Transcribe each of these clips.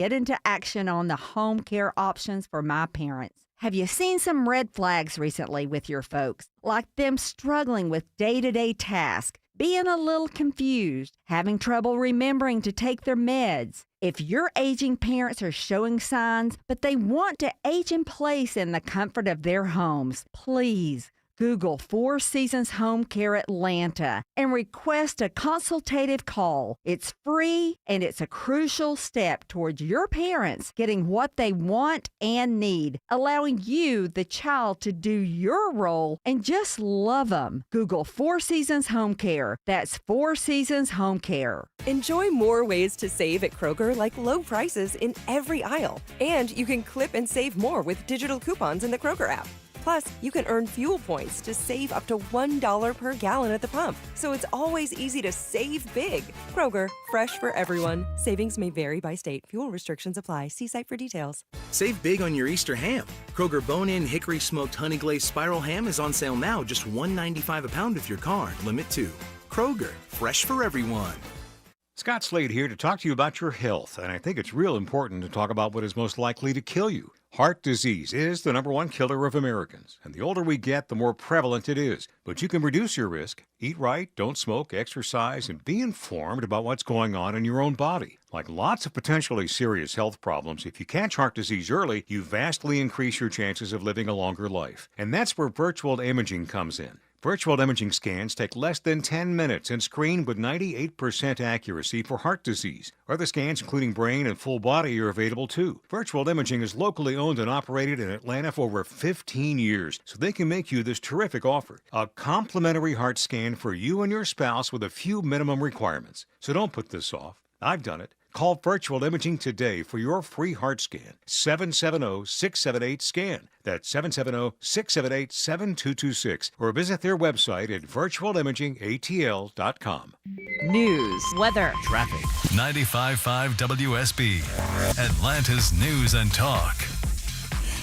get into action on the home care options for my parents. Have you seen some red flags recently with your folks? Like them struggling with day-to-day tasks, being a little confused, having trouble remembering to take their meds. If your aging parents are showing signs, but they want to age in place in the comfort of their homes, please Google Four Seasons Home Care Atlanta and request a consultative call. It's free and it's a crucial step towards your parents getting what they want and need, allowing you, the child, to do your role and just love them. Google Four Seasons Home Care. That's Four Seasons Home Care. Enjoy more ways to save at Kroger, like low prices in every aisle. And you can clip and save more with digital coupons in the Kroger app. Plus, you can earn fuel points to save up to $1 per gallon at the pump. So it's always easy to save big. Kroger, fresh for everyone. Savings may vary by state. Fuel restrictions apply. See site for details. Save big on your Easter ham. Kroger Bone-In Hickory Smoked Honey Glazed Spiral Ham is on sale now, just $1.95 a pound with your card. Limit 2. Kroger, fresh for everyone. Scott Slade here to talk to you about your health, and I think it's real important to talk about what is most likely to kill you. Heart disease is the #1 killer of Americans, and the older we get, the more prevalent it is. But you can reduce your risk. Eat right, don't smoke, exercise, and be informed about what's going on in your own body. Like lots of potentially serious health problems, if you catch heart disease early, you vastly increase your chances of living a longer life. And that's where virtual imaging comes in. Virtual imaging scans take less than 10 minutes and screen with 98% accuracy for heart disease. Other scans, including brain and full body, are available too. Virtual imaging is locally owned and operated in Atlanta for over 15 years, so they can make you this terrific offer. A complimentary heart scan for you and your spouse with a few minimum requirements. So don't put this off. I've done it. Call Virtual Imaging today for your free heart scan. 770-678-SCAN. That's 770-678-7226. Or visit their website at virtualimagingatl.com. News, weather, traffic. 95.5 WSB, Atlanta's News and Talk.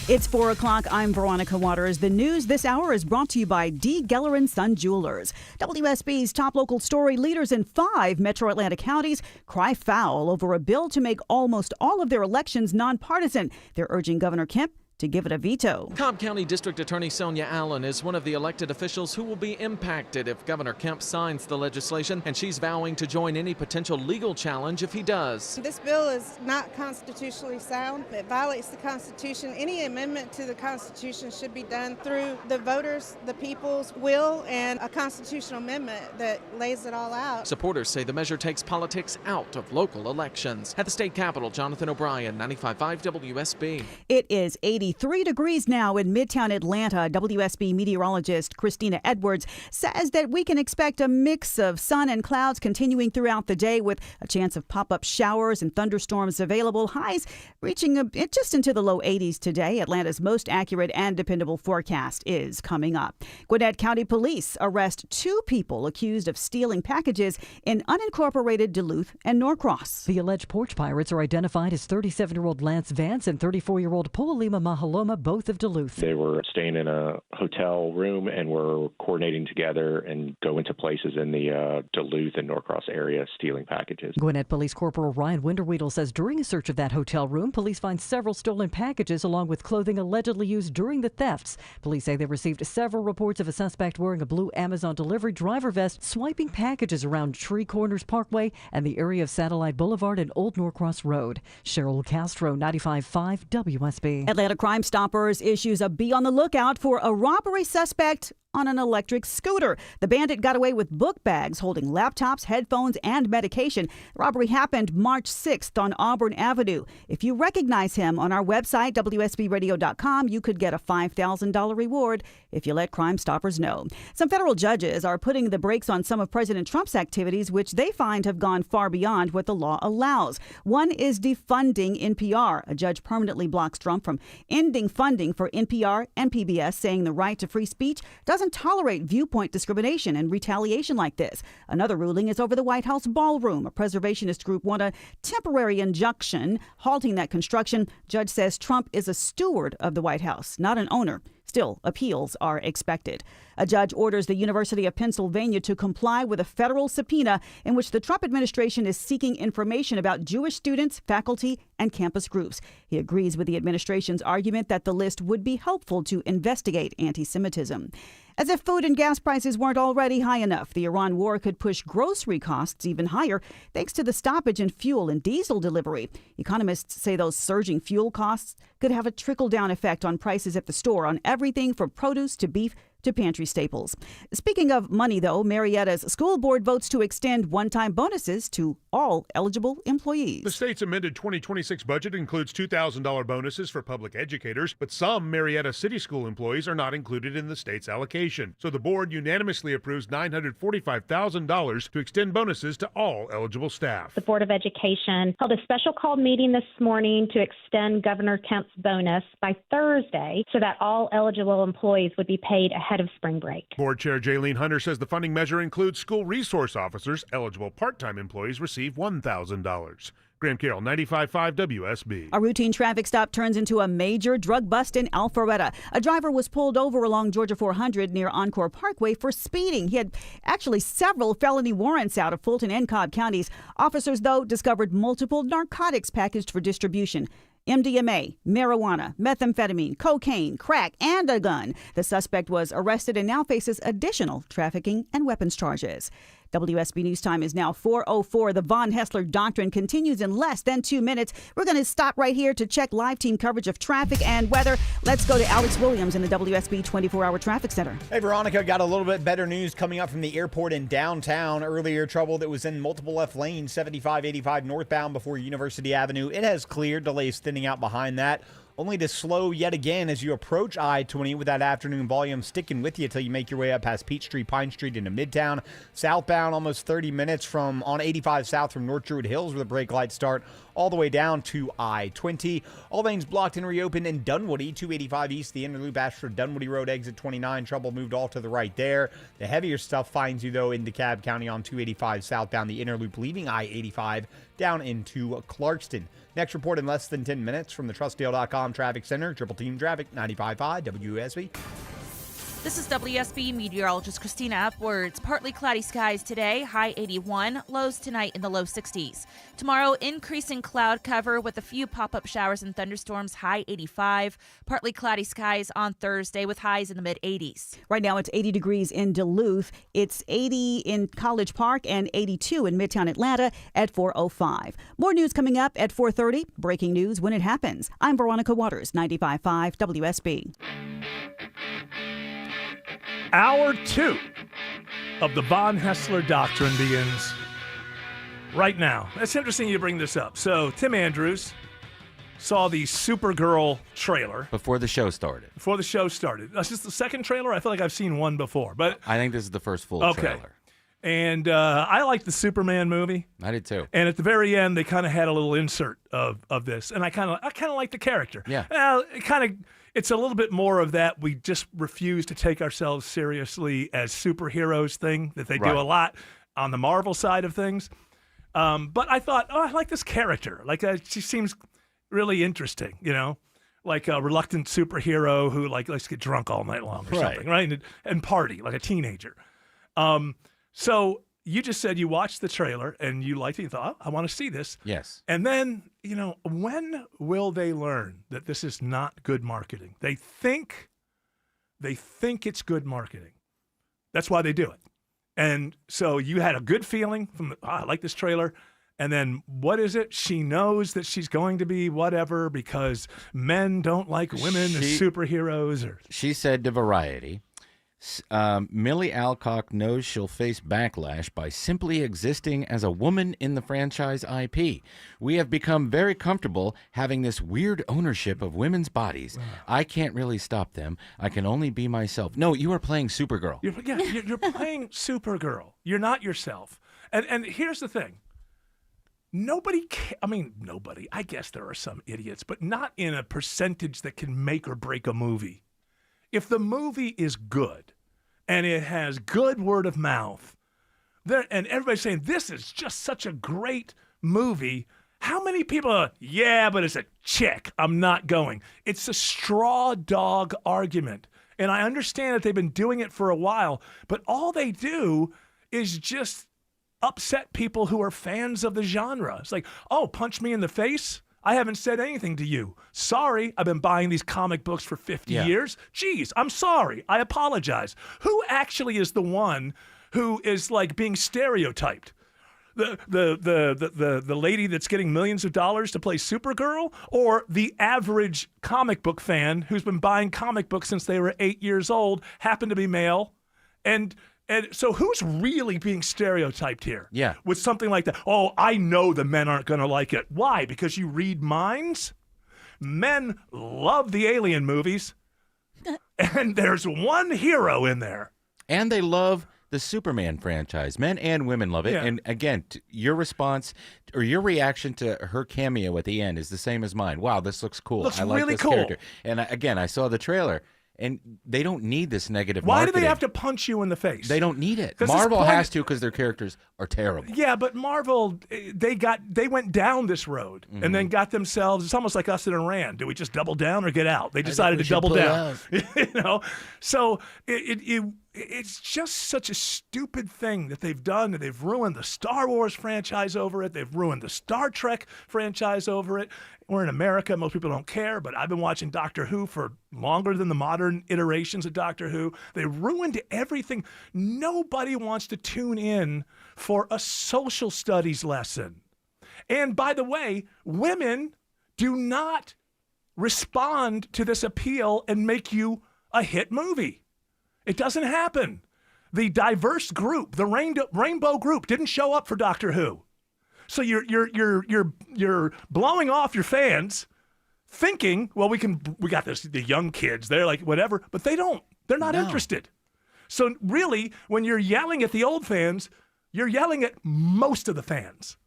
It's 4 o'clock. I'm Veronica Waters. The news this hour is brought to you by D. Geller & Son Jewelers. WSB's top local story: leaders in 5 metro Atlanta counties cry foul over a bill to make almost all of their elections nonpartisan. They're urging Governor Kemp to give it a veto. Cobb County District Attorney Sonia Allen is one of the elected officials who will be impacted if Governor Kemp signs the legislation, and she's vowing to join any potential legal challenge if he does. This bill is not constitutionally sound. It violates the Constitution. Any amendment to the Constitution should be done through the voters, the people's will, and a constitutional amendment that lays it all out. Supporters say the measure takes politics out of local elections. At the state capitol, Jonathan O'Brien, 95.5 WSB. It is 83 degrees now in Midtown Atlanta. WSB meteorologist Christina Edwards says that we can expect a mix of sun and clouds continuing throughout the day, with a chance of pop-up showers and thunderstorms available. Highs reaching just into the low 80s today. Atlanta's most accurate and dependable forecast is coming up. Gwinnett County Police arrest 2 people accused of stealing packages in unincorporated Duluth and Norcross. The alleged porch pirates are identified as 37-year-old Lance Vance and 34-year-old Polalima Mahaloma, both of Duluth. They were staying in a hotel room and were coordinating together and go into places in the Duluth and Norcross area stealing packages. Gwinnett Police Corporal Ryan Winterweedle says during a search of that hotel room, police find several stolen packages along with clothing allegedly used during the thefts. Police say they received several reports of a suspect wearing a blue Amazon delivery driver vest swiping packages around Tree Corners Parkway and the area of Satellite Boulevard and Old Norcross Road. Cheryl Castro, 95.5 WSB. Atlanta Crime Stoppers issues a be on the lookout for a robbery suspect on an electric scooter. The bandit got away with book bags holding laptops, headphones, and medication. The robbery happened March 6th on Auburn Avenue. If you recognize him, on our website, WSBradio.com, you could get a $5,000 reward if you let Crime Stoppers know. Some federal judges are putting the brakes on some of President Trump's activities, which they find have gone far beyond what the law allows. One is defunding NPR. A judge permanently blocks Trump from ending funding for NPR and PBS, saying the right to free speech doesn't tolerate viewpoint discrimination and retaliation like this. Another ruling is over the White House ballroom. A preservationist group want a temporary injunction halting that construction. Judge says Trump is a steward of the White House, not an owner. Still, appeals are expected. A judge orders the University of Pennsylvania to comply with a federal subpoena in which the Trump administration is seeking information about Jewish students, faculty, and campus groups. He agrees with the administration's argument that the list would be helpful to investigate anti-Semitism. As if food and gas prices weren't already high enough, the Iran war could push grocery costs even higher thanks to the stoppage in fuel and diesel delivery. Economists say those surging fuel costs could have a trickle-down effect on prices at the store on everything from produce to beef to pantry staples. Speaking of money, though, Marietta's school board votes to extend one-time bonuses to all eligible employees. The state's amended 2026 budget includes $2,000 bonuses for public educators, but some Marietta City School employees are not included in the state's allocation. So the board unanimously approves $945,000 to extend bonuses to all eligible staff. The Board of Education held a special called meeting this morning to extend Governor Kemp's bonus by Thursday so that all eligible employees would be paid ahead of spring break. Board Chair Jaylene Hunter says the funding measure includes school resource officers. Eligible part-time employees receive $1,000. Graham Carroll, 95.5 WSB. A routine traffic stop turns into a major drug bust in Alpharetta. A driver was pulled over along Georgia 400 near Encore Parkway for speeding. He had actually several felony warrants out of Fulton and Cobb counties. Officers, though, discovered multiple narcotics packaged for distribution. MDMA, marijuana, methamphetamine, cocaine, crack, and a gun. The suspect was arrested and now faces additional trafficking and weapons charges. WSB News Time is now 4:04. The Von Hessler Doctrine continues in less than 2 minutes. We're going to stop right here to check live team coverage of traffic and weather. Let's go to Alex Williams in the WSB 24-hour traffic center. Hey, Veronica, got a little bit better news coming up from the airport in downtown. Earlier trouble that was in multiple left lanes, 75-85 northbound before University Avenue. It has cleared, delays thinning out behind that. Only to slow yet again as you approach I-20 with that afternoon volume sticking with you until you make your way up past Peachtree, Pine Street into Midtown. Southbound, almost 30 minutes from on 85 south from North Druid Hills where the brake lights start all the way down to I-20. All lanes blocked and reopened in Dunwoody, 285 east, the inner loop Ashford Dunwoody Road, exit 29. Trouble moved all to the right there. The heavier stuff finds you, though, in DeKalb County on 285 southbound, the inner loop leaving I-85 down into Clarkston. Next report in less than 10 minutes from the TrustDale.com Traffic Center. Triple Team Traffic, 95.5 WSB. This is WSB meteorologist Christina Upwards. Partly cloudy skies today, high 81, lows tonight in the low 60s. Tomorrow, increasing cloud cover with a few pop-up showers and thunderstorms, high 85. Partly cloudy skies on Thursday with highs in the mid-80s. Right now, it's 80 degrees in Duluth. It's 80 in College Park and 82 in Midtown Atlanta at 4:05. More news coming up at 4:30. Breaking news when it happens. I'm Veronica Waters, 95.5 WSB. Hour 2 of the Von Hessler Doctrine begins right now. It's interesting you bring this up. So Tim Andrews saw the Supergirl trailer. Before the show started. That's just the second trailer? I feel like I've seen one before. But I think this is the first full trailer. And I liked the Superman movie. I did too. And at the very end, they kind of had a little insert of this. And I kind of like the character. Yeah. It's a little bit more of that we just refuse to take ourselves seriously as superheroes thing that they do a lot on the Marvel side of things. But I thought, I like this character. She seems really interesting, like a reluctant superhero who likes to get drunk all night long or something, right? And party like a teenager. So you just said you watched the trailer and you liked it. You thought, I want to see this. Yes. And then, when will they learn that this is not good marketing? They think it's good marketing. That's why they do it. And so you had a good feeling from, I like this trailer. And then what is it? She knows that she's going to be whatever because men don't like women as superheroes. She said to Variety, Millie Alcock knows she'll face backlash by simply existing as a woman in the franchise IP. We have become very comfortable having this weird ownership of women's bodies. I can't really stop them. I can only be myself. No, you are playing Supergirl. You're playing Supergirl. You're not yourself. And here's the thing. Nobody, I guess there are some idiots, but not in a percentage that can make or break a movie. If the movie is good and it has good word of mouth, and everybody's saying, this is just such a great movie, how many people are, yeah, but it's a chick, I'm not going. It's a straw dog argument. And I understand that they've been doing it for a while, but all they do is just upset people who are fans of the genre. It's like, oh, punch me in the face? I haven't said anything to you. Sorry, I've been buying these comic books for 50 years. Geez, I'm sorry. I apologize. Who actually is the one who is like being stereotyped? The lady that's getting millions of dollars to play Supergirl, or the average comic book fan who's been buying comic books since they were 8 years old, happen to be male, and so who's really being stereotyped here? Yeah. With something like that. Oh, I know the men aren't going to like it. Why? Because you read minds? Men love the Alien movies, and there's one hero in there. And they love the Superman franchise. Men and women love it. Yeah. And again, your response or your reaction to her cameo at the end is the same as mine. Wow, this looks cool. Looks I like really this cool. character. And again, I saw the trailer. And they don't need this negative Why marketing. do they have to punch you in the face? They don't need it. 'Cause Marvel this has to because their characters are terrible. Yeah, but Marvel, they went down this road and then got themselves. It's almost like us in Iran. Do we just double down or get out? They decided to double down. You know, so it's just such a stupid thing that they've done. That they've ruined the Star Wars franchise over it. They've ruined the Star Trek franchise over it. We're in America. Most people don't care, but I've been watching Doctor Who for longer than the modern iterations of Doctor Who. They ruined everything. Nobody wants to tune in for a social studies lesson. And by the way, women do not respond to this appeal and make you a hit movie. It doesn't happen. The diverse group, the rainbow group, didn't show up for Doctor Who. So you're blowing off your fans, thinking, well, we got the young kids. They're like whatever, but they don't. They're not interested. So really, when you're yelling at the old fans, you're yelling at most of the fans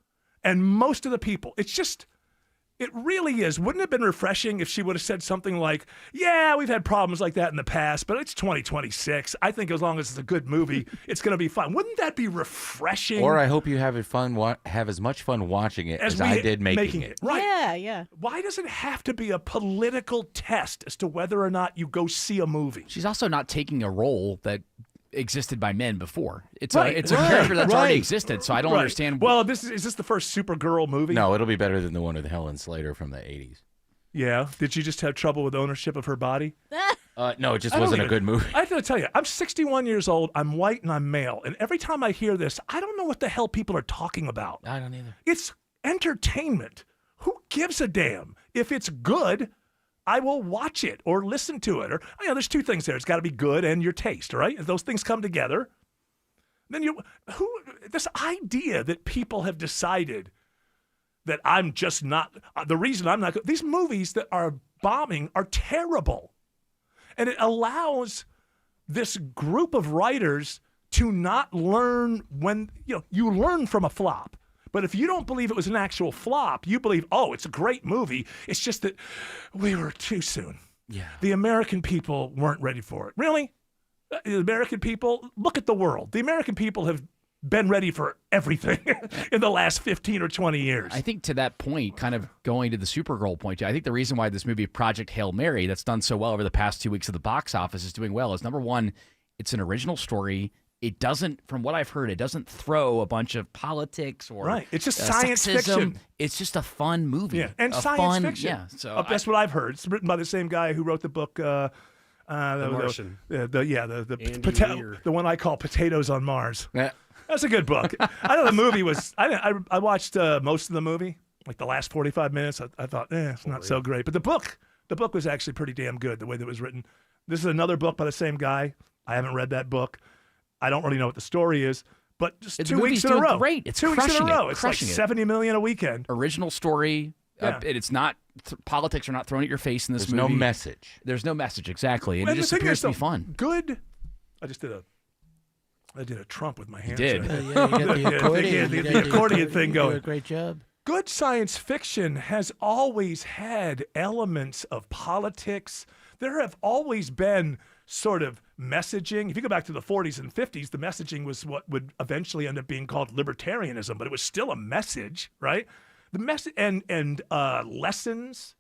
and most of the people. It really is. Wouldn't it have been refreshing if she would have said something like, yeah, we've had problems like that in the past, but it's 2026. I think as long as it's a good movie, it's going to be fun. Wouldn't that be refreshing? Or I hope you have have as much fun watching it as I did making it. Right. Yeah, yeah. Why does it have to be a political test as to whether or not you go see a movie? She's also not taking a role that existed by men before. It's Right, a right, character that's already right. existed, so I don't Right. understand. Well, is this the first Supergirl movie? No, it'll be better than the one with Helen Slater from the 80s. Yeah. Did you just have trouble with ownership of her body? No, it just I don't wasn't a even- good movie. I have to tell you, I'm 61 years old, I'm white, and I'm male. And every time I hear this, I don't know what the hell people are talking about. I don't either. It's entertainment. Who gives a damn? If it's good, I will watch it or listen to it. Or there's two things there. It's got to be good and your taste, right? If those things come together, then this idea that people have decided that I'm just not the reason I'm not. These movies that are bombing are terrible, and it allows this group of writers to not learn when you learn from a flop. But if you don't believe it was an actual flop, you believe, oh, it's a great movie. It's just that we were too soon. Yeah. The American people weren't ready for it. Really? The American people, look at the world. The American people have been ready for everything in the last 15 or 20 years. I think to that point, kind of going to the Supergirl point, I think the reason why this movie Project Hail Mary, that's done so well over the past 2 weeks of the box office, is doing well is, number one, it's an original story. It doesn't, from what I've heard, it doesn't throw a bunch of politics or right. It's just science sexism. fiction. It's just a fun movie. Yeah, and a science fun, fiction. Yeah, so that's what I've heard. It's written by the same guy who wrote the book. The Martian. The one I call Potatoes on Mars. Yeah. That's a good book. I know the movie was. I watched most of the movie, like the last 45 minutes. I thought, it's not so great. But the book was actually pretty damn good. The way that it was written. This is another book by the same guy. I haven't read that book. I don't really know what the story is, but just The 2 weeks movie's in a doing row. great. It's 2 weeks in a crushing it, row. It's like crushing it. $70 million a weekend. original story. Yeah. And it's not politics are not thrown at your face in this There's movie. no message. There's no message, exactly, and And it the just thing appears is, to be though, fun. Good. I did a Trump with my hands. did. there. You got the accordion. The accordion thing You do going. a great job. Good science fiction has always had elements of politics. There have always been sort of messaging. If you go back to the 40s and 50s, the messaging was what would eventually end up being called libertarianism, but it was still a message, right? The message and lessons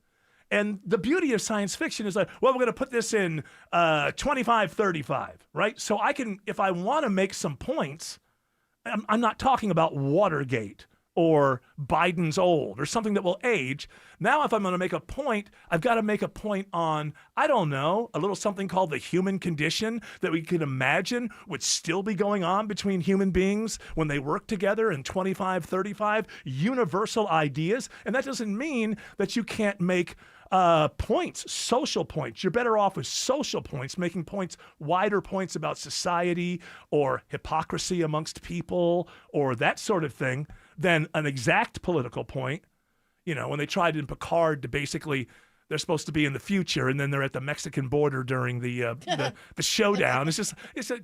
And the beauty of science fiction is like, well, we're going to put this in 2535, right? So I can, if I want to make some points, I'm not talking about Watergate or Biden's old or something that will age. Now, if I'm going to make a point, I've got to make a point on, I don't know, a little something called the human condition that we can imagine would still be going on between human beings when they work together in 2535, universal ideas. And that doesn't mean that you can't make points, social points. You're better off with social points, making points, wider points about society or hypocrisy amongst people or that sort of thing than an exact political point. You know, when they tried in Picard to basically, they're supposed to be in the future and then they're at the Mexican border during the showdown.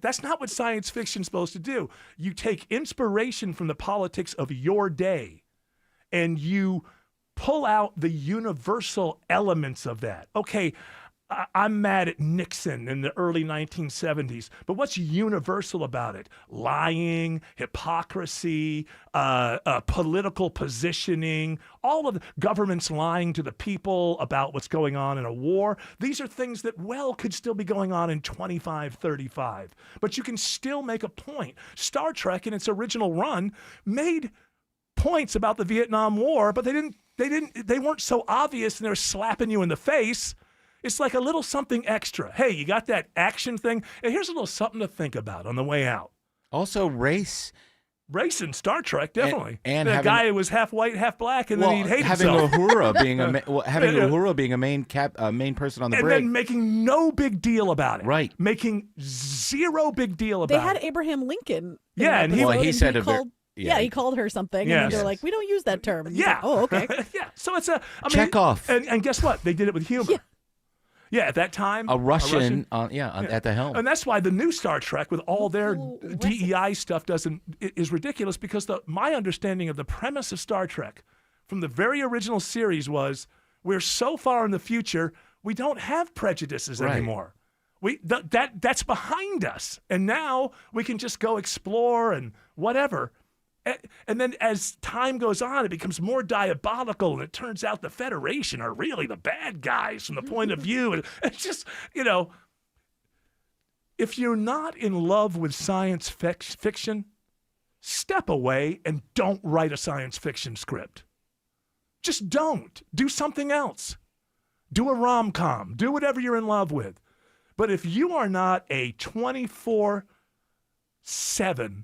That's not what science fiction's supposed to do. You take inspiration from the politics of your day and you pull out the universal elements of that. Okay, I'm mad at Nixon in the early 1970s, but what's universal about it? Lying, hypocrisy, political positioning, all of the governments lying to the people about what's going on in a war. These are things that, well, could still be going on in 2535, but you can still make a point. Star Trek in its original run made points about the Vietnam War, but they weren't so obvious and they were slapping you in the face. It's like a little something extra. Hey, you got that action thing? And here's a little something to think about on the way out. Also, race in Star Trek, definitely. And a guy who was half white, half black, and then he'd hate having himself. Uhura being a main person on the brig. And then making no big deal about it. Right. Making zero big deal about it. They had Abraham Lincoln. Yeah, and he said he called her something, and they're like, we don't use that term. And he's like, oh, okay. Yeah, so it's Chekhov. And guess what? They did it with humor. Yeah, at that time. A Russian. At the helm. And that's why the new Star Trek with all their DEI stuff is ridiculous, because my understanding of the premise of Star Trek from the very original series was we're so far in the future, we don't have prejudices anymore. That's behind us. And now we can just go explore and whatever. And then as time goes on, it becomes more diabolical, and it turns out the Federation are really the bad guys from the point of view. And it's just, if you're not in love with science fiction, step away and don't write a science fiction script. Just don't. Do something else. Do a rom-com. Do whatever you're in love with. But if you are not a 24/7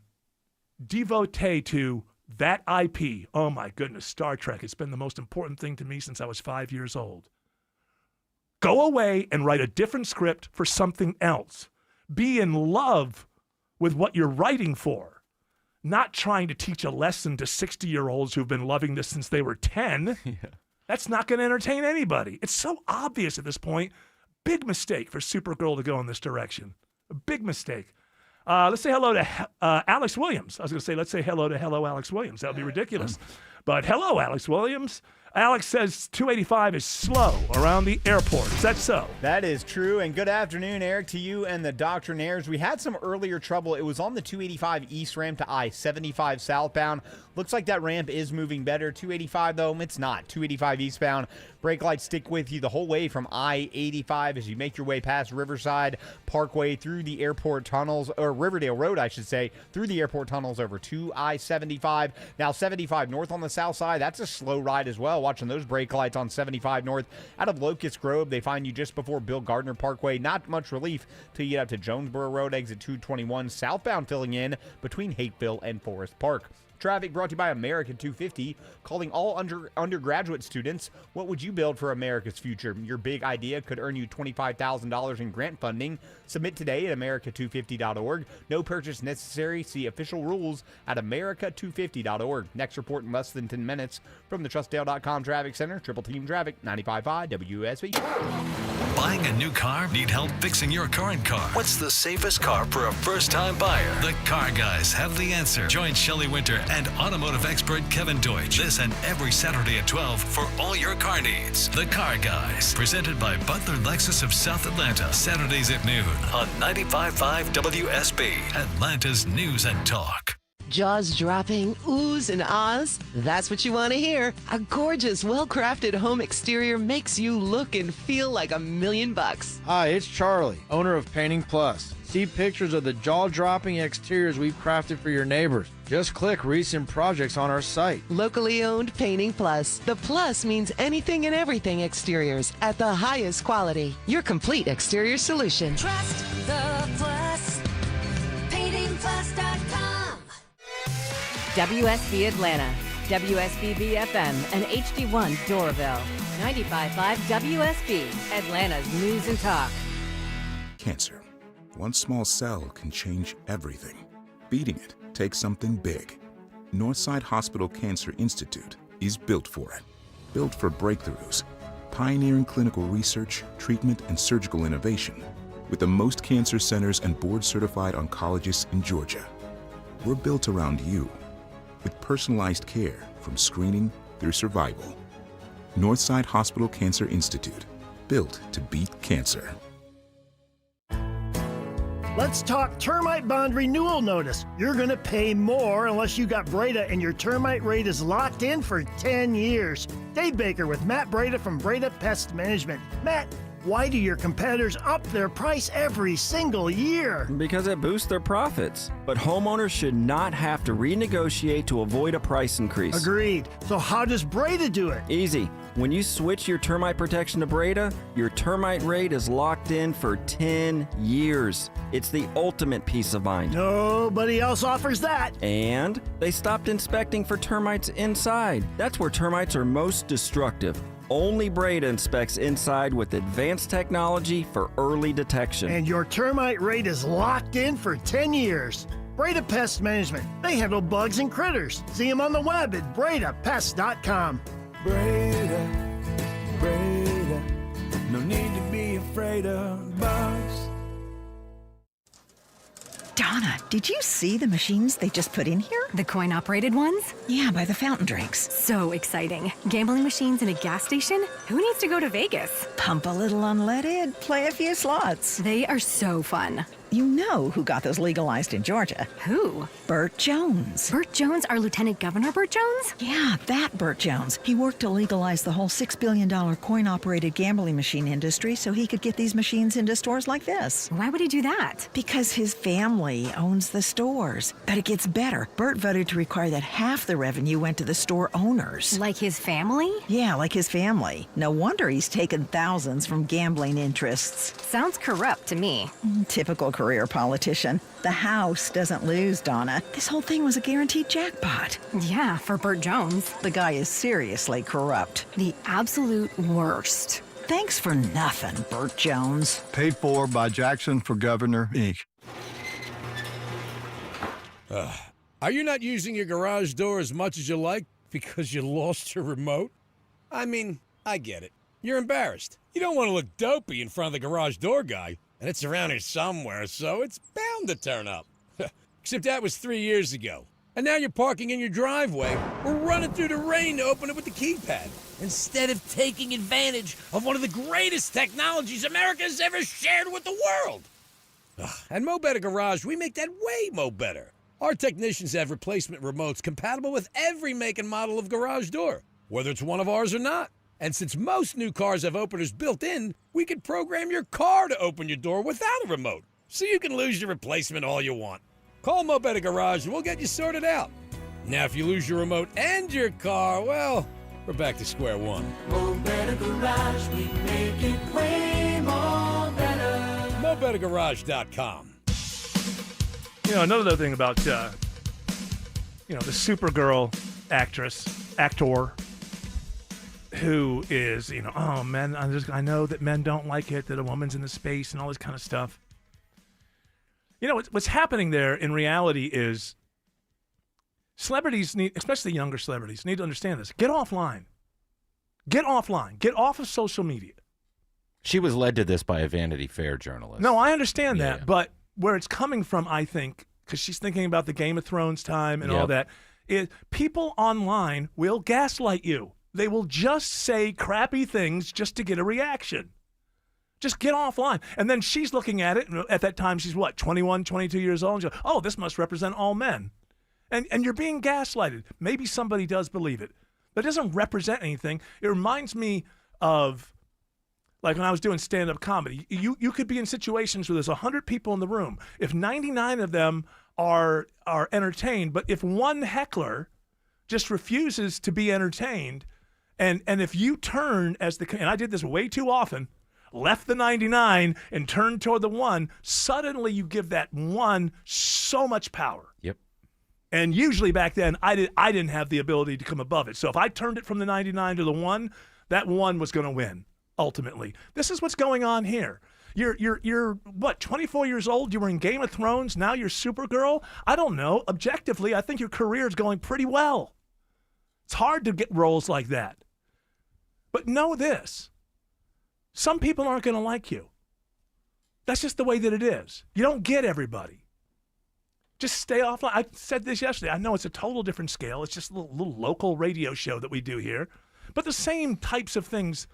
devotee to that IP, oh my goodness, Star Trek, it's been the most important thing to me since I was 5 years old. Go away and write a different script for something else. Be in love with what you're writing for, not trying to teach a lesson to 60-year-olds who've been loving this since they were 10. Yeah. That's not going to entertain anybody. It's so obvious at this point. Big mistake for Supergirl to go in this direction. A big mistake. Let's say hello to Alex Williams. I was going to say, let's say hello to Alex Williams. That would be ridiculous. But hello, Alex Williams. Alex says 285 is slow around the airport. Is that so? That is true. And good afternoon, Eric, to you and the Doctrinaires. We had some earlier trouble. It was on the 285 East ramp to I-75 southbound. Looks like that ramp is moving better. 285, though, it's not. 285 eastbound. Brake lights stick with you the whole way from I-85 as you make your way past Riverside Parkway through the airport tunnels, or Riverdale Road, I should say, through the airport tunnels over to I-75. Now, 75 north on the south side, that's a slow ride as well. Watching those brake lights on 75 north out of Locust Grove. They find you just before Bill Gardner Parkway. Not much relief till you get up to Jonesboro Road, exit 221, southbound filling in between Hateville and Forest Park. Traffic brought to you by America 250, calling all undergraduate students. What would you build for America's future? Your big idea could earn you $25,000 in grant funding. Submit today at america250.org. No purchase necessary. See official rules at america250.org. Next report in less than 10 minutes from the TrustDale.com Traffic Center. Triple Team Traffic, 95.5 WSB. Buying a new car? Need help fixing your current car? What's the safest car for a first-time buyer? The Car Guys have the answer. Join Shelley Winter and automotive expert Kevin Deutsch this and every Saturday at 12 for all your car needs. The Car Guys, presented by Butler Lexus of South Atlanta, Saturdays at noon on 95.5 WSB, Atlanta's News and Talk. Jaws dropping, oohs and ahs? That's what you want to hear. A gorgeous, well-crafted home exterior makes you look and feel like $1,000,000. Hi, it's Charlie, owner of Painting Plus. See pictures of the jaw-dropping exteriors we've crafted for your neighbors. Just click recent projects on our site. Locally owned Painting Plus. The plus means anything and everything exteriors at the highest quality. Your complete exterior solution. Trust the Plus. PaintingPlus.com. WSB Atlanta, WSB BFM, and HD1 Doraville. 95.5 WSB, Atlanta's News and Talk. Cancer. One small cell can change everything. Beating it takes something big. Northside Hospital Cancer Institute is built for it. Built for breakthroughs, pioneering clinical research, treatment, and surgical innovation, with the most cancer centers and board-certified oncologists in Georgia. We're built around you, with personalized care from screening through survival. Northside Hospital Cancer Institute, built to beat cancer. Let's talk termite bond renewal notice. You're going to pay more unless you got Breda and your termite rate is locked in for 10 years. Dave Baker with Matt Breda from Breda Pest Management. Matt, why do your competitors up their price every single year? Because it boosts their profits. But homeowners should not have to renegotiate to avoid a price increase. Agreed. So how does Breda do it? Easy. When you switch your termite protection to Breda, your termite rate is locked in for 10 years. It's the ultimate peace of mind. Nobody else offers that. And they stopped inspecting for termites inside. That's where termites are most destructive. Only Breda inspects inside with advanced technology for early detection. And your termite rate is locked in for 10 years. Breda Pest Management. They handle bugs and critters. See them on the web at bredapest.com. Breda, Breda, no need to be afraid of bugs. Donna, did you see the machines they just put in here? The coin-operated ones? Yeah, by the fountain drinks. So exciting. Gambling machines in a gas station? Who needs to go to Vegas? Pump a little unleaded, play a few slots. They are so fun. You know who got those legalized in Georgia. Who? Burt Jones. Burt Jones, our Lieutenant Governor Burt Jones? Yeah, that Burt Jones. He worked to legalize the whole $6 billion coin-operated gambling machine industry so he could get these machines into stores like this. Why would he do that? Because his family owns the stores. But it gets better. Burt voted to require that half the revenue went to the store owners. Like his family? Yeah, like his family. No wonder he's taken thousands from gambling interests. Sounds corrupt to me. Typical career politician. The House doesn't lose, Donna. This whole thing was a guaranteed jackpot. Yeah, for Burt Jones. The guy is seriously corrupt. The absolute worst. Thanks for nothing, Burt Jones. Paid for by Jackson for Governor, Inc. Are you not using your garage door as much as you like because you lost your remote? I mean, I get it. You're embarrassed. You don't want to look dopey in front of the garage door guy. And it's around here somewhere, so it's bound to turn up. Except that was 3 years ago. And now you're parking in your driveway or running through the rain to open it with the keypad, instead of taking advantage of one of the greatest technologies America's ever shared with the world. At Mo Better Garage, we make that way mo better. Our technicians have replacement remotes compatible with every make and model of garage door, whether it's one of ours or not. And since most new cars have openers built in, we can program your car to open your door without a remote, so you can lose your replacement all you want. Call Mo Better Garage and we'll get you sorted out. Now, if you lose your remote and your car, well, we're back to square one. Mo Better Garage, we make it way more better. MoBetterGarage.com. You know, another thing about, the Supergirl actor, who is, oh, men, I know that men don't like it, that a woman's in the space and all this kind of stuff. What's happening there in reality is celebrities need, especially younger celebrities, need to understand this. Get offline. Get offline. Get off of social media. She was led to this by a Vanity Fair journalist. No, I understand that, but where it's coming from, I think, because she's thinking about the Game of Thrones time and all that, is people online will gaslight you. They will just say crappy things just to get a reaction. Just get offline. And then she's looking at it. At that time, she's what, 21, 22 years old? And she goes, oh, this must represent all men. And you're being gaslighted. Maybe somebody does believe it. But it doesn't represent anything. It reminds me of, like when I was doing stand-up comedy. You could be in situations where there's 100 people in the room. If 99 of them are entertained, but if one heckler just refuses to be entertained, and if you turn and I did this way too often, left the 99 and turned toward the one, suddenly you give that one so much power. Yep. And usually back then, I didn't have the ability to come above it. So if I turned it from the 99 to the one, that one was going to win, ultimately. This is what's going on here. You're what, 24 years old? You were in Game of Thrones. Now you're Supergirl? I don't know. Objectively, I think your career is going pretty well. It's hard to get roles like that. But know this. Some people aren't going to like you. That's just the way that it is. You don't get everybody. Just stay offline. I said this yesterday. I know it's a total different scale. It's just a little local radio show that we do here. But the same types of things,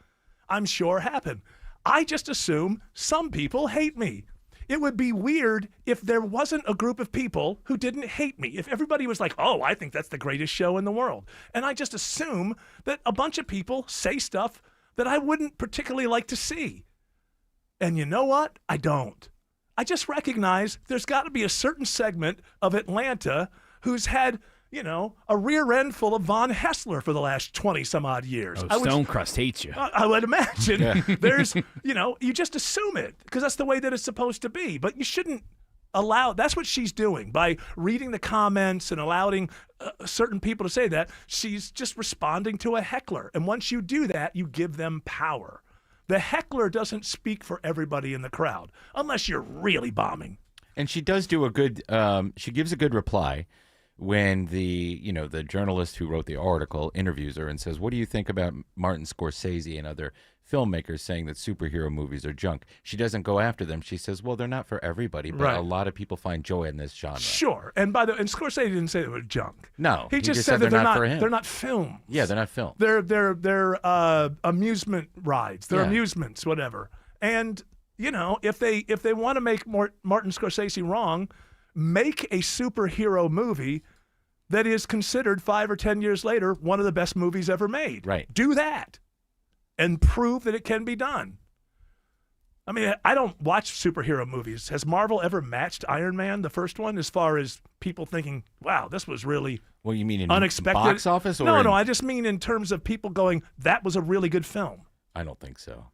I'm sure, happen. I just assume some people hate me. It would be weird if there wasn't a group of people who didn't hate me. If everybody was like, oh, I think that's the greatest show in the world. And I just assume that a bunch of people say stuff that I wouldn't particularly like to see. And you know what? I don't. I just recognize there's got to be a certain segment of Atlanta who's had, a rear end full of Von Hessler for the last 20 some odd years. Stonecrust hates you. I would imagine. There's, you just assume it because that's the way that it's supposed to be. But you shouldn't allow, that's what she's doing by reading the comments and allowing certain people to say that. She's just responding to a heckler. And once you do that, you give them power. The heckler doesn't speak for everybody in the crowd unless you're really bombing. And she does do she gives a good reply when the journalist who wrote the article interviews her and says, what do you think about Martin Scorsese and other filmmakers saying that superhero movies are junk? She doesn't go after them. She says, well, they're not for everybody, but a lot of people find joy in this genre. Sure. And Scorsese didn't say they were junk. No. He just said that they're not films. Yeah, they're not films. They're amusement rides. They're amusements, whatever. And, if they want to make Martin Scorsese wrong, make a superhero movie that is considered 5 or 10 years later one of the best movies ever made. Right. Do that and prove that it can be done. I mean, I don't watch superhero movies. Has Marvel ever matched Iron Man, the first one, as far as people thinking, wow, this was really Well, you mean in unexpected? Box office? Or no, I just mean in terms of people going, that was a really good film. I don't think so.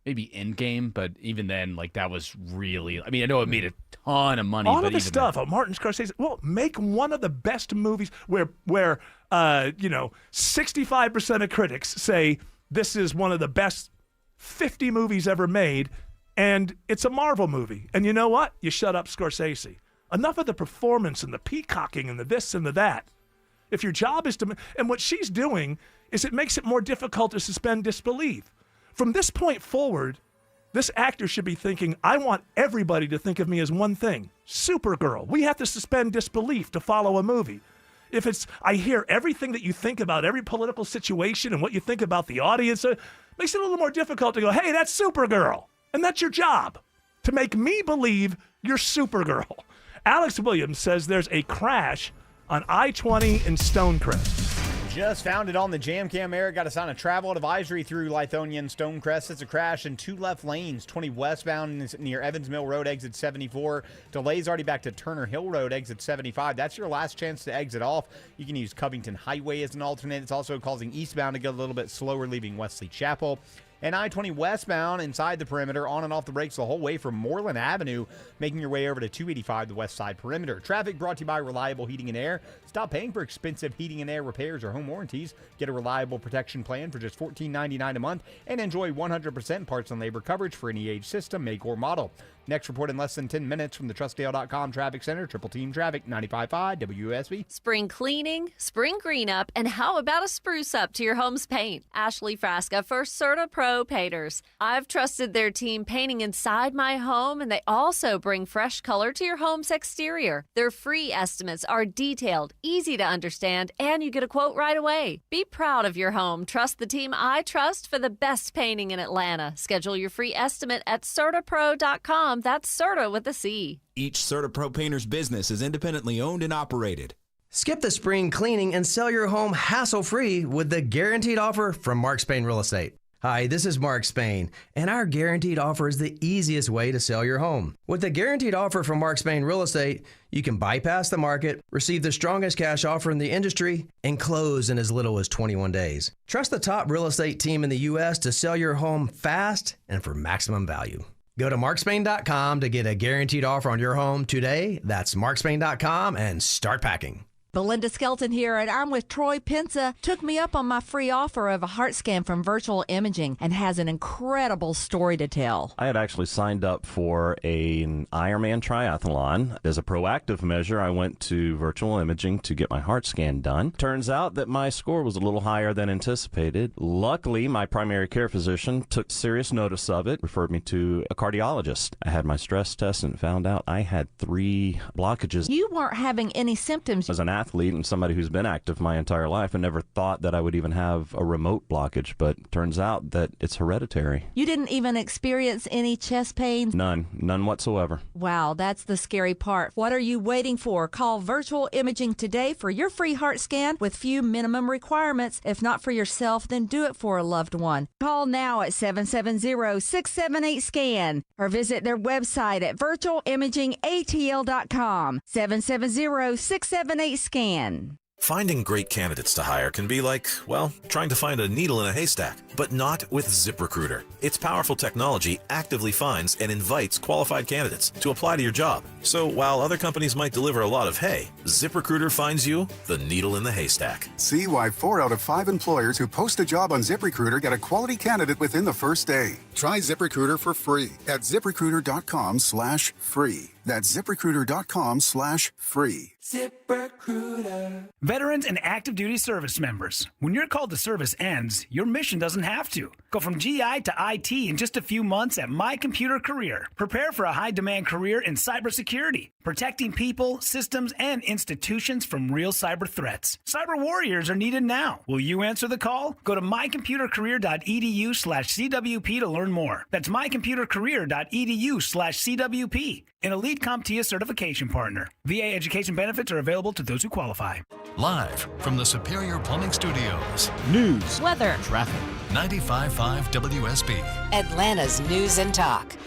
Maybe Endgame, but even then, that was really, I know it made a ton of money. All of the stuff of Martin Scorsese, make one of the best movies where 65% of critics say this is one of the best 50 movies ever made, and it's a Marvel movie. And you know what? You shut up Scorsese. Enough of the performance and the peacocking and the this and the that. If your job is to, and what she's doing is it makes it more difficult to suspend disbelief. From this point forward, this actor should be thinking, I want everybody to think of me as one thing, Supergirl. We have to suspend disbelief to follow a movie. If it's, I hear everything that you think about every political situation and what you think about the audience, makes it a little more difficult to go, hey, that's Supergirl. And that's your job, to make me believe you're Supergirl. Alex Williams says there's a crash on I-20 in Stonecrest. Just found it on the Jam Cam Air. Got us on a travel advisory through Lithonia and Stonecrest. It's a crash in 2 left lanes. 20 westbound near Evans Mill Road, exit 74. Delays already back to Turner Hill Road, exit 75. That's your last chance to exit off. You can use Covington Highway as an alternate. It's also causing eastbound to get a little bit slower, leaving Wesley Chapel. And I-20 westbound inside the perimeter, on and off the brakes the whole way from Moreland Avenue, making your way over to 285, the west side perimeter. Traffic brought to you by Reliable Heating and Air. Stop paying for expensive heating and air repairs or home warranties. Get a reliable protection plan for just $14.99 a month and enjoy 100% parts and labor coverage for any age, system, make, or model. Next report in less than 10 minutes from the TrustDale.com Traffic Center. Triple Team Traffic, 95.5 WSB. Spring cleaning, spring green up, and how about a spruce up to your home's paint? Ashley Frasca for Certa Pro Painters. I've trusted their team painting inside my home, and they also bring fresh color to your home's exterior. Their free estimates are detailed, easy to understand, and you get a quote right away. Be proud of your home. Trust the team I trust for the best painting in Atlanta. Schedule your free estimate at CertaPro.com. That's Certa with a C. Each Certa Pro Painter's business is independently owned and operated. Skip the spring cleaning and sell your home hassle-free with the guaranteed offer from Mark Spain Real Estate. Hi, this is Mark Spain, and our guaranteed offer is the easiest way to sell your home. With the guaranteed offer from Mark Spain Real Estate, you can bypass the market, receive the strongest cash offer in the industry, and close in as little as 21 days. Trust the top real estate team in the U.S. to sell your home fast and for maximum value. Go to markspain.com to get a guaranteed offer on your home today. That's markspain.com and start packing. Belinda Skelton here, and I'm with Troy Pensa. Took me up on my free offer of a heart scan from Virtual Imaging and has an incredible story to tell. I had actually signed up for an Ironman triathlon. As a proactive measure, I went to Virtual Imaging to get my heart scan done. Turns out that my score was a little higher than anticipated. Luckily, my primary care physician took serious notice of it, referred me to a cardiologist. I had my stress test and found out I had 3 blockages. You weren't having any symptoms. As an athlete and somebody who's been active my entire life, I never thought that I would even have a remote blockage, but turns out that it's hereditary. You didn't even experience any chest pains? None whatsoever. Wow, that's the scary part. What are you waiting for? Call Virtual Imaging today for your free heart scan with few minimum requirements. If not for yourself, then do it for a loved one. Call now at 770-678-SCAN or visit their website at virtualimagingatl.com. 770-678-SCAN. Finding great candidates to hire can be like, well, trying to find a needle in a haystack, but not with ZipRecruiter. Its powerful technology actively finds and invites qualified candidates to apply to your job. So while other companies might deliver a lot of hay, ZipRecruiter finds you the needle in the haystack. See why 4 out of 5 employers who post a job on ZipRecruiter get a quality candidate within the first day. Try ZipRecruiter for free at ZipRecruiter.com/free. That's ZipRecruiter.com/free. ZipRecruiter. Veterans and active duty service members, when your call to service ends, your mission doesn't have to. Go from GI to IT in just a few months at My Computer Career. Prepare for a high-demand career in cybersecurity, protecting people, systems, and institutions from real cyber threats. Cyber warriors are needed now. Will you answer the call? Go to mycomputercareer.edu/CWP to learn more. That's mycomputercareer.edu/CWP. An elite CompTIA certification partner. VA education benefits are available to those who qualify. Live from the Superior Plumbing Studios. News, weather, traffic. 95.5 WSB. Atlanta's News and Talk.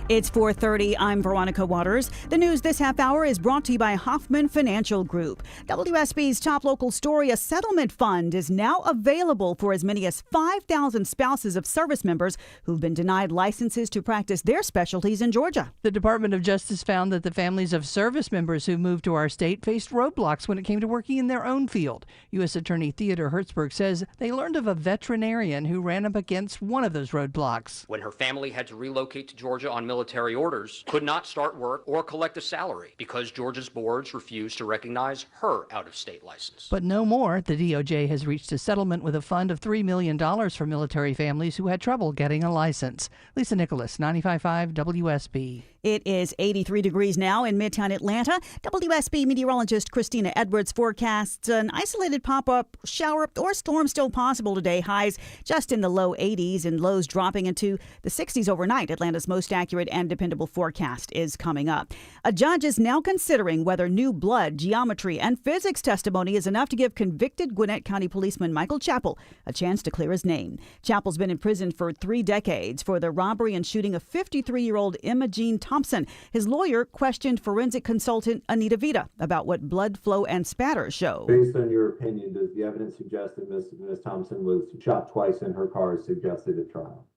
It's 4:30. I'm Veronica Waters. The news this half hour is brought to you by Hoffman Financial Group. WSB's top local story, a settlement fund is now available for as many as 5,000 spouses of service members who've been denied licenses to practice their specialties in Georgia. The Department of Justice found that the families of service members who moved to our state faced roadblocks when it came to working in their own field. U.S. Attorney Theodore Hertzberg says they learned of a veterinarian who ran up against one of those roadblocks. When her family had to relocate to Georgia on military orders, could not start work or collect a salary because Georgia's boards refused to recognize her out-of-state license. But no more. The DOJ has reached a settlement with a fund of $3 million for military families who had trouble getting a license. Lisa Nicholas, 95.5 WSB. It is 83 degrees now in Midtown Atlanta. WSB meteorologist Christina Edwards forecasts an isolated pop-up shower or storm still possible today. Highs just in the low 80s and lows dropping into the 60s overnight. Atlanta's most accurate and dependable forecast is coming up. A judge is now considering whether new blood, geometry, and physics testimony is enough to give convicted Gwinnett County policeman Michael Chappell a chance to clear his name. Chappell's been in prison for 3 decades for the robbery and shooting of 53-year-old Imogene Thompson. His lawyer questioned forensic consultant Anita Vita about what blood flow and spatter show. Based on your opinion, does the evidence suggest that Ms. Thompson was shot twice in her car as suggested at trial?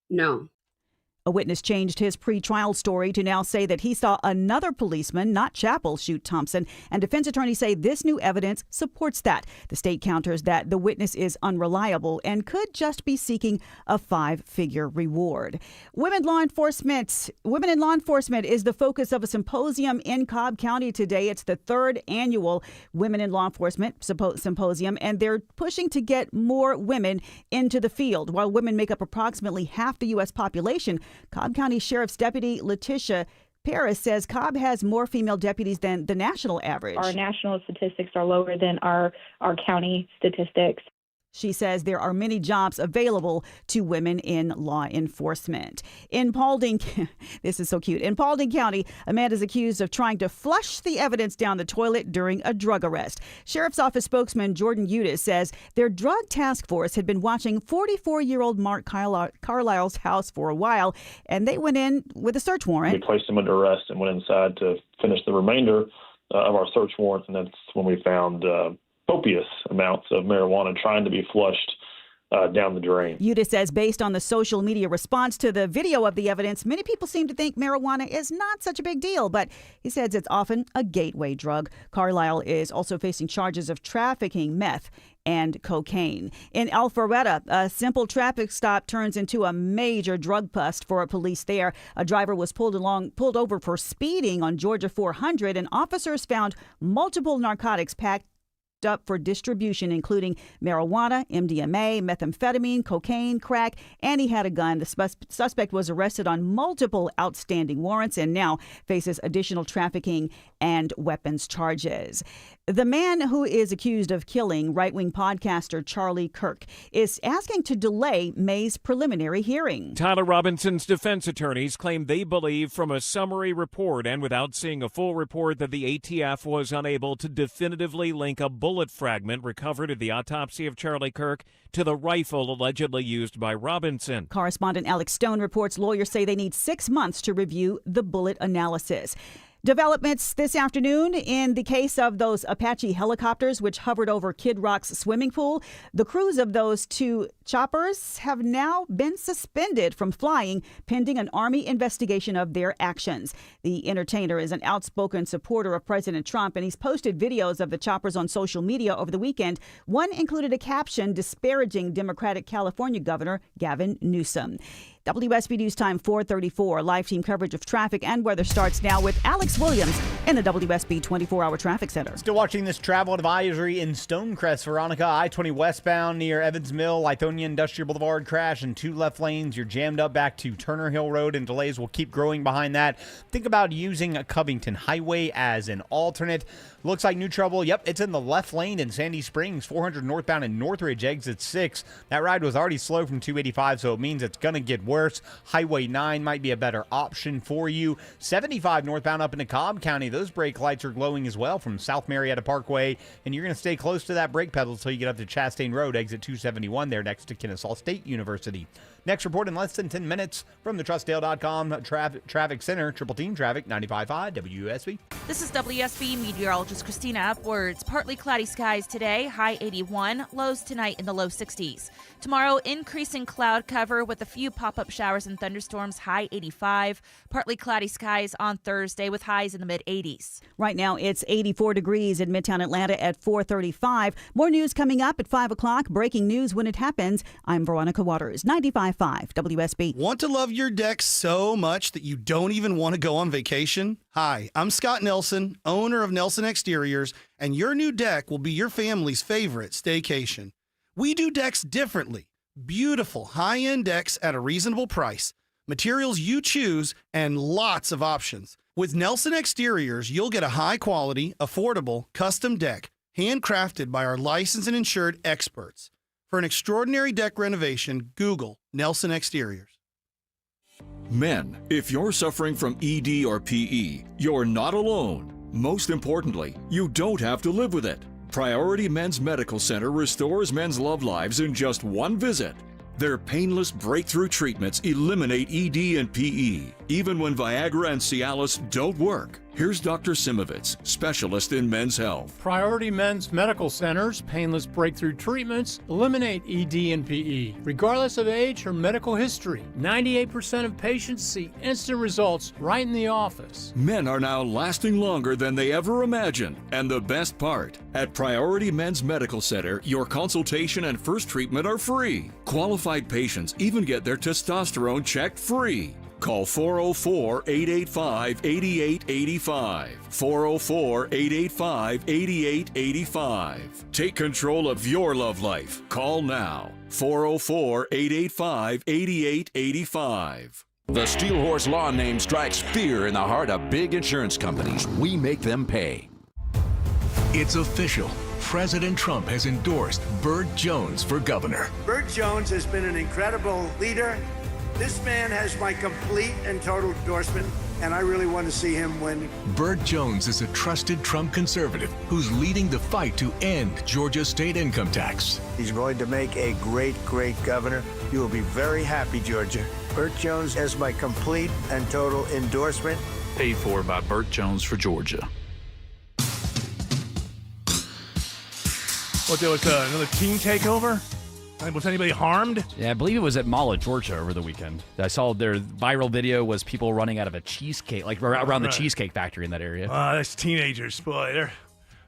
No. A witness changed his pre-trial story to now say that he saw another policeman, not Chappell, shoot Thompson, and defense attorneys say this new evidence supports that. The state counters that the witness is unreliable and could just be seeking a 5-figure reward. Women in law enforcement is the focus of a symposium in Cobb County today. It's the 3rd annual Women in Law Enforcement Symposium, and they're pushing to get more women into the field. While women make up approximately half the U.S. population, Cobb County Sheriff's Deputy Letitia Paris says Cobb has more female deputies than the national average. Our national statistics are lower than our county statistics. She says there are many jobs available to women in law enforcement. In Paulding, this is so cute. In Paulding County, a man is accused of trying to flush the evidence down the toilet during a drug arrest. Sheriff's Office spokesman Jordan Udis says their drug task force had been watching 44-year-old Mark Carlisle's house for a while, and they went in with a search warrant. We placed him under arrest and went inside to finish the remainder of our search warrant, and that's when we found copious amounts of marijuana trying to be flushed down the drain. Udis says based on the social media response to the video of the evidence, many people seem to think marijuana is not such a big deal, but he says it's often a gateway drug. Carlisle is also facing charges of trafficking meth and cocaine. In Alpharetta, a simple traffic stop turns into a major drug bust for police there. A driver was pulled over for speeding on Georgia 400, and officers found multiple narcotics packed up for distribution, including marijuana, MDMA, methamphetamine, cocaine, crack, and he had a gun. The suspect was arrested on multiple outstanding warrants and now faces additional trafficking and weapons charges. The man who is accused of killing right-wing podcaster Charlie Kirk is asking to delay May's preliminary hearing. Tyler Robinson's defense attorneys claim they believe from a summary report and without seeing a full report that the ATF was unable to definitively link a bullet fragment recovered at the autopsy of Charlie Kirk to the rifle allegedly used by Robinson. Correspondent Alex Stone reports lawyers say they need 6 months to review the bullet analysis. Developments this afternoon in the case of those Apache helicopters which hovered over Kid Rock's swimming pool. The crews of those 2 choppers have now been suspended from flying pending an Army investigation of their actions. The entertainer is an outspoken supporter of President Trump, and he's posted videos of the choppers on social media over the weekend. One included a caption disparaging Democratic California Governor Gavin Newsom. WSB News Time 4:34. Live team coverage of traffic and weather starts now with Alex Williams in the WSB 24-hour traffic center. Still watching this travel advisory in Stonecrest, Veronica. I-20 westbound near Evans Mill, Lithonia Industrial Boulevard crash in 2 left lanes. You're jammed up back to Turner Hill Road, and delays will keep growing behind that. Think about using a Covington Highway as an alternate. Looks like new trouble. Yep, it's in the left lane in Sandy Springs, 400 northbound in Northridge, exit 6. That ride was already slow from 285, so it means it's going to get worse. Highway 9 might be a better option for you. 75 northbound up into Cobb County. Those brake lights are glowing as well from South Marietta Parkway, and you're going to stay close to that brake pedal until you get up to Chastain Road, exit 271 there next to Kennesaw State University. Next report in less than 10 minutes from the TrustDale.com Traffic Center. Triple Team Traffic, 95.5 WSB. This is WSB meteorologist Christina Upwards. Partly cloudy skies today, high 81, lows tonight in the low 60s. Tomorrow, increasing cloud cover with a few pop-up showers and thunderstorms, high 85. Partly cloudy skies on Thursday with highs in the mid-80s. Right now, it's 84 degrees in Midtown Atlanta at 4:35. More news coming up at 5 o'clock. Breaking news when it happens. I'm Veronica Waters, 95.5 WSB. Want to love your deck so much that you don't even want to go on vacation? Hi, I'm Scott Nelson, owner of Nelson Exteriors, and your new deck will be your family's favorite staycation. We do decks differently. Beautiful high-end decks at a reasonable price. Materials you choose and lots of options. With Nelson Exteriors, you'll get a high-quality, affordable, custom deck, handcrafted by our licensed and insured experts. For an extraordinary deck renovation, Google Nelson Exteriors. Men, if you're suffering from ED or PE, you're not alone. Most importantly, you don't have to live with it. Priority Men's Medical Center restores men's love lives in just one visit. Their painless breakthrough treatments eliminate ED and PE, even when Viagra and Cialis don't work. Here's Dr. Simovitz, specialist in men's health. Priority Men's Medical Center's painless breakthrough treatments eliminate ED and PE, regardless of age or medical history. 98% of patients see instant results right in the office. Men are now lasting longer than they ever imagined. And the best part, at Priority Men's Medical Center, your consultation and first treatment are free. Qualified patients even get their testosterone checked free. Call 404-885-8885. 404-885-8885. Take control of your love life. Call now. 404-885-8885. The Steel Horse Law name strikes fear in the heart of big insurance companies. We make them pay. It's official. President Trump has endorsed Burt Jones for governor. Burt Jones has been an incredible leader. This man has my complete and total endorsement, and I really want to see him win. Burt Jones is a trusted Trump conservative who's leading the fight to end Georgia's state income tax. He's going to make a great, great governor. You will be very happy, Georgia. Burt Jones has my complete and total endorsement. Paid for by Burt Jones for Georgia. What, there was another team takeover? Was anybody harmed? Yeah, I believe it was at Mall of Georgia over the weekend. I saw their viral video was people running out of a cheesecake, like around the Cheesecake Factory in that area. That's teenagers, boy.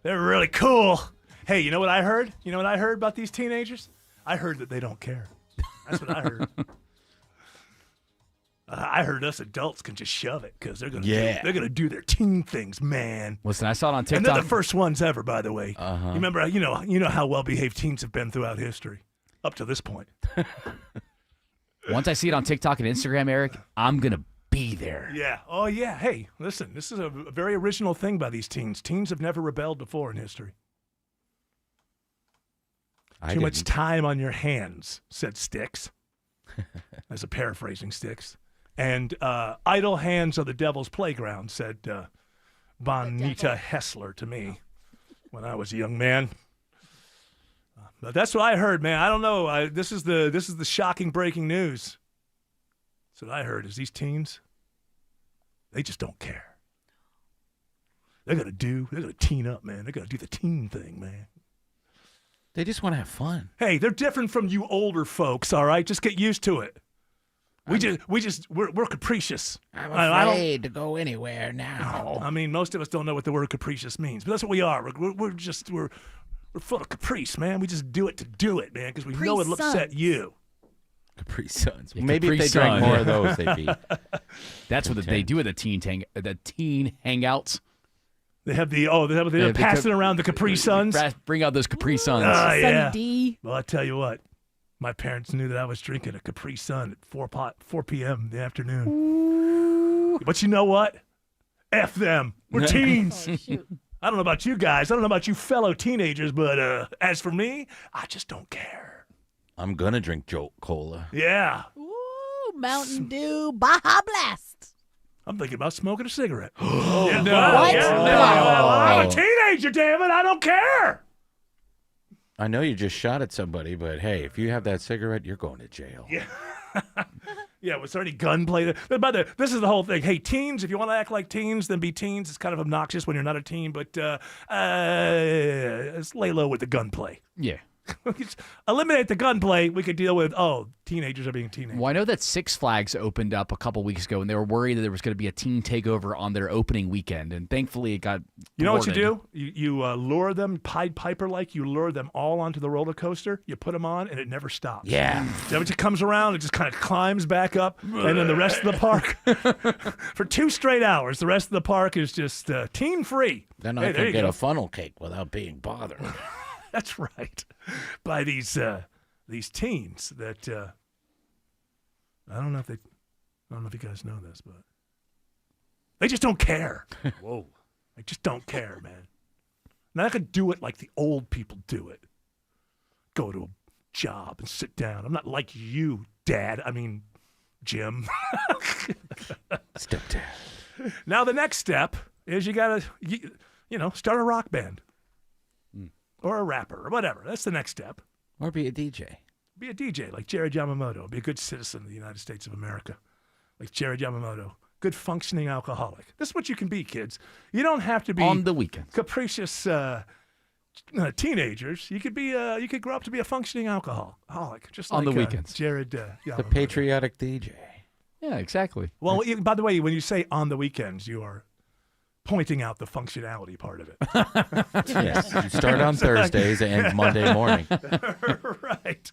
They're really cool. Hey, you know what I heard? You know what I heard about these teenagers? I heard that they don't care. That's what I heard. I heard us adults can just shove it because they're gonna do their teen things, man. Listen, I saw it on TikTok. And they're the first ones ever, by the way. You remember, you know how well behaved teens have been throughout history. Up to this point. Once I see it on TikTok and Instagram, Eric, I'm going to be there. Yeah. Oh, yeah. Hey, listen, this is a very original thing by these teens. Teens have never rebelled before in history. Too much time on your hands, said Styx. As a paraphrasing Styx. And idle hands are the devil's playground, said Bonita Hessler to me when I was a young man. But that's what I heard, man. I don't know. This is the shocking breaking news. That's what I heard is these teens, they just don't care. They're gonna teen up, man. They're gonna do the teen thing, man. They just want to have fun. Hey, they're different from you older folks, all right? Just get used to it. We're capricious. I'm afraid to go anywhere now. I mean, most of us don't know what the word capricious means, but that's what we are. We're full of caprice, man. We just do it to do it, man, because we know it'll upset you. Capri Suns. Yeah, Maybe Capri if they drank Sun. more of those, they'd be. That's what they do at the teen hangouts. They have they're passing around the Capri Suns. Bring out those Capri Suns. Yeah. D. Well, I tell you what, my parents knew that I was drinking a Capri Sun at 4 p.m. in the afternoon. Ooh. But you know what? F them. We're teens. I don't know about you guys. I don't know about you fellow teenagers, but as for me, I just don't care. I'm going to drink Jolt Cola. Yeah. Ooh, Mountain Dew, Baja Blast. I'm thinking about smoking a cigarette. Oh, yeah, no. What? Yeah, no. no. I'm a teenager, damn it. I don't care. I know you just shot at somebody, but hey, if you have that cigarette, you're going to jail. Yeah. Yeah, was there any gunplay? By the way, this is the whole thing. Hey, teens, if you want to act like teens, then be teens. It's kind of obnoxious when you're not a teen, but let's lay low with the gunplay. Yeah. Eliminate the gunplay. We could deal with, teenagers are being teenagers. Well, I know that Six Flags opened up a couple weeks ago, and they were worried that there was going to be a teen takeover on their opening weekend, and thankfully it got You know what you thwarted. do? You lure them, Pied Piper-like, you lure them all onto the roller coaster, you put them on, and it never stops. Yeah. Then it comes around, it just kind of climbs back up, and then the rest of the park, for 2 straight hours, the rest of the park is just teen-free. Then I can get a funnel cake without being bothered. That's right. By these teens that I don't know if you guys know this, but they just don't care. Whoa. They just don't care, man. Now I could do it like the old people do it. Go to a job and sit down. I'm not like you, Dad. I mean, Jim. Stepdad. Now the next step is you gotta start a rock band. Or a rapper, or whatever. That's the next step. Or be a DJ. Be a DJ like Jared Yamamoto. Be a good citizen of the United States of America. Like Jared Yamamoto. Good functioning alcoholic. This is what you can be, kids. You don't have to be on the weekends. Capricious teenagers. You could be. You could grow up to be a functioning alcoholic, just on like the weekends. Jared Yamamoto. The patriotic DJ. Yeah, exactly. Well, by the way, when you say on the weekends, you are pointing out the functionality part of it. Yes, you start on Thursdays and end Monday morning. Right.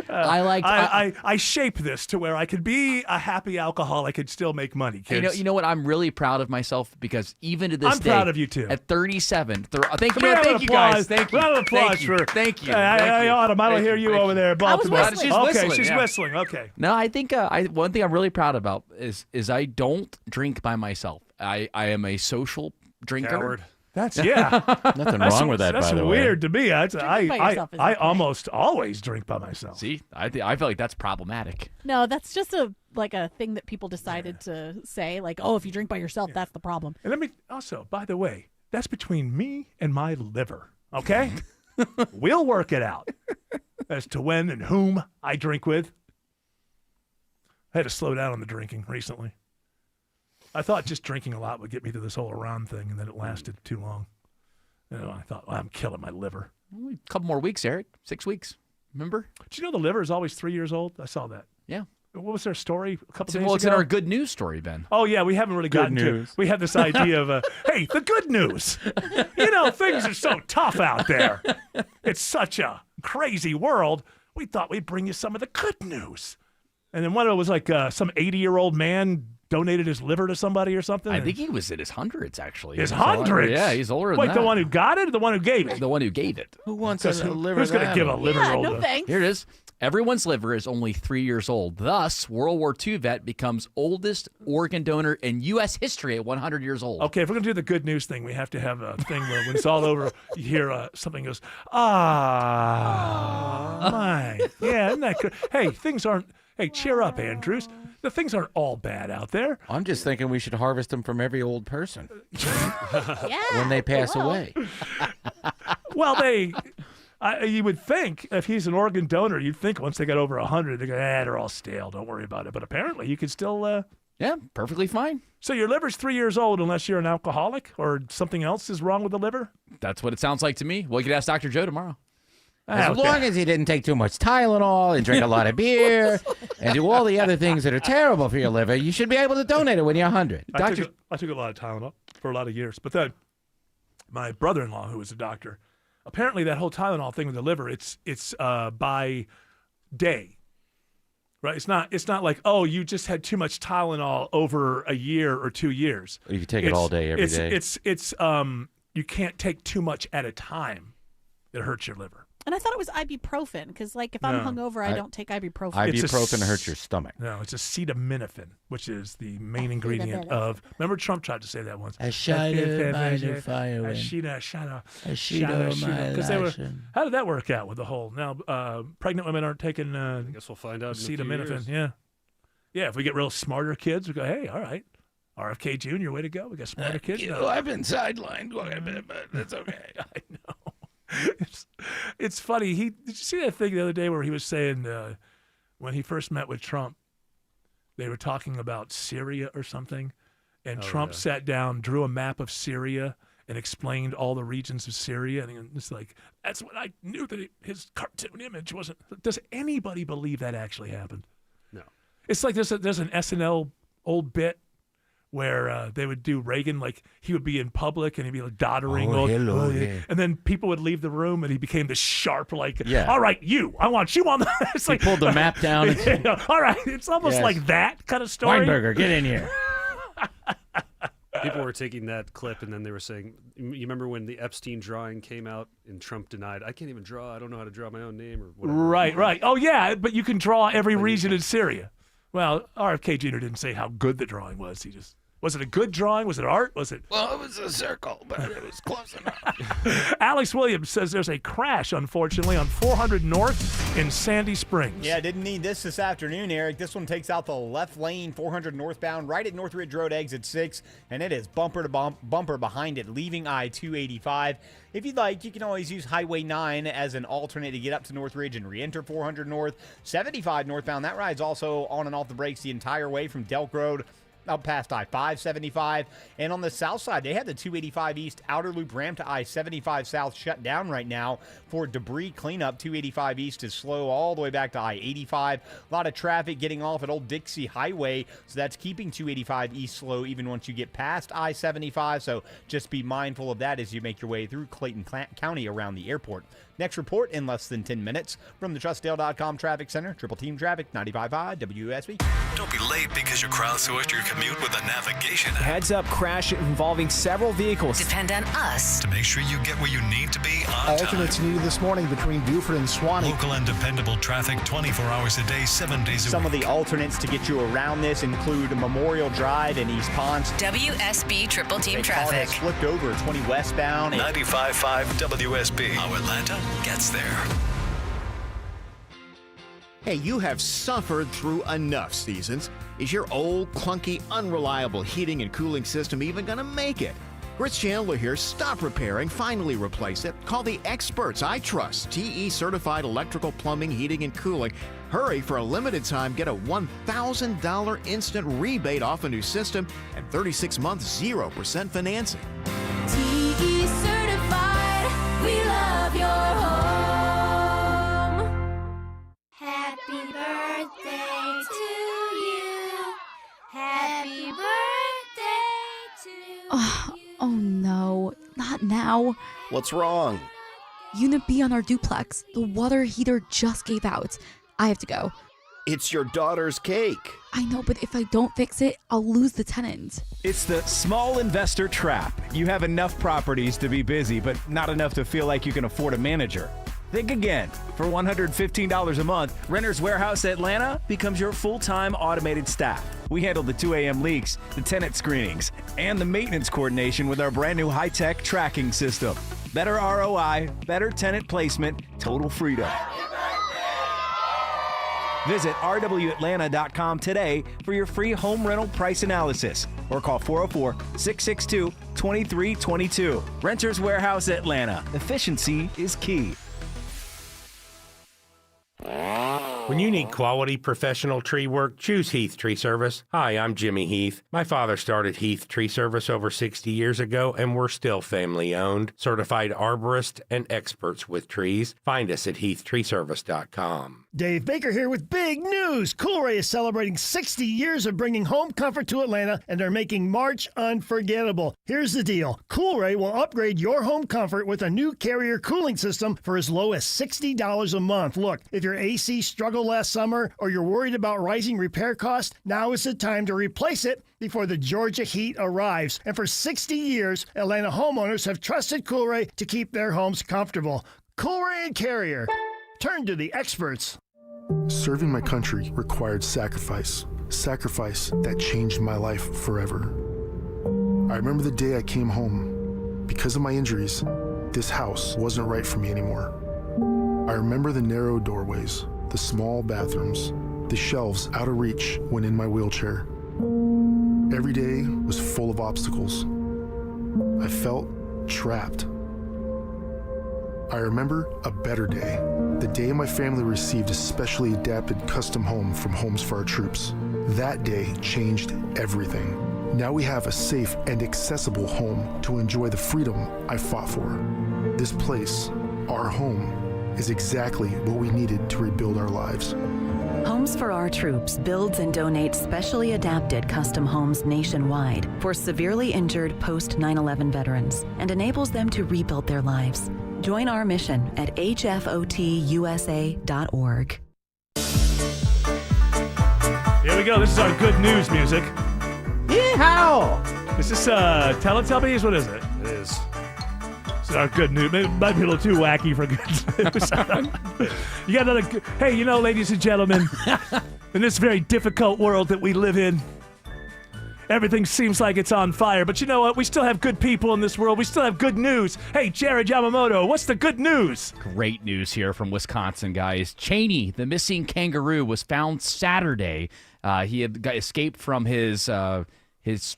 I shape this to where I could be a happy alcoholic and still make money, kids. You know what? I'm really proud of myself because even to this day, I'm proud of you too. At 37, thank you applause. guys. Thank you. Round of applause Thank you. Hey, Autumn, I don't hear you over there. Baltimore. I was whistling. Okay, she's whistling. Okay. No, I think one thing I'm really proud about is I don't drink by myself. I am a social drinker. Coward. That's Nothing wrong with that, That's by the way. weird to me. by yourself is I okay. almost always drink by myself. See, I feel like that's problematic. No, that's just a thing that people decided to say. Like, oh, if you drink by yourself, that's the problem. And let me also, by the way, that's between me and my liver. Okay, we'll work it out as to when and whom I drink with. I had to slow down on the drinking recently. I thought just drinking a lot would get me to this whole Iran thing, and then it lasted too long. I thought, well, I'm killing my liver. A couple more weeks, Eric. 6 weeks. Remember? Do you know the liver is always 3 years old? I saw that. Yeah. What was their story a couple days ago? Well, it's in our good news story, Ben. Oh, yeah, we haven't really gotten to it. We had this idea of, hey, the good news. Things are so tough out there. It's such a crazy world. We thought we'd bring you some of the good news. And then one of it was like some 80-year-old man donated his liver to somebody or something. I think he was in his hundreds, actually. His hundreds? Yeah, he's older than that. Wait, the one who got it or the one who gave it? The one who gave it. Who wants a liver? Who's going to give a liver roll? No thanks. Here it is. Everyone's liver is only 3 years old. Thus, World War II vet becomes oldest organ donor in U.S. history at 100 years old. Okay, if we're going to do the good news thing, we have to have a thing where when it's all over, you hear something goes, my. Yeah, isn't that good? Hey, hey, cheer up, Andrews. The things aren't all bad out there. I'm just thinking we should harvest them from every old person when they pass away. Well, you would think if he's an organ donor, you'd think once they got over 100, they go, they're all stale. Don't worry about it. But apparently, you can still. Yeah, perfectly fine. So your liver's 3 years old unless you're an alcoholic or something else is wrong with the liver? That's what it sounds like to me. Well, you could ask Dr. Joe tomorrow. As long as he didn't take too much Tylenol and drink a lot of beer and do all the other things that are terrible for your liver, you should be able to donate it when you're 100. I took a lot of Tylenol for a lot of years. But then my brother-in-law, who was a doctor, apparently that whole Tylenol thing with the liver, it's by day. Right? It's not like, oh, you just had too much Tylenol over a year or 2 years. You take it all day, every day. It's you can't take too much at a time. It hurts your liver. And I thought it was ibuprofen because, like, if I'm hungover, I don't take ibuprofen. Ibuprofen hurts your stomach. No, it's acetaminophen, which is the main ingredient of. Remember, Trump tried to say that once. A shadow by the fire wind. A shadow, because they were. How did that work out with the whole? Now, pregnant women aren't taking. I guess we'll find out. Acetaminophen. Yeah. If we get real smarter kids, we go, hey, all right. RFK Jr., way to go. We got smarter kids. I've been sidelined quite a bit, but that's okay. I know. It's funny. Did you see that thing the other day where he was saying when he first met with Trump, they were talking about Syria or something, and Trump sat down, drew a map of Syria, and explained all the regions of Syria, and it's like, that's when I knew that his cartoon image wasn't. Does anybody believe that actually happened? No. It's like there's an SNL old bit where they would do Reagan, like he would be in public and he'd be like doddering. Hello, yeah. And then people would leave the room and he became this sharp, like, Yeah. all right, I want you on the. It's like, pulled the map down. All right, it's almost Yes. like that kind of story. Weinberger, get in here. People were taking that clip and then they were saying, you remember when the Epstein drawing came out and Trump denied, I can't even draw. I don't know how to draw my own name or whatever. Right. Oh, yeah, but you can draw every region in Syria. Well, RFK Jr. didn't say how good the drawing was. Was it a good drawing? Was it art? Was it? Well, it was a circle, but it was close enough. Alex Williams says there's a crash, unfortunately, on 400 North in Sandy Springs. Yeah, didn't need this afternoon, Eric. This one takes out the left lane, 400 northbound, right at Northridge Road, exit 6, and it is bumper to bumper behind it, leaving I-285. If you'd like, you can always use Highway 9 as an alternate to get up to Northridge and re-enter 400 North. 75 northbound, that ride's also on and off the brakes the entire way from Delk Road up past I-575. And on the south side, they had the 285 East outer loop ramp to I-75 South shut down right now for debris cleanup. 285 East is slow all the way back to I-85. A lot of traffic getting off at Old Dixie Highway, so that's keeping 285 East slow even once you get past I-75. So just be mindful of that as you make your way through Clayton County around the airport. Next report in less than 10 minutes from the TrustDale.com Traffic Center. Triple Team Traffic, 95.5 WSB. Don't be late because you crowdsourced your commute with a navigation app. Heads up crash involving several vehicles. Depend on us To make sure you get where you need to be on Alternates needed this morning between Buford and Swanee. Local and dependable traffic 24 hours a day, 7 days a week. Some of the alternates to get you around this include Memorial Drive in East Ponce. WSB Triple Team A car has Traffic. flipped over 20 westbound. 95.5 WSB. How Atlanta gets there. Hey, you have suffered through enough seasons. Is your old, clunky, unreliable heating and cooling system even going to make it? Chris Chandler here. Stop repairing. Finally replace it. Call the experts I trust. TE certified electrical, plumbing, heating, and cooling. Hurry, for a limited time, get a $1,000 instant rebate off a new system and 36 months 0% financing. TE certified. We love your home. Happy birthday to you. Happy birthday to you. Oh no, not now. What's wrong? Unit B on our duplex. The water heater just gave out. I have to go. It's your daughter's cake. I know, but if I don't fix it, I'll lose the tenant. It's the small investor trap. You have enough properties to be busy, but not enough to feel like you can afford a manager. Think again. For $115 a month, Renters Warehouse Atlanta becomes your full-time automated staff. We handle the 2 a.m. leaks, the tenant screenings, and the maintenance coordination with our brand new high-tech tracking system. Better ROI, better tenant placement, total freedom. Visit rwatlanta.com today for your free home rental price analysis or call 404-662-2322. Renters Warehouse Atlanta. Efficiency is key. When you need quality professional tree work, choose Heath Tree Service. Hi, I'm Jimmy Heath. My father started Heath Tree Service over 60 years ago, and we're still family owned. Certified arborists and experts with trees. Find us at heathtreeservice.com. Dave Baker here with big news. Coolray is celebrating 60 years of bringing home comfort to Atlanta, and they're making March unforgettable. Here's the deal. Coolray will upgrade your home comfort with a new carrier cooling system for as low as $60 a month. Look, if your AC struggled last summer or you're worried about rising repair costs, now is the time to replace it before the Georgia heat arrives. And for 60 years, Atlanta homeowners have trusted Coolray to keep their homes comfortable. Coolray and Carrier. Turn to the experts. Serving my country required sacrifice. Sacrifice that changed my life forever. I remember the day I came home. Because of my injuries, this house wasn't right for me anymore. I remember the narrow doorways, the small bathrooms, the shelves out of reach when in my wheelchair. Every day was full of obstacles. I felt trapped. I remember a better day, the day my family received a specially adapted custom home from Homes for Our Troops. That day changed everything. Now we have a safe and accessible home to enjoy the freedom I fought for. This place, our home, is exactly what we needed to rebuild our lives. Homes for Our Troops builds and donates specially adapted custom homes nationwide for severely injured post 9/11 veterans and enables them to rebuild their lives. Join our mission at hfotusa.org. Here we go. This is our good news music. Yeehaw! Is this Teletubbies? What is it? It is. This is our good news. It might be a little too wacky for good news. You got another. Hey, you know, ladies and gentlemen, in this very difficult world that we live in, everything seems like it's on fire. But you know what? We still have good people in this world. We still have good news. Hey, Jared Yamamoto, what's the good news? Great news here from Wisconsin, guys. Cheney, the missing kangaroo, was found Saturday. He had escaped from his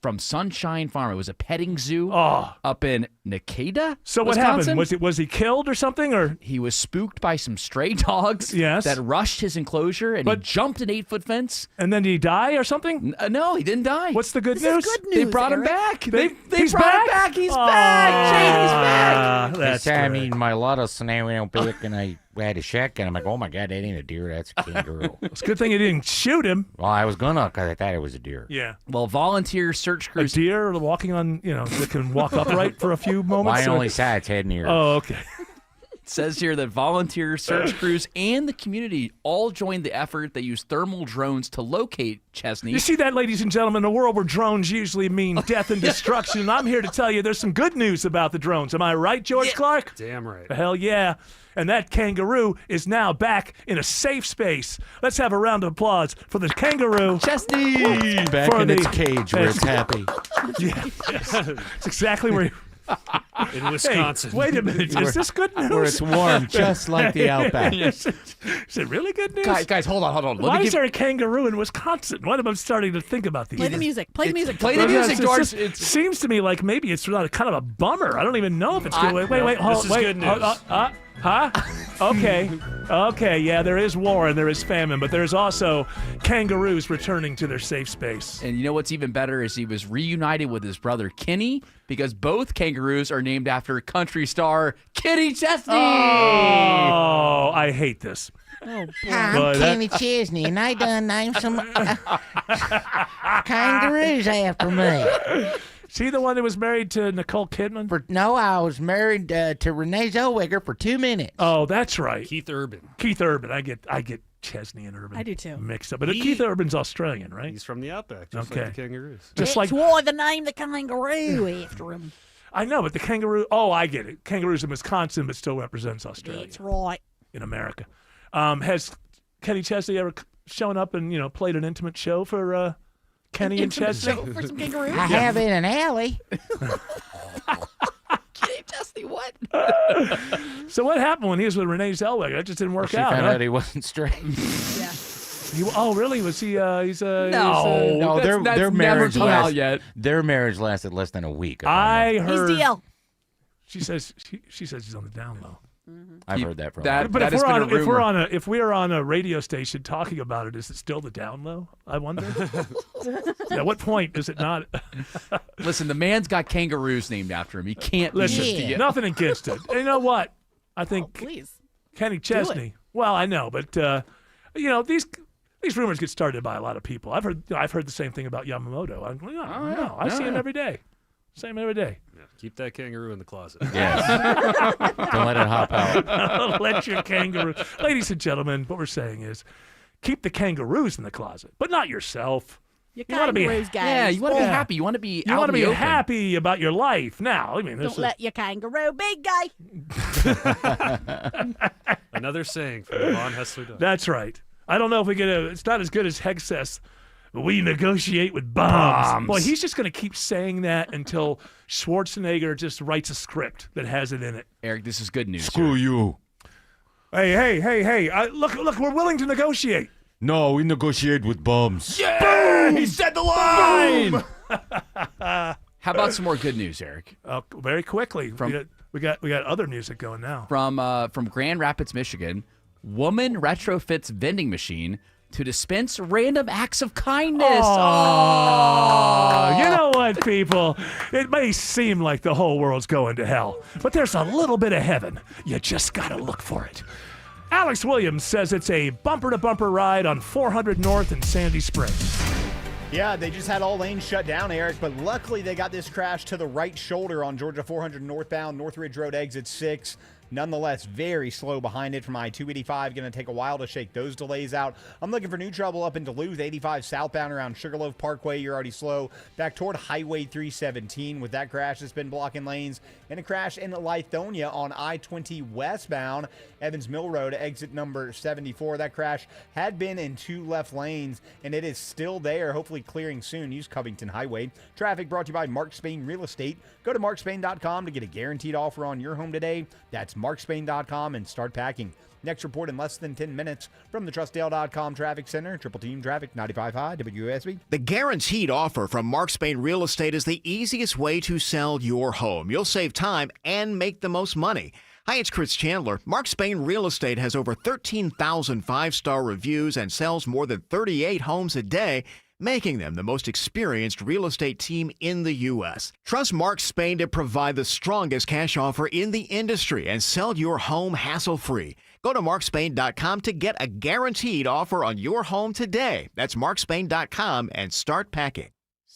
from Sunshine Farm. It was a petting zoo up in Nikeda. So what Wisconsin. happened? Was he killed or something? Or he was spooked by some stray dogs that rushed his enclosure, and he jumped an 8-foot fence. And then did he die or something? No, he didn't die. What's the good This news? is good news, They brought him back. They he's brought him back? back. He's back. Cheney's back. That's I'm eating my lettuce and I went back and I had a shotgun. I'm like, oh my God, that ain't a deer. That's a kangaroo. It's a good thing you didn't shoot him. Well, I was gonna because I thought it was a deer. Yeah. Well, volunteer search crews. A deer walking on, that can walk upright for a few moments. Well, I only saw its head and ears. Oh, okay. says here that volunteers, search crews, and the community all joined the effort. They used thermal drones to locate Chesney. You see that, ladies and gentlemen, in a world where drones usually mean death and destruction, and I'm here to tell you there's some good news about the drones. Am I right, George Clark? Damn right. Hell yeah. And that kangaroo is now back in a safe space. Let's have a round of applause for the kangaroo. Chesney! Back in its cage where it's happy. Yeah, yes. It's exactly where In Wisconsin. Hey, wait a minute. Is this good news? Where it's warm, just like the Outback. Is it really good news? Guys, hold on. Why is there a kangaroo in Wisconsin? What am I starting to think about these? Play the music. Play the music. Play the music, George. It seems to me like maybe it's not kind of a bummer. I don't even know if it's good. Wait. This is good news. Huh? Okay, yeah, there is war and there is famine, but there's also kangaroos returning to their safe space. And you know what's even better is he was reunited with his brother Kenny because both kangaroos are named after country star Kenny Chesney. Oh, I hate this. Oh, boy. I'm Kenny Chesney, and I done named some kangaroos after me. Is he the one that was married to Nicole Kidman? No, I was married to Renee Zellweger for 2 minutes. Oh, that's right. Keith Urban. I get Chesney and Urban. I do too. Mixed up. But Keith Urban's Australian, right? He's from the Outback, just like the kangaroos. Just That's why they named the kangaroo after him. I know, but the kangaroo. Oh, I get it. Kangaroos in Wisconsin, but still represents Australia. That's right. In America. Has Kenny Chesney ever shown up and played an intimate show for Kenny and Chesney? For some kangaroos? I have in an alley. Kenny Chesney, what? So what happened when he was with Renee Zellweger? That just didn't work She out. found huh? out he wasn't straight. Yeah. Oh, really? Was he? No, their never marriage come out lasted. yet. Their marriage lasted less than a week. I heard. He's DL. She says he's on the down low. I've heard that from that. But That if has been a we're rumor. if we're on a radio station talking about it, is it still the down low? I wonder. At what point is it not? Listen, the man's got kangaroos named after him. He can't be Listen, nothing against it. And you know what? I think Please. Kenny Chesney. Well, I know, but these rumors get started by a lot of people. I've heard the same thing about Yamamoto. I see him every day. Same every day. Yeah, keep that kangaroo in the closet. Yes. Don't let it hop out. Let your kangaroo. Ladies and gentlemen, what we're saying is keep the kangaroos in the closet, but not yourself. You wanna be- kangaroos, guys. Yeah, you want to be happy. You want to be You out want to in be the open. happy about your life. Now, I mean, Don't let your kangaroo big guy. Another saying from the Von Hessler dog. That's right. I don't know if we get it's not as good as Heg says. We negotiate with bombs. Boy, he's just going to keep saying that until Schwarzenegger just writes a script that has it in it. Eric, this is good news. Screw you. Hey. Look, we're willing to negotiate. No, we negotiate with bombs. Boom! He said the line! How about some more good news, Eric? Very quickly. We got other music going now. From Grand Rapids, Michigan, woman retrofits vending machine to dispense random acts of kindness. Oh, you know what, people? It may seem like the whole world's going to hell, but there's a little bit of heaven. You just got to look for it. Alex Williams says it's a bumper-to-bumper ride on 400 North in Sandy Springs. Yeah, they just had all lanes shut down, Eric, but luckily they got this crash to the right shoulder on Georgia 400 northbound, Northridge Road exit 6. Nonetheless, very slow behind it from I-285. Going to take a while to shake those delays out. I'm looking for new trouble up in Duluth, 85 southbound around Sugarloaf Parkway. You're already slow. Back toward Highway 317 with that crash that's been blocking lanes. And a crash in Lithonia on I-20 westbound, Evans Mill Road, exit number 74. That crash had been in 2 left lanes, and it is still there, hopefully clearing soon. Use Covington Highway. Traffic brought to you by Mark Spain Real Estate. Go to markspain.com to get a guaranteed offer on your home today. That's markspain.com and start packing. Next report in less than 10 minutes from the TrustDale.com Traffic Center. Triple Team Traffic, 95 High, WSB. The guaranteed offer from Mark Spain Real Estate is the easiest way to sell your home. You'll save time and make the most money. Hi, it's Chris Chandler. Mark Spain Real Estate has over 13,000 five-star reviews and sells more than 38 homes a day, making them the most experienced real estate team in the U.S. Trust Mark Spain to provide the strongest cash offer in the industry and sell your home hassle-free. Go to markspain.com to get a guaranteed offer on your home today. That's markspain.com and start packing.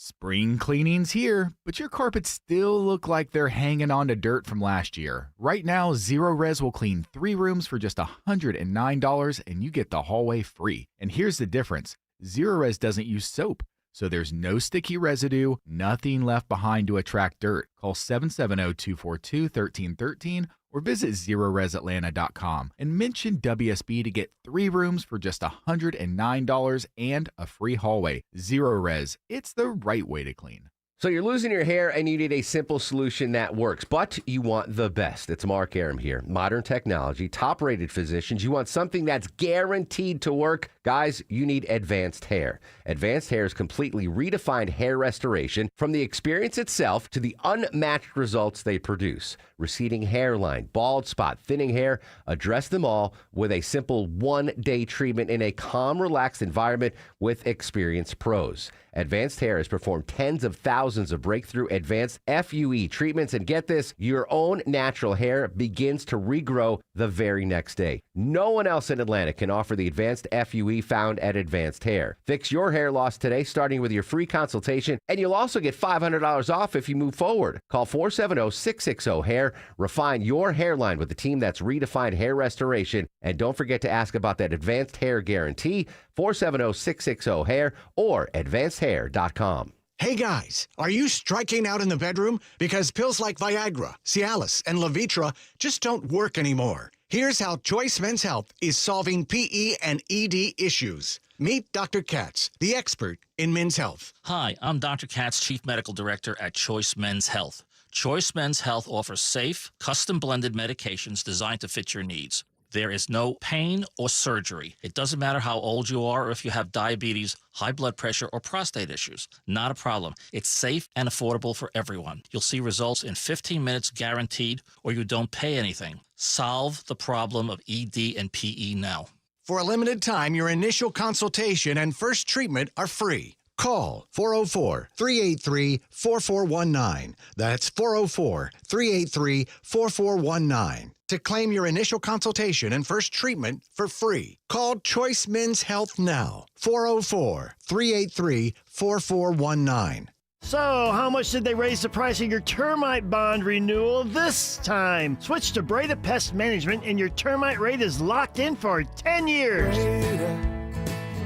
Spring cleaning's here, but your carpets still look like they're hanging on to dirt from last year. Right now, Zero Res will clean 3 rooms for just $109, and you get the hallway free. And here's the difference. Zero Res doesn't use soap, so there's no sticky residue, nothing left behind to attract dirt. Call 770-242-1313 or visit ZeroResAtlanta.com and mention WSB to get 3 rooms for just $109 and a free hallway. Zero Res, it's the right way to clean. So you're losing your hair and you need a simple solution that works, but you want the best. It's Mark Aram here. Modern technology, top-rated physicians. You want something that's guaranteed to work. Guys, you need Advanced Hair. Advanced Hair's completely redefined hair restoration, from the experience itself to the unmatched results they produce. Receding hairline, bald spot, thinning hair, address them all with a simple 1-day treatment in a calm, relaxed environment with experienced pros. Advanced Hair has performed tens of thousands of breakthrough advanced FUE treatments, and get this, your own natural hair begins to regrow the very next day. No one else in Atlanta can offer the advanced FUE found at Advanced Hair. Fix your hair loss today, starting with your free consultation, and you'll also get $500 off if you move forward. Call 470-660-HAIR. Refine your hairline with the team that's redefined hair restoration, and don't forget to ask about that Advanced Hair Guarantee. 470-660-HAIR or advancedhair.com. Hey guys, are you striking out in the bedroom? Because pills like Viagra, Cialis, and Levitra just don't work anymore. Here's how Choice Men's Health is solving PE and ED issues. Meet Dr. Katz, the expert in men's health. Hi, I'm Dr. Katz, Chief Medical Director at Choice Men's Health. Choice Men's Health offers safe, custom-blended medications designed to fit your needs. There is no pain or surgery. It doesn't matter how old you are or if you have diabetes, high blood pressure, or prostate issues. Not a problem. It's safe and affordable for everyone. You'll see results in 15 minutes guaranteed, or you don't pay anything. Solve the problem of ED and PE now. For a limited time, your initial consultation and first treatment are free. Call 404-383-4419. That's 404-383-4419 to claim your initial consultation and first treatment for free. Call Choice Men's Health now. 404-383-4419. So, how much did they raise the price of your termite bond renewal this time? Switch to Breda Pest Management and your termite rate is locked in for 10 years.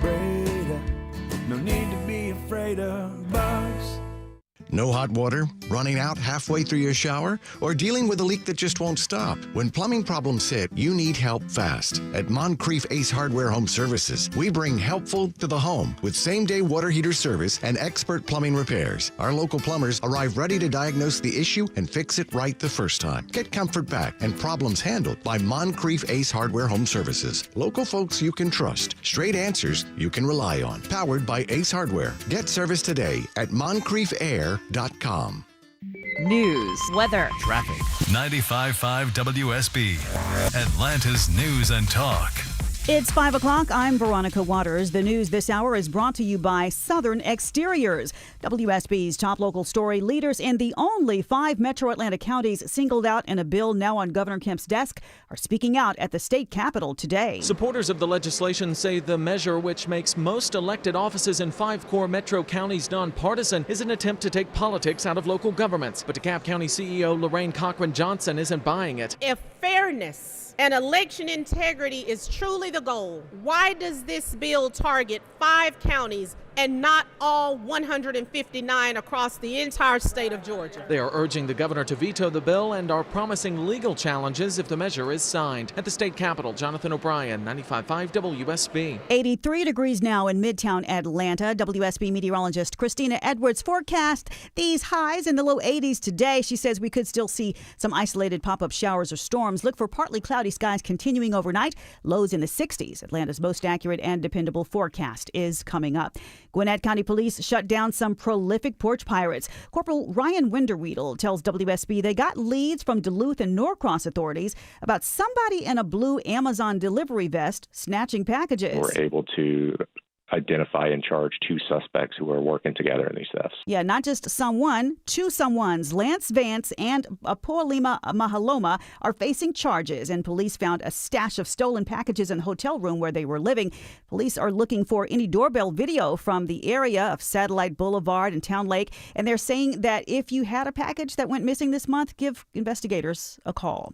Breda, no need to be afraid of bugs. No hot water, running out halfway through your shower, or dealing with a leak that just won't stop? When plumbing problems hit, you need help fast. At Moncrief Ace Hardware Home Services, we bring helpful to the home with same-day water heater service and expert plumbing repairs. Our local plumbers arrive ready to diagnose the issue and fix it right the first time. Get comfort back and problems handled by Moncrief Ace Hardware Home Services. Local folks you can trust. Straight answers you can rely on. Powered by Ace Hardware. Get service today at MoncriefAir.com. News, weather, traffic. 95.5 WSB, Atlanta's News and Talk. It's 5 o'clock. I'm Veronica Waters. The news this hour is brought to you by Southern Exteriors. WSB's top local story: leaders in the only 5 metro Atlanta counties singled out in a bill now on Governor Kemp's desk are speaking out at the state capitol today. Supporters of the legislation say the measure, which makes most elected offices in 5 core metro counties nonpartisan, is an attempt to take politics out of local governments. But DeKalb County CEO Lorraine Cochran Johnson isn't buying it. If fairness and election integrity is truly the goal, why does this bill target 5 counties and not all 159 across the entire state of Georgia? They are urging the governor to veto the bill and are promising legal challenges if the measure is signed. At the state capitol, Jonathan O'Brien, 95.5 WSB. 83 degrees now in Midtown Atlanta. WSB meteorologist Christina Edwards forecast these highs in the low 80s today. She says we could still see some isolated pop-up showers or storms. Look for partly cloudy skies continuing overnight. Lows in the 60s. Atlanta's most accurate and dependable forecast is coming up. Gwinnett County Police shut down some prolific porch pirates. Corporal Ryan Winderweedle tells WSB they got leads from Duluth and Norcross authorities about somebody in a blue Amazon delivery vest snatching packages. We're able to identify and charge 2 suspects who are working together in these thefts. Yeah, not just someone, 2 someones. Lance Vance and Apolima Mahaloma are facing charges, and police found a stash of stolen packages in a hotel room where they were living. Police are looking for any doorbell video from the area of Satellite Boulevard and Town Lake, and they're saying that if you had a package that went missing this month, give investigators a call.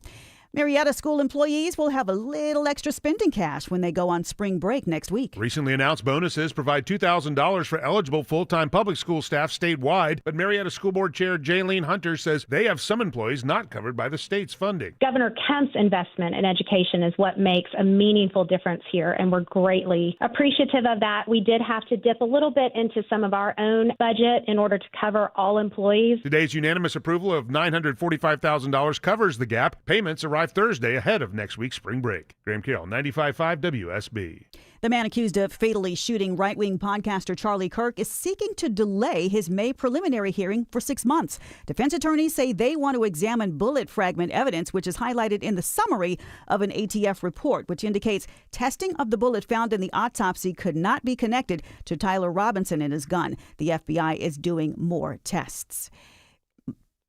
Marietta school employees will have a little extra spending cash when they go on spring break next week. Recently announced bonuses provide $2,000 for eligible full-time public school staff statewide, but Marietta School Board Chair Jaylene Hunter says they have some employees not covered by the state's funding. Governor Kemp's investment in education is what makes a meaningful difference here, and we're greatly appreciative of that. We did have to dip a little bit into some of our own budget in order to cover all employees. Today's unanimous approval of $945,000 covers the gap. Payments arrive Thursday ahead of next week's spring break. Graham Carroll, 95.5 WSB. The man accused of fatally shooting right-wing podcaster Charlie Kirk is seeking to delay his May preliminary hearing for 6 months. Defense attorneys say they want to examine bullet fragment evidence, which is highlighted in the summary of an ATF report, which indicates testing of the bullet found in the autopsy could not be connected to Tyler Robinson and his gun. The FBI is doing more tests.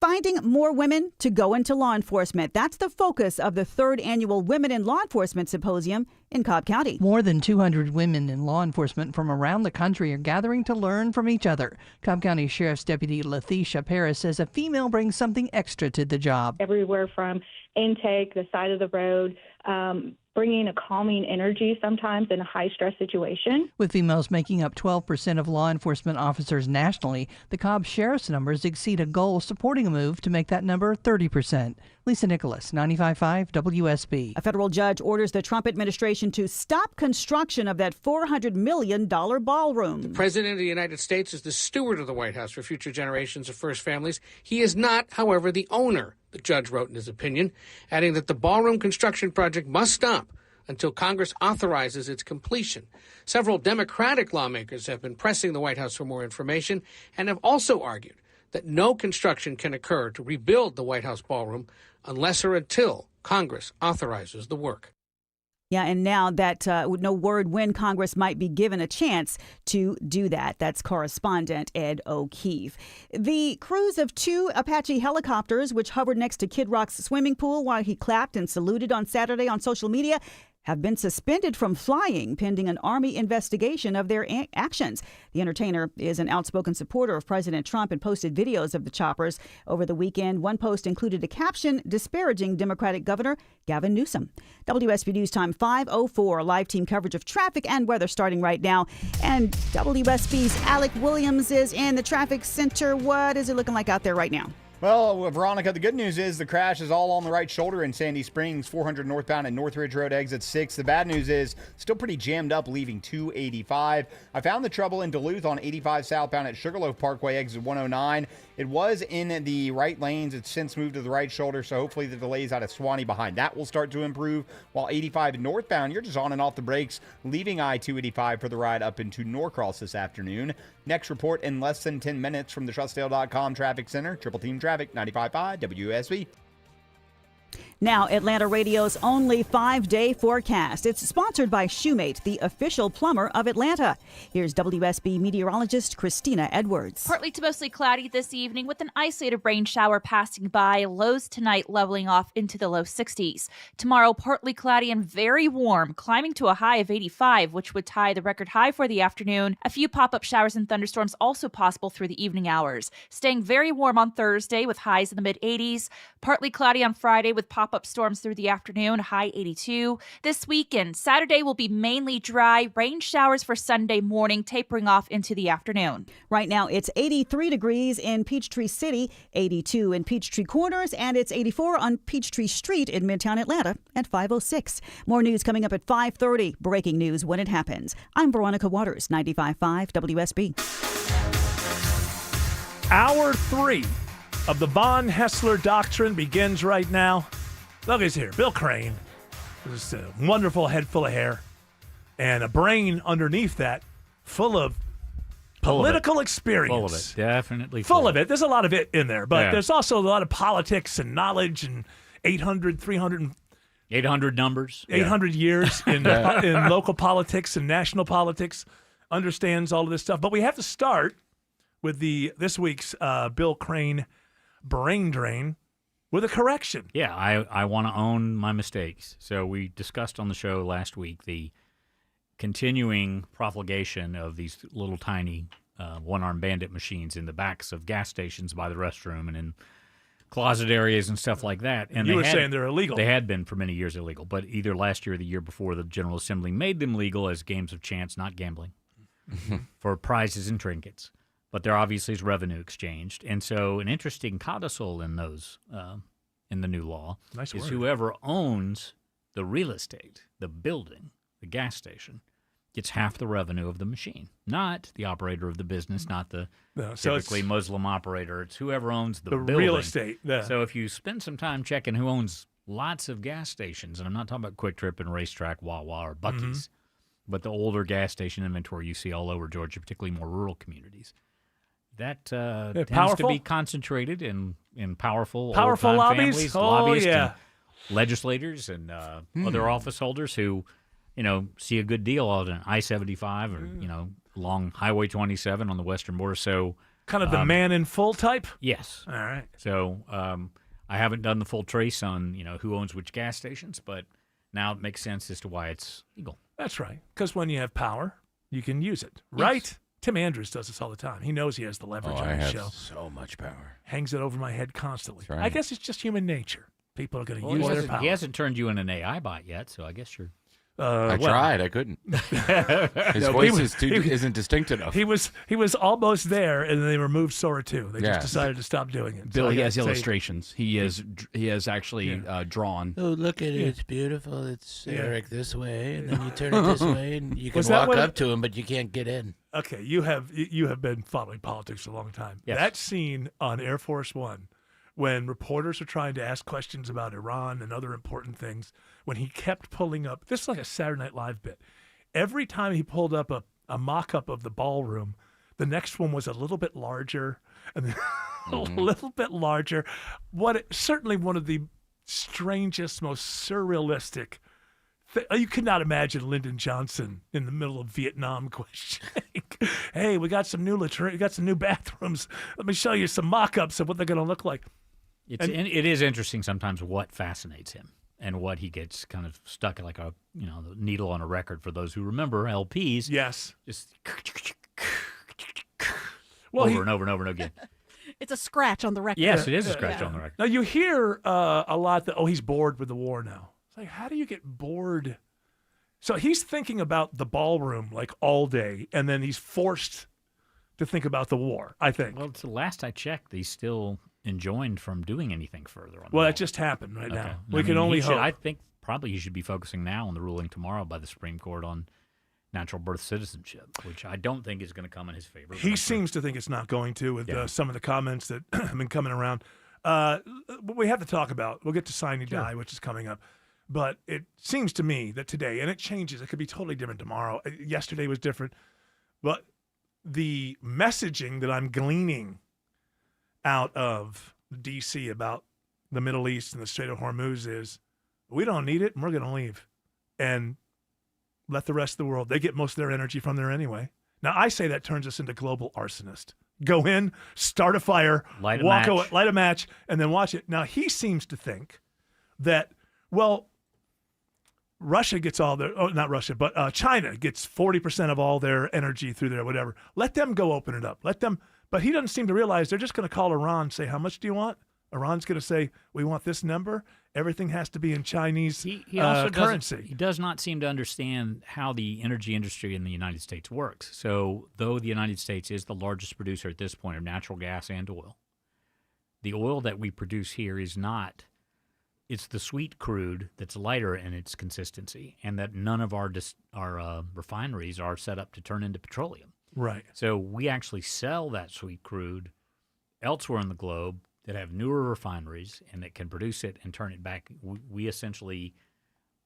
Finding more women to go into law enforcement. That's the focus of the 3rd annual Women in Law Enforcement Symposium in Cobb County. More than 200 women in law enforcement from around the country are gathering to learn from each other. Cobb County Sheriff's Deputy Letitia Paris says a female brings something extra to the job. Everywhere from intake, the side of the road, bringing a calming energy sometimes in a high-stress situation. With females making up 12% of law enforcement officers nationally, the Cobb Sheriff's numbers exceed a goal supporting a move to make that number 30%. Lisa Nicholas, 95.5 WSB. A federal judge orders the Trump administration to stop construction of that $400 million ballroom. The President of the United States is the steward of the White House for future generations of first families. He is not, however, the owner, the judge wrote in his opinion, adding that the ballroom construction project must stop until Congress authorizes its completion. Several Democratic lawmakers have been pressing the White House for more information and have also argued that no construction can occur to rebuild the White House ballroom unless or until Congress authorizes the work. Yeah, and now that no word when Congress might be given a chance to do that. That's correspondent Ed O'Keefe. The crews of 2 Apache helicopters, which hovered next to Kid Rock's swimming pool while he clapped and saluted on Saturday on social media, have been suspended from flying pending an Army investigation of their actions. The entertainer is an outspoken supporter of President Trump and posted videos of the choppers over the weekend. One post included a caption disparaging Democratic Governor Gavin Newsom. WSB News Time 5:04. Live team coverage of traffic and weather starting right now. And WSB's Alec Williams is in the traffic center. What is it looking like out there right now? Well, Veronica, the good news is the crash is all on the right shoulder in Sandy Springs, 400 northbound at Northridge Road, exit 6. The bad news is still pretty jammed up, leaving 285. I found the trouble in Duluth on 85 southbound at Sugarloaf Parkway, exit 109. It was in the right lanes. It's since moved to the right shoulder, so hopefully the delays out of Swanee behind that will start to improve. While 85 northbound, you're just on and off the brakes, leaving I-285 for the ride up into Norcross this afternoon. Next report in less than 10 minutes from the TrustDale.com Traffic Center. Triple Team Traffic, 95.5 WSB. Now, Atlanta Radio's only 5-day forecast. It's sponsored by Shoemate, the official plumber of Atlanta. Here's WSB meteorologist Christina Edwards. Partly to mostly cloudy this evening with an isolated rain shower passing by. Lows tonight leveling off into the low 60s. Tomorrow, partly cloudy and very warm, climbing to a high of 85, which would tie the record high for the afternoon. A few pop-up showers and thunderstorms also possible through the evening hours. Staying very warm on Thursday with highs in the mid-80s. Partly cloudy on Friday with pop-up storms through the afternoon, high 82. This weekend, Saturday will be mainly dry. Rain showers for Sunday morning, tapering off into the afternoon. Right now, it's 83 degrees in Peachtree City, 82 in Peachtree Corners, and it's 84 on Peachtree Street in Midtown Atlanta at 5:06. More news coming up at 5:30. Breaking news when it happens. I'm Veronica Waters, 95.5 WSB. Hour 3 of the Von Hessler Doctrine begins right now. Look, he's here. Bill Crane. This a wonderful head full of hair and a brain underneath that full of political experience. Full of it. Definitely full of it. There's a lot of it in there, but Yeah. there's also a lot of politics and knowledge and 800, 300, 800 numbers. 800 years in local politics and national politics. understands all of this stuff. But we have to start with this week's Bill Crane brain drain with a correction. Yeah, I want to own my mistakes. So we discussed on the show last week the continuing profligation of these little tiny one-armed bandit machines in the backs of gas stations by the restroom and in closet areas and stuff like that. And you were saying they're illegal. They had been for many years illegal, but either last year or the year before, the General Assembly made them legal as games of chance, not gambling, for prizes and trinkets. But there obviously is revenue exchanged. And so an interesting codicil in those, in the new law, Nice is word. whoever owns the real estate, the building, the gas station, gets half the revenue of the machine, not the operator of the business, not the No, so typically it's Muslim operator. It's whoever owns the real building. estate. Yeah. So if you spend some time checking who owns lots of gas stations, and I'm not talking about Quick Trip and Racetrack, Wawa, or Buc-ee's, but the older gas station inventory you see all over Georgia, particularly more rural communities, that tends powerful? to be concentrated in powerful Powerful old-time lobbies? families, Oh, lobbyists, yeah. and legislators, and other office holders who, see a good deal on an I-75 or, along Highway 27 on the western border. So kind of the man in full type? Yes. All right. So I haven't done the full trace on, who owns which gas stations, but now it makes sense as to why it's legal. That's right. Because when you have power, you can use it. Yes. Right? Tim Andrews does this all the time. He knows he has the leverage on I the have show. so much power. Hangs it over my head constantly. That's right. I guess it's just human nature. People are going to Well, use their power. he hasn't turned you in an AI bot yet, so I guess you're... I tried. I couldn't. His voice isn't distinct enough. He was almost there, and then they removed Sora 2. They just decided to stop doing it. Bill, So I he gotta has say- illustrations. He has actually drawn. Oh, look at it. Yeah. It's beautiful. It's Yeah. Eric this way, and then you turn it this way, and you can Was that walk what up it- to him, but you can't get in. Okay, you have been following politics a long time. Yes. That scene on Air Force One, when reporters are trying to ask questions about Iran and other important things, when he kept pulling up, this is like a Saturday Night Live bit. Every time he pulled up a mock-up of the ballroom, the next one was a little bit larger, and then a little bit larger. Certainly one of the strangest, most surrealistic. You could not imagine Lyndon Johnson in the middle of Vietnam questioning. Hey, we got some new we got some new bathrooms. Let me show you some mock-ups of what they're going to look like. It is interesting sometimes what fascinates him and what he gets kind of stuck like a the needle on a record. For those who remember LPs, yes, just Well, over and over and over and again. It's a scratch on the record. Yes, it is a scratch on the record. Now you hear a lot that he's bored with the war now. It's like, how do you get bored? So he's thinking about the ballroom like all day, and then he's forced to think about the war, I think. Well, the last I checked, he's still enjoined from doing anything further on. Well, that just happened right Okay. now. I We can mean, only he should- hope. I think probably he should be focusing now on the ruling tomorrow by the Supreme Court on natural birth citizenship, which I don't think is going to come in his favor. He seems to think it's not going to with Yeah. some of the comments that have been coming around. What we have to talk about, we'll get to Sign or Die, which is coming up. But it seems to me that today, and it changes, it could be totally different tomorrow. Yesterday was different. But the messaging that I'm gleaning out of D.C. about the Middle East and the Strait of Hormuz is we don't need it and we're going to leave. And let the rest of the world, they get most of their energy from there anyway. Now, I say that turns us into global arsonist. Go in, start a fire, Light a walk match. away, light a match, and then watch it. Now, he seems to think that, well, Russia gets all their, not Russia, but China gets 40% of all their energy through there, whatever. Let them go open it up. Let them, but he doesn't seem to realize they're just going to call Iran, say, how much do you want? Iran's going to say, we want this number. Everything has to be in Chinese He also currency. He does not seem to understand how the energy industry in the United States works. So, though the United States is the largest producer at this point of natural gas and oil, the oil that we produce here is not. It's the sweet crude that's lighter in its consistency, and that none of our refineries are set up to turn into petroleum. Right. So we actually sell that sweet crude elsewhere in the globe that have newer refineries and that can produce it and turn it back. We essentially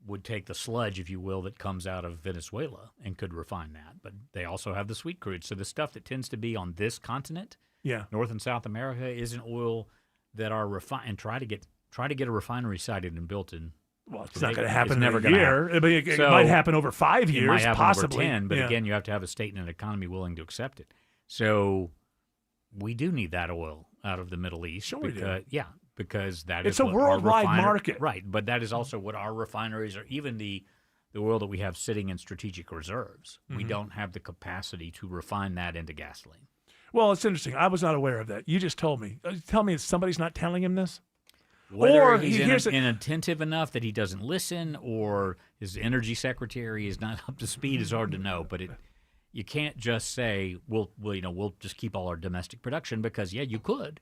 would take the sludge, if you will, that comes out of Venezuela and could refine that. But they also have the sweet crude. So the stuff that tends to be on this continent, Yeah. North and South America, isn't oil that are refined and try to get a refinery sited and built in Well, it's not going to happen never in a gonna year. happen. It might happen over 5 years, it might happen possibly. over 10, but Yeah. again, you have to have a state and an economy willing to accept it. So we do need that oil out of the Middle East. Sure we do. Yeah, because that It's is a what our worldwide refiner- market. Right, but that is also what our refineries are, even the oil that we have sitting in strategic reserves. We Mhm. don't have the capacity to refine that into gasoline. Well, it's interesting. I was not aware of that. You just told me. Tell me somebody's not telling him this? Whether Or he's here's a- inattentive enough that he doesn't listen, or his energy secretary is not up to speed, is hard to know. But you can't just say we'll just keep all our domestic production, because you could,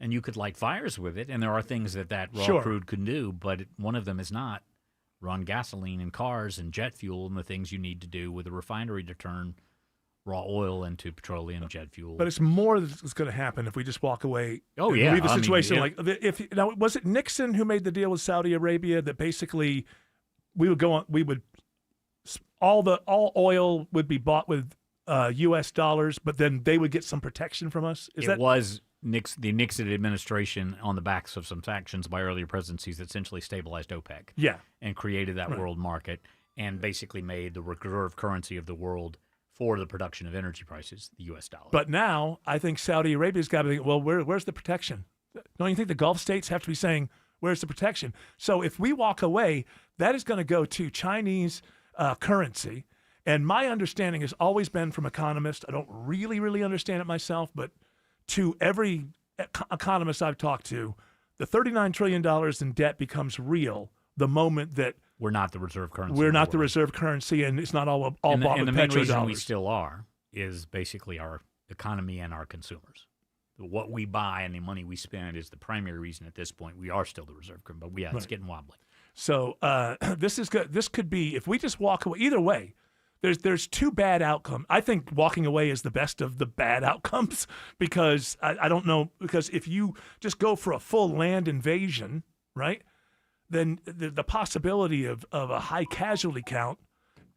and you could light fires with it, and there are things that raw Sure. crude could do, but one of them is not run gasoline in cars and jet fuel and the things you need to do with a refinery to turn raw oil into petroleum, jet fuel. But it's more that's going to happen if we just walk away. Oh, and yeah. leave the I mean, situation yeah. like if now was it Nixon who made the deal with Saudi Arabia that basically we would go on, all oil would be bought with U.S. dollars, but then they would get some protection from us. Was the Nixon administration on the backs of some sanctions by earlier presidencies that essentially stabilized OPEC. Yeah. And created that Right. world market and basically made the reserve currency of the world for the production of energy prices, the U.S. dollar. But now I think Saudi Arabia's got to think, well, where's the protection? Don't you think the Gulf states have to be saying, where's the protection? So if we walk away, that is going to go to Chinese currency. And my understanding has always been from economists, I don't really understand it myself, but to every economist I've talked to, the $39 trillion in debt becomes real the moment that we're not the reserve currency. We're not the reserve currency, and it's not all bought and with the main reason petrodollars. we still are is basically our economy and our consumers. What we buy and the money we spend is the primary reason at this point we are still the reserve currency. But it's Right. getting wobbly. So this is good. This could be, if we just walk away. Either way, there's two bad outcomes. I think walking away is the best of the bad outcomes because I don't know, because if you just go for a full land invasion, right, then the possibility of a high casualty count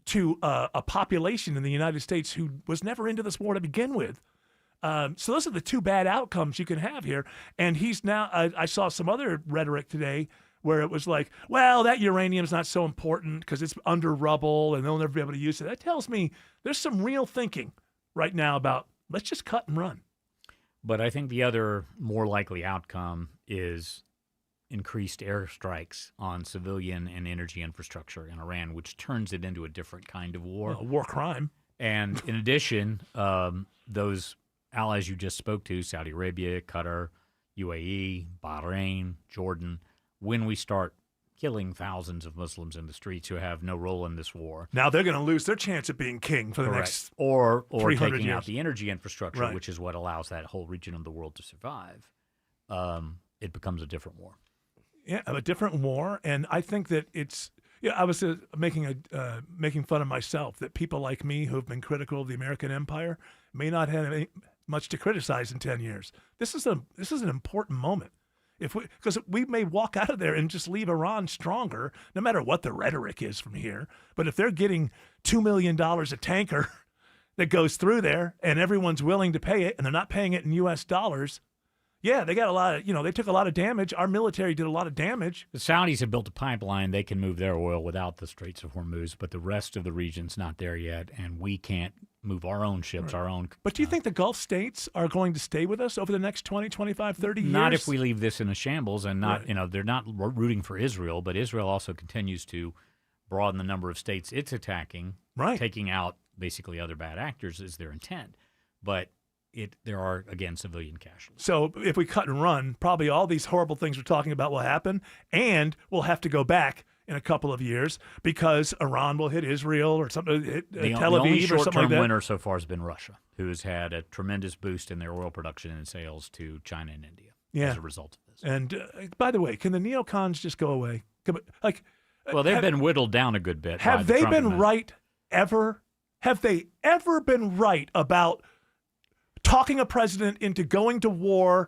to a population in the United States who was never into this war to begin with. So those are the two bad outcomes you can have here. And he's now, I saw some other rhetoric today where it was like, well, that uranium's not so important because it's under rubble and they'll never be able to use it. That tells me there's some real thinking right now about let's just cut and run. But I think the other more likely outcome is increased airstrikes on civilian and energy infrastructure in Iran, which turns it into a different kind of war. A war crime. And in addition, those allies you just spoke to, Saudi Arabia, Qatar, UAE, Bahrain, Jordan, when we start killing thousands of Muslims in the streets who have no role in this war. Now they're going to lose their chance at being king for the Correct. next or 300 taking years. out the energy infrastructure, Right. which is what allows that whole region of the world to survive. It becomes a different war. Yeah, a different war, and I think that it's. Yeah, I was making fun of myself that people like me who have been critical of the American empire may not have much to criticize in 10 years. This is an important moment. Because we may walk out of there and just leave Iran stronger, no matter what the rhetoric is from here. But if they're getting $2 million a tanker that goes through there, and everyone's willing to pay it, and they're not paying it in U.S. dollars. Yeah, they got a lot of, they took a lot of damage. Our military did a lot of damage. The Saudis have built a pipeline. They can move their oil without the Straits of Hormuz, but the rest of the region's not there yet, and we can't move our own ships, our own. But do you think the Gulf states are going to stay with us over the next 20, 25, 30 years? Not if we leave this in a shambles, and not, Right. they're not rooting for Israel, but Israel also continues to broaden the number of states it's attacking, right? Taking out basically other bad actors is their intent. But there are, again, civilian casualties. So if we cut and run, probably all these horrible things we're talking about will happen, and we'll have to go back in a couple of years because Iran will hit Israel or something, hit The Tel only Aviv or something like short-term that. winner so far has been Russia, who has had a tremendous boost in their oil production and sales to China and India as a result of this. And by the way, can the neocons just go away? Well, they've been whittled down a good bit. Have by the they Trump been administration. right ever? Have they ever been right about talking a president into going to war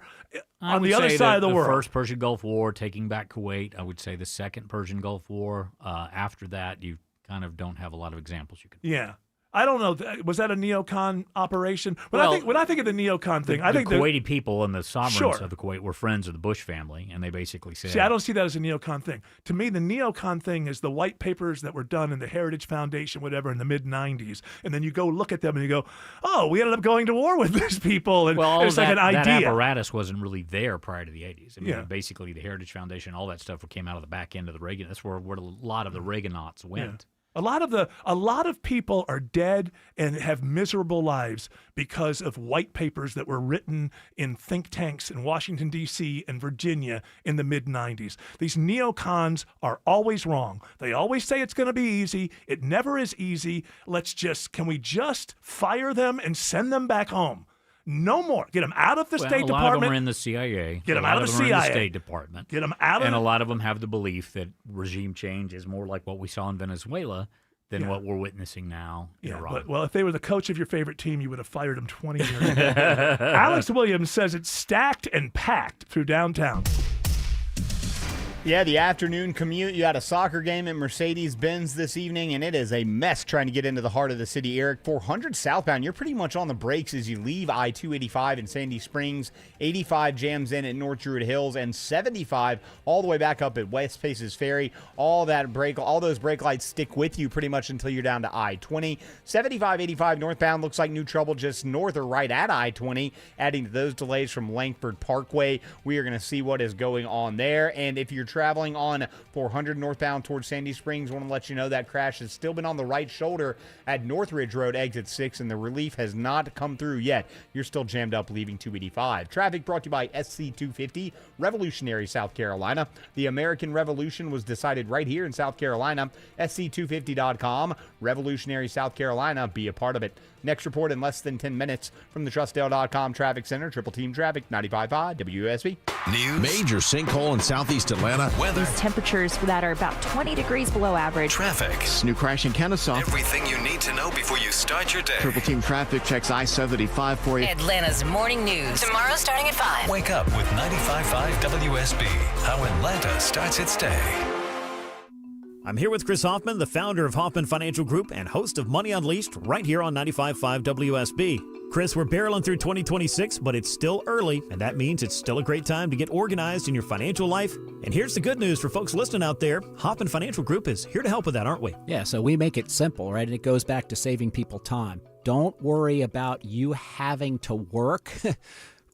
I on would the other say side of the the world? first Persian Gulf War, taking back Kuwait. I would say the second Persian Gulf War. After that, you kind of don't have a lot of examples you can. Yeah. I don't know. Was that a neocon operation? When I think of the neocon thing, I think the Kuwaiti people and the sovereigns Sure. of the Kuwait were friends of the Bush family, and they basically said, See, I don't see that as a neocon thing. To me, the neocon thing is the white papers that were done in the Heritage Foundation, whatever, in the mid-'90s. And then you go look at them and you go, oh, we ended up going to war with these people. And well, it's that, like an idea. that apparatus wasn't really there prior to the 80s. I mean, Yeah. basically, the Heritage Foundation, all that stuff came out of the back end of the Reagan. That's where a lot of the Reaganauts went. A lot of people are dead and have miserable lives because of white papers that were written in think tanks in Washington, D.C. and Virginia in the mid-'90s. These neocons are always wrong. They always say it's going to be easy. It never is easy. Can we just fire them and send them back home? No more. Get them out of the State Department. A lot of them are in the CIA. Get them out of the CIA. In the State Department. Get them out of. And a lot of them have the belief that regime change is more like what we saw in Venezuela than what we're witnessing now in Iran. But, if they were the coach of your favorite team, you would have fired them 20 years ago. Alex Williams says it's stacked and packed through downtown. Yeah, the afternoon commute. You had a soccer game at Mercedes-Benz this evening, and it is a mess trying to get into the heart of the city. Eric, 400 southbound, you're pretty much on the brakes as you leave I-285 in Sandy Springs. 85 jams in at North Druid Hills, and 75 all the way back up at West Paces Ferry. All those brake lights stick with you pretty much until you're down to I-20. 75, 85 northbound looks like new trouble just north or right at I-20, adding to those delays from Langford Parkway. We are going to see what is going on there, and if you're traveling on 400 northbound towards Sandy Springs, want to let you know that crash has still been on the right shoulder at Northridge Road, exit 6, and the relief has not come through yet. You're still jammed up leaving 285. Traffic brought to you by SC250, Revolutionary, South Carolina. The American Revolution was decided right here in South Carolina. SC250.com, Revolutionary, South Carolina. Be a part of it. Next report in less than 10 minutes from the TrustDale.com Traffic Center. Triple Team Traffic, 95.5 WSB. News. Major sinkhole in southeast Atlanta. Weather. Temperatures that are about 20 degrees below average. Traffic. New crash in Kennesaw. Everything you need to know before you start your day. Triple Team Traffic checks I-75 for you. Atlanta's morning news. Tomorrow starting at 5. Wake up with 95.5 WSB. How Atlanta starts its day. I'm here with Chris Hoffman, the founder of Hoffman Financial Group and host of Money Unleashed, right here on 95.5 WSB. Chris, we're barreling through 2026, but it's still early, and that means it's still a great time to get organized in your financial life. And here's the good news for folks listening out there. Hoffman Financial Group is here to help with that, aren't we? Yeah, so we make it simple, right? And it goes back to saving people time. Don't worry about you having to work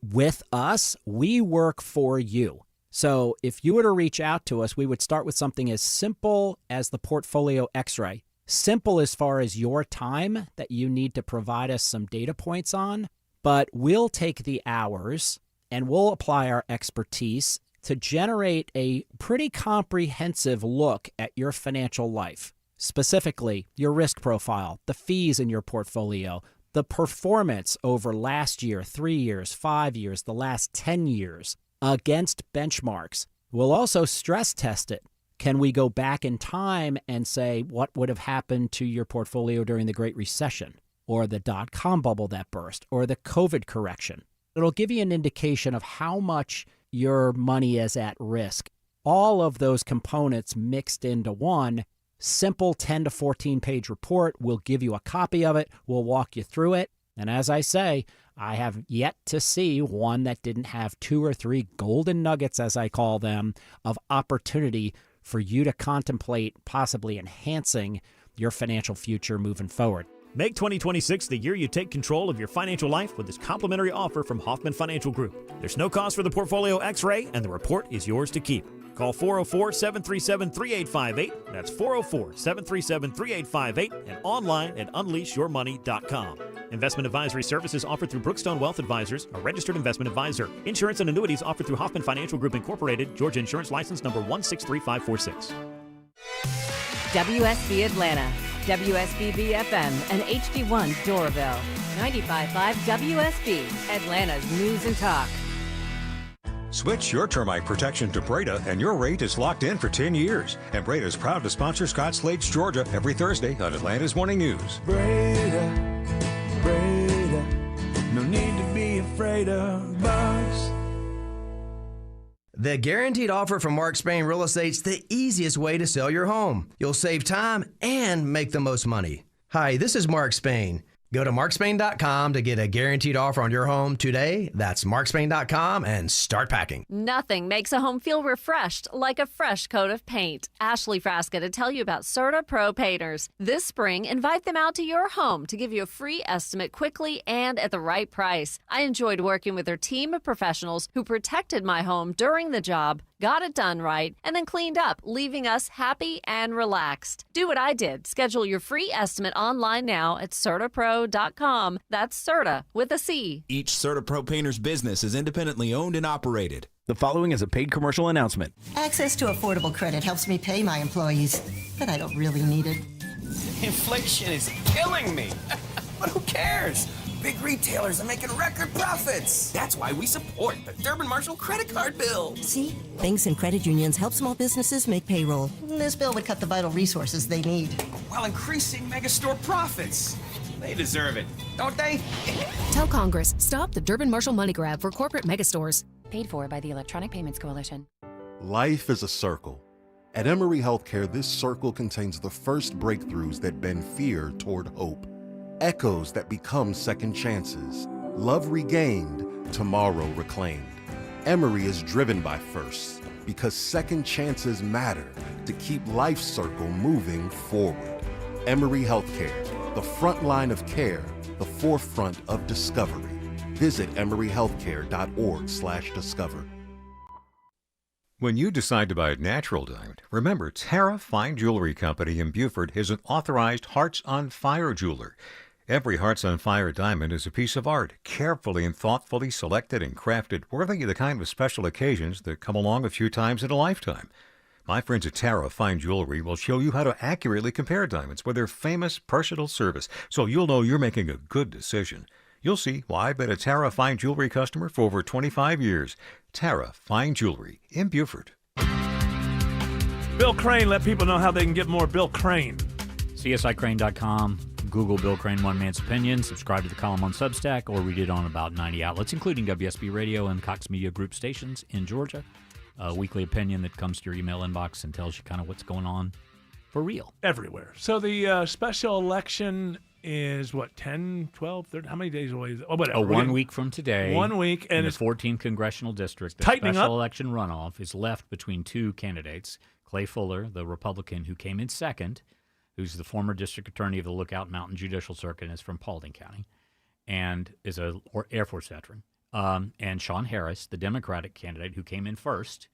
with us. We work for you. So if you were to reach out to us, we would start with something as simple as the portfolio x-ray. Simple as far as your time that you need to provide us some data points on, but we'll take the hours and we'll apply our expertise to generate a pretty comprehensive look at your financial life. Specifically, your risk profile, the fees in your portfolio, the performance over last year, 3 years, 5 years, the last 10 years. Against benchmarks. We'll also stress test it. Can we go back in time and say what would have happened to your portfolio during the Great Recession or the dot-com bubble that burst or the COVID correction? It'll give you an indication of how much your money is at risk. All of those components mixed into one simple 10 to 14 page report. We'll give you a copy of it. We'll walk you through it. And as I say, I have yet to see one that didn't have 2 or 3 golden nuggets, as I call them, of opportunity for you to contemplate possibly enhancing your financial future moving forward. Make 2026 the year you take control of your financial life with this complimentary offer from Hoffman Financial Group. There's no cost for the portfolio x-ray, and the report is yours to keep. Call 404-737-3858. That's 404-737-3858 and online at unleashyourmoney.com. Investment advisory services offered through Brookstone Wealth Advisors, a registered investment advisor. Insurance and annuities offered through Hoffman Financial Group Incorporated, Georgia Insurance License number 163546. WSB Atlanta, WSB BFM, and HD1 Doraville. 95.5 WSB, Atlanta's news and talk. Switch your termite protection to Breda, and your rate is locked in for 10 years. And Breda is proud to sponsor Scott Slade's Georgia every Thursday on Atlanta's Morning News. Breda, Breda, no need to be afraid of bugs. The Guaranteed Offer from Mark Spain Real Estate's the easiest way to sell your home. You'll save time and make the most money. Hi, this is Mark Spain. Go to markspain.com to get a guaranteed offer on your home today. That's markspain.com and start packing. Nothing makes a home feel refreshed like a fresh coat of paint. Ashley Frasca to tell you about Serta Pro Painters. This spring, invite them out to your home to give you a free estimate quickly and at the right price. I enjoyed working with their team of professionals who protected my home during the job, got it done right, and then cleaned up, leaving us happy and relaxed. Do what I did. Schedule your free estimate online now at CertaPro.com. That's Serta with a C. Each Serta Pro Painters business is independently owned and operated. The following is a paid commercial announcement. Access to affordable credit helps me pay my employees, but I don't really need it. Inflation is killing me. But who cares? Big retailers are making record profits. That's why we support the Durbin Marshall credit card bill. See? Banks and credit unions help small businesses make payroll. This bill would cut the vital resources they need, While increasing megastore profits. They deserve it, don't they? Tell Congress, stop the Durbin Marshall money grab for corporate megastores. Paid for by the Electronic Payments Coalition. Life is a circle. At Emory Healthcare, this circle contains the first breakthroughs that bend fear toward hope. Echoes that become second chances. Love regained, tomorrow reclaimed. Emory is driven by firsts because second chances matter to keep life's circle moving forward. Emory Healthcare, the front line of care, the forefront of discovery. Visit emoryhealthcare.org/discover. When you decide to buy a natural diamond, remember Tara Fine Jewelry Company in Beaufort is an authorized Hearts on Fire jeweler. Every Hearts on Fire diamond is a piece of art, carefully and thoughtfully selected and crafted, worthy of the kind of special occasions that come along a few times in a lifetime. My friends at Tara Fine Jewelry will show you how to accurately compare diamonds with their famous personal service, so you'll know you're making a good decision. You'll see why I've been a Tara Fine Jewelry customer for over 25 years. Tara Fine Jewelry in Beaufort. Bill Crane, let people know how they can get more Bill Crane. CSICrane.com. Google Bill Crane One Man's Opinion, subscribe to the column on Substack, or read it on about 90 outlets, including WSB Radio and Cox Media Group stations in Georgia. A weekly opinion that comes to your email inbox and tells you kind of what's going on for real. Everywhere. So the special election is, what, 10, 12, 13? How many days away is it? Oh, whatever. 1 week from today. 1 week. And in it's the 14th Congressional District. The tightening special up. election runoff is left between two candidates. Clay Fuller, the Republican who came in second, who's the former district attorney of the Lookout Mountain Judicial Circuit and is from Paulding County, and is a Air Force veteran. And Sean Harris, the Democratic candidate who came in first.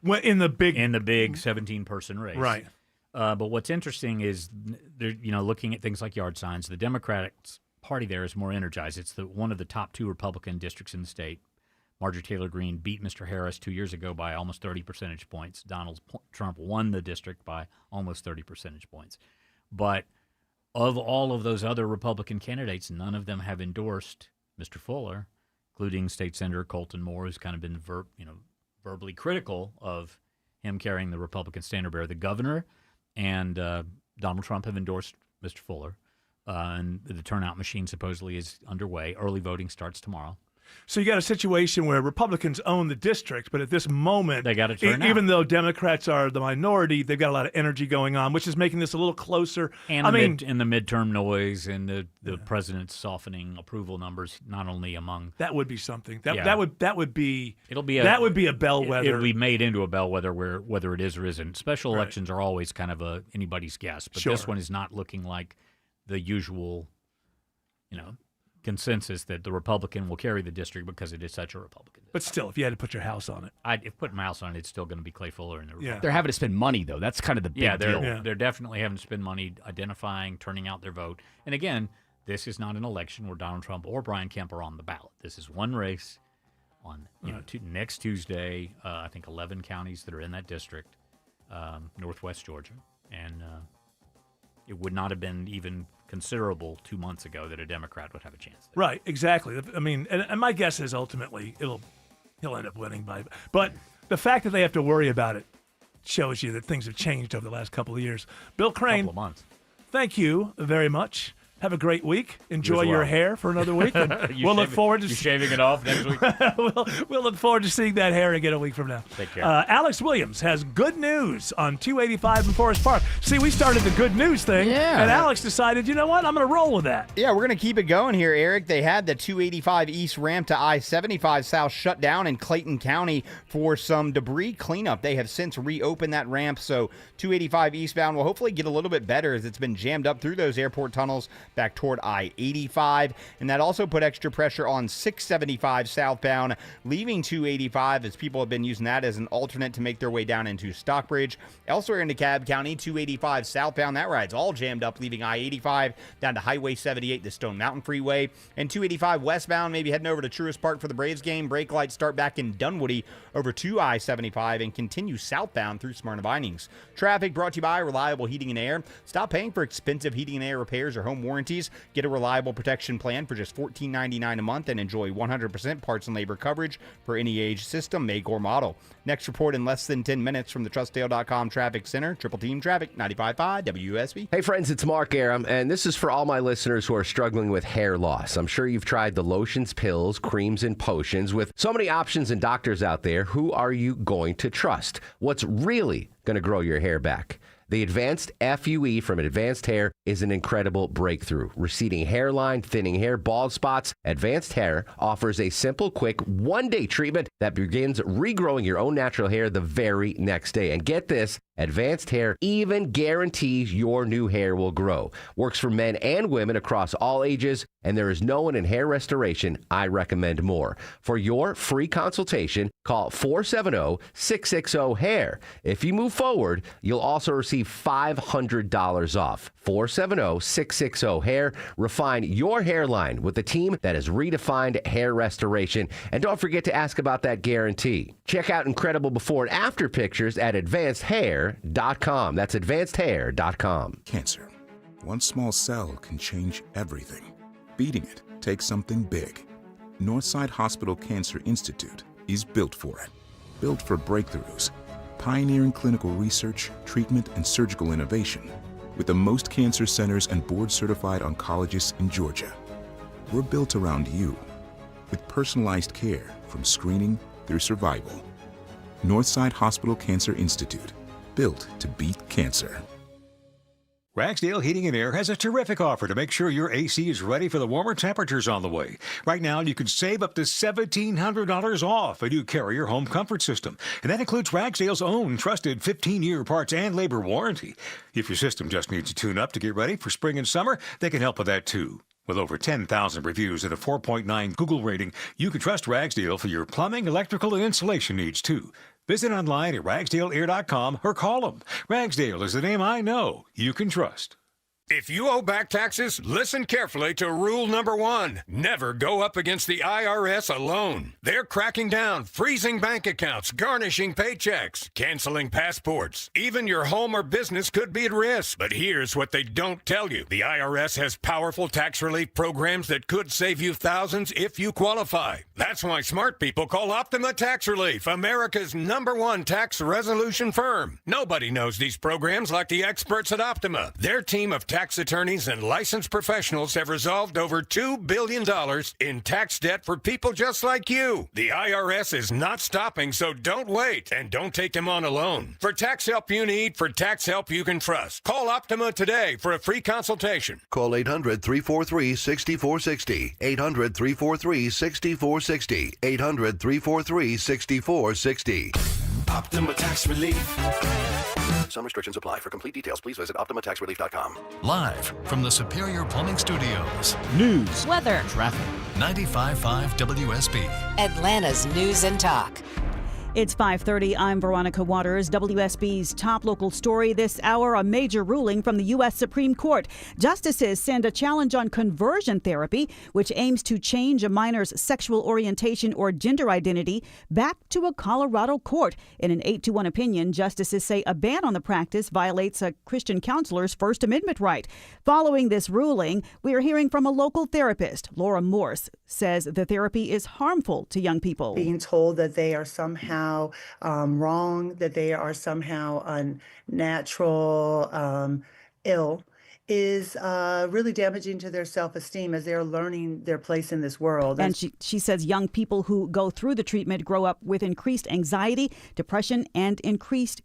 Well, in the big 17-person race. Right. But what's interesting is, looking at things like yard signs, the Democratic Party there is more energized. It's one of the top two Republican districts in the state. Marjorie Taylor Greene beat Mr. Harris 2 years ago by almost 30 percentage points. Donald Trump won the district by almost 30 percentage points. But of all of those other Republican candidates, none of them have endorsed Mr. Fuller, including State Senator Colton Moore, who's kind of been verbally critical of him carrying the Republican standard bearer. The governor and Donald Trump have endorsed Mr. Fuller, and the turnout machine supposedly is underway. Early voting starts tomorrow. So you got a situation where Republicans own the district, but at this moment, they got to turn out. Even though Democrats are the minority, they've got a lot of energy going on, which is making this a little closer. And the midterm noise and the president's softening approval numbers, not only among that would be something. That would be a bellwether. It'll be made into a bellwether whether it is or isn't. Special elections are always kind of anybody's guess, but this one is not looking like the usual, consensus that the Republican will carry the district because it is such a Republican district. But still, if you had to put your house on it. If put my house on it, it's still going to be Clay Fuller and the Republican. They're having to spend money, though. That's kind of the big deal. They're definitely having to spend money identifying, turning out their vote. And again, this is not an election where Donald Trump or Brian Kemp are on the ballot. This is one race on next Tuesday. I think 11 counties that are in that district, northwest Georgia. And it would not have been even considerable 2 months ago that a Democrat would have a chance there. Right, exactly. I mean, and my guess is ultimately he'll end up winning but the fact that they have to worry about it shows you that things have changed over the last couple of years. Bill Crane, couple of months. Thank you very much. Have a great week. Enjoy as your well. hair for another week. And we'll look forward to shaving it off next week. we'll look forward to seeing that hair again a week from now. Take care. Alex Williams has good news on 285 in Forest Park. See, we started the good news thing, and Alex decided, you know what, I'm going to roll with that. Yeah, we're going to keep it going here, Eric. They had the 285 East ramp to I-75 South shut down in Clayton County for some debris cleanup. They have since reopened that ramp, so 285 eastbound will hopefully get a little bit better as it's been jammed up through those airport tunnels back toward I-85, and that also put extra pressure on 675 southbound, leaving 285 as people have been using that as an alternate to make their way down into Stockbridge. Elsewhere in DeKalb County, 285 southbound, that ride's all jammed up, leaving I-85 down to Highway 78, the Stone Mountain Freeway, and 285 westbound, maybe heading over to Truist Park for the Braves game. Brake lights start back in Dunwoody over to I-75 and continue southbound through Smyrna Vinings. Traffic brought to you by Reliable Heating and Air. Stop paying for expensive heating and air repairs or home warranties. Get a reliable protection plan for just $14.99 a month and enjoy 100% parts and labor coverage for any age, system, make, or model. Next report in less than 10 minutes from the TrustDale.com Traffic Center. Triple Team Traffic, 95.5 WSB. Hey friends, it's Mark Aram, and this is for all my listeners who are struggling with hair loss. I'm sure you've tried the lotions, pills, creams, and potions. With so many options and doctors out there, who are you going to trust? What's really going to grow your hair back? The Advanced FUE from Advanced Hair is an incredible breakthrough. Receding hairline, thinning hair, bald spots, Advanced Hair offers a simple, quick, one-day treatment that begins regrowing your own natural hair the very next day. And get this, Advanced Hair even guarantees your new hair will grow. Works for men and women across all ages, and there is no one in hair restoration I recommend more. For your free consultation, call 470-660-HAIR. If you move forward, you'll also receive $500 off. 470-660-HAIR. Refine your hairline with a team that has redefined hair restoration. And don't forget to ask about that guarantee. Check out incredible before and after pictures at advancedhair.com. That's advancedhair.com. Cancer. One small cell can change everything. Beating it takes something big. Northside Hospital Cancer Institute is built for it. Built for breakthroughs. Pioneering clinical research, treatment, and surgical innovation. With the most cancer centers and board-certified oncologists in Georgia. We're built around you. With personalized care from screening through survival. Northside Hospital Cancer Institute. Built to beat cancer. Ragsdale Heating and Air has a terrific offer to make sure your AC is ready for the warmer temperatures on the way. Right now, you can save up to $1,700 off a new Carrier home comfort system. And that includes Ragsdale's own trusted 15-year parts and labor warranty. If your system just needs a tune-up to get ready for spring and summer, they can help with that too. With over 10,000 reviews and a 4.9 Google rating, you can trust Ragsdale for your plumbing, electrical, and insulation needs too. Visit online at ragsdaleair.com or call them. Ragsdale is the name I know you can trust. If you owe back taxes, listen carefully to rule number 1. Never go up against the IRS alone. They're cracking down, freezing bank accounts, garnishing paychecks, canceling passports. Even your home or business could be at risk. But here's what they don't tell you. The IRS has powerful tax relief programs that could save you thousands if you qualify. That's why smart people call Optima Tax Relief, America's #1 tax resolution firm. Nobody knows these programs like the experts at Optima. Their team of tax attorneys and licensed professionals have resolved over $2 billion in tax debt for people just like you. The IRS is not stopping, so don't wait and don't take them on alone. For tax help you need, for tax help you can trust, call Optima today for a free consultation. Call 800-343-6460. 800-343-6460. 800-343-6460. Optima Tax Relief. Some restrictions apply. For complete details, please visit OptimaTaxRelief.com. Live from the Superior Plumbing Studios. News, weather, traffic. 95.5 WSB. Atlanta's News and Talk. It's 5:30. I'm Veronica Waters. WSB's top local story this hour, a major ruling from the U.S. Supreme Court. Justices send a challenge on conversion therapy, which aims to change a minor's sexual orientation or gender identity, back to a Colorado court. In an 8-1 opinion, justices say a ban on the practice violates a Christian counselor's First Amendment right. Following this ruling, we are hearing from a local therapist. Laura Morse says the therapy is harmful to young people. Being told that they are somehow wrong, that they are somehow unnatural, ill, is really damaging to their self-esteem as they're learning their place in this world. And she says young people who go through the treatment grow up with increased anxiety, depression, and increased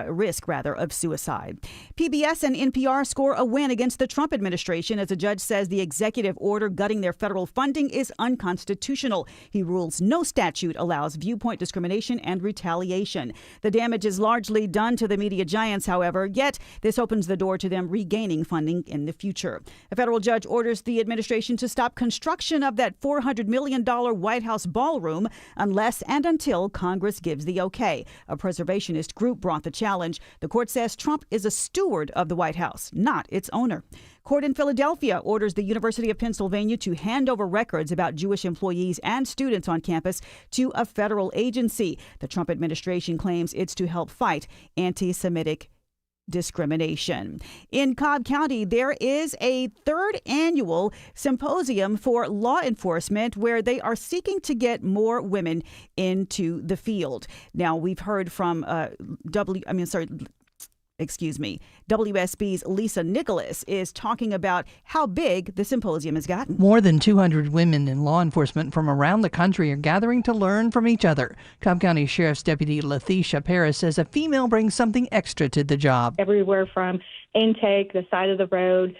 risk of suicide. PBS and NPR score a win against the Trump administration as a judge says the executive order gutting their federal funding is unconstitutional. He rules no statute allows viewpoint discrimination and retaliation. The damage is largely done to the media giants, however, yet this opens the door to them regaining funding in the future. A federal judge orders the administration to stop construction of that $400 million White House ballroom unless and until Congress gives the okay. A preservationist group brought the challenge. The court says Trump is a steward of the White House, not its owner. Court in Philadelphia orders the University of Pennsylvania to hand over records about Jewish employees and students on campus to a federal agency. The Trump administration claims it's to help fight anti-Semitic discrimination. In Cobb County, there is a third annual symposium for law enforcement where they are seeking to get more women into the field. Now, we've heard from WSB's Lisa Nicholas is talking about how big the symposium has gotten. More than 200 women in law enforcement from around the country are gathering to learn from each other. Cobb County Sheriff's Deputy Letitia Paris says a female brings something extra to the job. Everywhere from intake, the side of the road,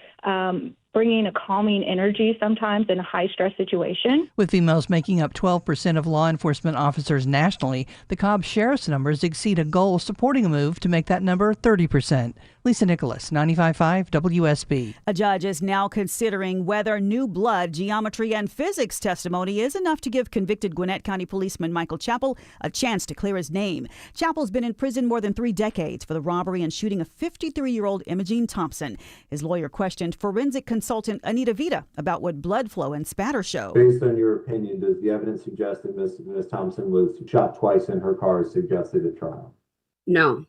bringing a calming energy sometimes in a high-stress situation. With females making up 12% of law enforcement officers nationally, the Cobb Sheriff's numbers exceed a goal supporting a move to make that number 30%. Lisa Nicholas, 95.5 WSB. A judge is now considering whether new blood, geometry, and physics testimony is enough to give convicted Gwinnett County policeman Michael Chappell a chance to clear his name. Chappell's been in prison more than 3 decades for the robbery and shooting of 53-year-old Imogene Thompson. His lawyer questioned forensic consultant Anita Vita about what blood flow and spatter show. Based on your opinion, does the evidence suggest that Ms. Thompson was shot twice in her car as suggested at trial? No.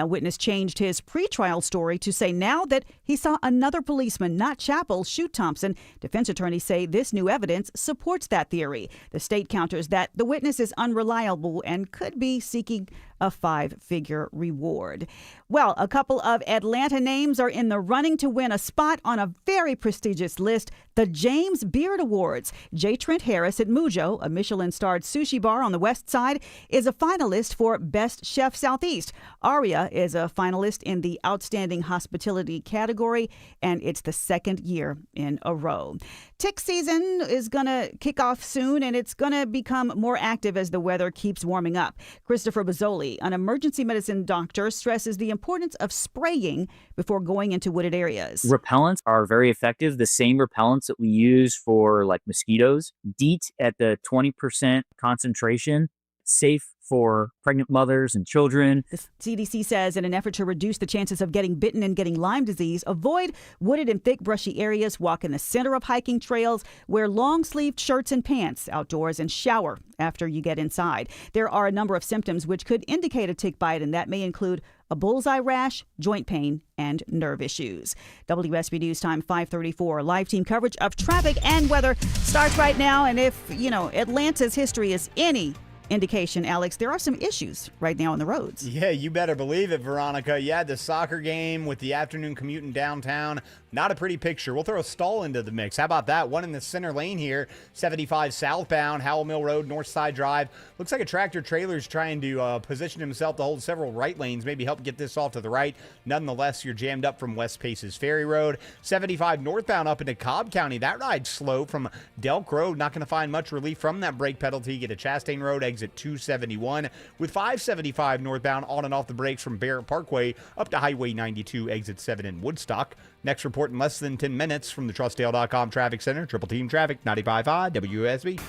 A witness changed his pretrial story to say now that he saw another policeman, not Chappell, shoot Thompson. Defense attorneys say this new evidence supports that theory. The state counters that the witness is unreliable and could be seeking a 5-figure reward. Well, a couple of Atlanta names are in the running to win a spot on a very prestigious list, the James Beard Awards. J. Trent Harris at Mujo, a Michelin-starred sushi bar on the west side, is a finalist for Best Chef Southeast. Aria is a finalist in the Outstanding Hospitality category, and it's the second year in a row. Tick season is going to kick off soon, and it's going to become more active as the weather keeps warming up. Christopher Bozzoli, an emergency medicine doctor, stresses the importance of spraying before going into wooded areas. Repellents are very effective, the same repellents that we use for like mosquitoes. DEET at the 20% concentration, safe for pregnant mothers and children. The CDC says in an effort to reduce the chances of getting bitten and getting Lyme disease, avoid wooded and thick brushy areas, walk in the center of hiking trails, wear long-sleeved shirts and pants outdoors, and shower after you get inside. There are a number of symptoms which could indicate a tick bite, and that may include a bullseye rash, joint pain, and nerve issues. WSB News Time 5:34. Live team coverage of traffic and weather starts right now. And if, Atlanta's history is any indication, Alex, there are some issues right now on the roads. Yeah, you better believe it, Veronica. Yeah, the soccer game with the afternoon commute in downtown. Not a pretty picture. We'll throw a stall into the mix. How about that? One in the center lane here, 75 southbound, Howell Mill Road, North Side Drive. Looks like a tractor trailer is trying to position himself to hold several right lanes, maybe help get this off to the right. Nonetheless, you're jammed up from West Paces Ferry Road. 75 northbound up into Cobb County. That ride's slow from Delk Road. Not going to find much relief from that brake pedal till you get to Chastain Road, exit 271. With 575 northbound on and off the brakes from Barrett Parkway up to Highway 92, exit 7 in Woodstock. Next report in less than 10 minutes from the TrustDale.com Traffic Center. Triple Team Traffic, 95.5 WSB.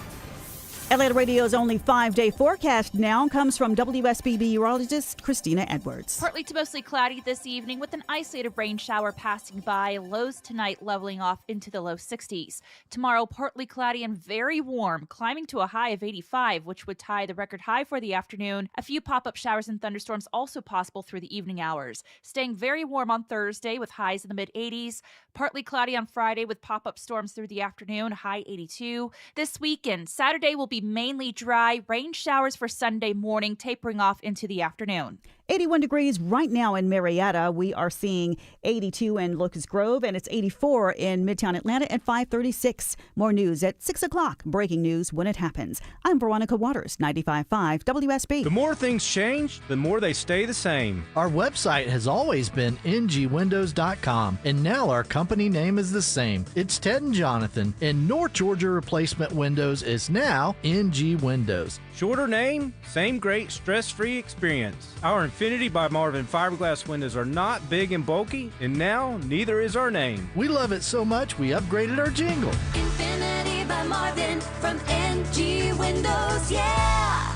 Atlanta Radio's only 5-day forecast now comes from WSB meteorologist Christina Edwards. Partly to mostly cloudy this evening with an isolated rain shower passing by. Lows tonight leveling off into the low 60s. Tomorrow, partly cloudy and very warm, climbing to a high of 85, which would tie the record high for the afternoon. A few pop-up showers and thunderstorms also possible through the evening hours. Staying very warm on Thursday with highs in the mid-80s. Partly cloudy on Friday with pop-up storms through the afternoon, high 82. This weekend, Saturday will be mainly dry, rain showers for Sunday morning, tapering off into the afternoon. 81 degrees right now in Marietta. We are seeing 82 in Locust Grove, and it's 84 in Midtown Atlanta at 5:36. More news at 6 o'clock. Breaking news when it happens. I'm Veronica Waters, 95.5 WSB. The more things change, the more they stay the same. Our website has always been ngwindows.com, and now our company name is the same. It's Ted and Jonathan, and North Georgia Replacement Windows is now NG Windows. Shorter name, same great stress-free experience. Our Infinity by Marvin fiberglass windows are not big and bulky, and now neither is our name. We love it so much we upgraded our jingle. Infinity by Marvin from NG Windows, yeah!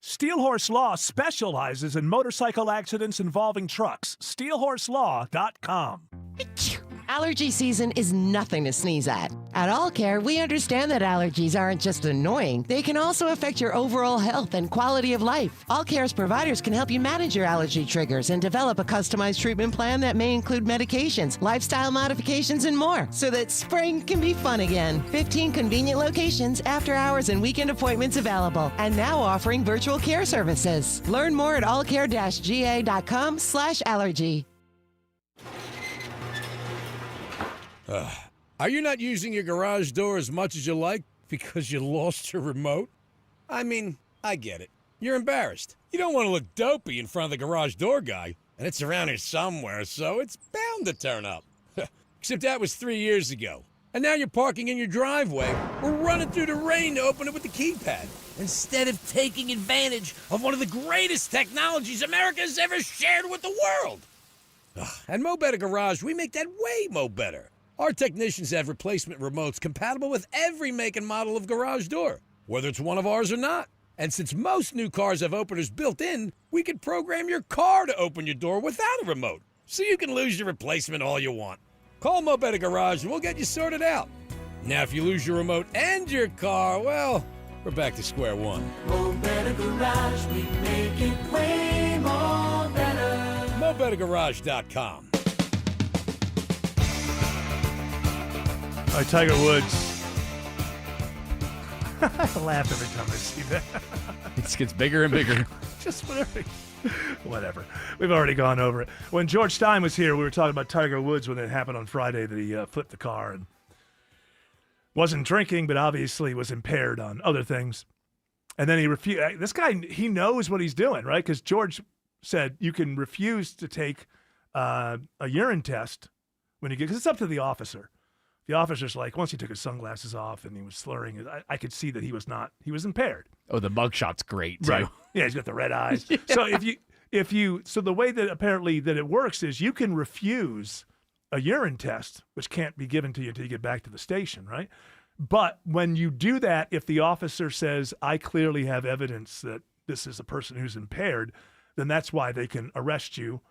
Steel Horse Law specializes in motorcycle accidents involving trucks. SteelHorseLaw.com. Allergy season is nothing to sneeze at. At All Care, we understand that allergies aren't just annoying, they can also affect your overall health and quality of life. All Care's providers can help you manage your allergy triggers and develop a customized treatment plan that may include medications, lifestyle modifications, and more, so that spring can be fun again. 15 convenient locations, after hours and weekend appointments available, and now offering virtual care services. Learn more at allcare-ga.com/allergy. Are you not using your garage door as much as you like because you lost your remote? I mean, I get it. You're embarrassed. You don't want to look dopey in front of the garage door guy, and it's around here somewhere, so it's bound to turn up. Except that was 3 years ago. And now you're parking in your driveway or running through the rain to open it with the keypad, instead of taking advantage of one of the greatest technologies America has ever shared with the world. At Mo Better Garage, we make that way mo better. Our technicians have replacement remotes compatible with every make and model of garage door, whether it's one of ours or not. And since most new cars have openers built in, we can program your car to open your door without a remote, so you can lose your replacement all you want. Call Mo Better Garage and we'll get you sorted out. Now, if you lose your remote and your car, well, we're back to square one. Mo Better Garage, we make it way more better. MoBetterGarage.com. All right, Tiger Woods. I laugh every time I see that. It just gets bigger and bigger. Just whatever. We've already gone over it. When George Stein was here, we were talking about Tiger Woods when it happened on Friday that he flipped the car and wasn't drinking, but obviously was impaired on other things. And then he refused. This guy, he knows what he's doing, right? Because George said you can refuse to take a urine test when you get, because it's up to the officer. The officer's like, once he took his sunglasses off and he was slurring, I could see that he was impaired. Oh, the mugshot's great too. Right. Yeah, he's got the red eyes. Yeah. So so the way that apparently that it works is you can refuse a urine test, which can't be given to you until you get back to the station, right? But when you do that, if the officer says, I clearly have evidence that this is a person who's impaired, then that's why they can arrest you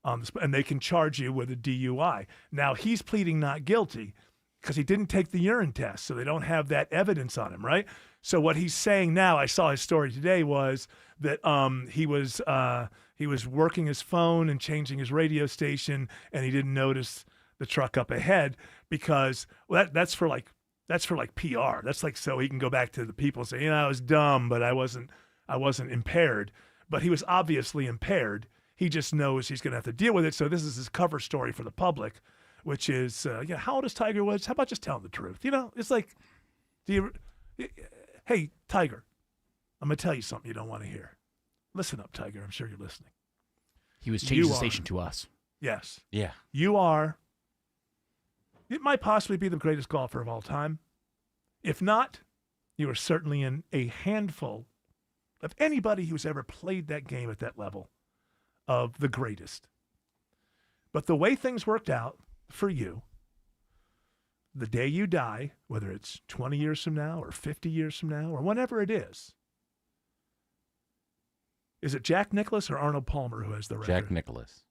on the spot, and they can charge you with a DUI. Now, he's pleading not guilty because he didn't take the urine test, so they don't have that evidence on him, right? So what he's saying now, I saw his story today, was that he was working his phone and changing his radio station, and he didn't notice the truck up ahead because that's for PR. That's like so he can go back to the people and say, I was dumb, but I wasn't impaired. But he was obviously impaired. He just knows he's going to have to deal with it. So this is his cover story for the public, which is, how old is Tiger Woods? How about just telling the truth? It's like, hey, Tiger, I'm going to tell you something you don't want to hear. Listen up, Tiger. I'm sure you're listening. He was changing the station to us. Yes. Yeah. It might possibly be the greatest golfer of all time. If not, you are certainly in a handful of anybody who's ever played that game at that level of the greatest. But the way things worked out for you, the day you die, whether it's 20 years from now or 50 years from now or whenever it is it Jack Nicklaus or Arnold Palmer who has the record? Jack Nicklaus.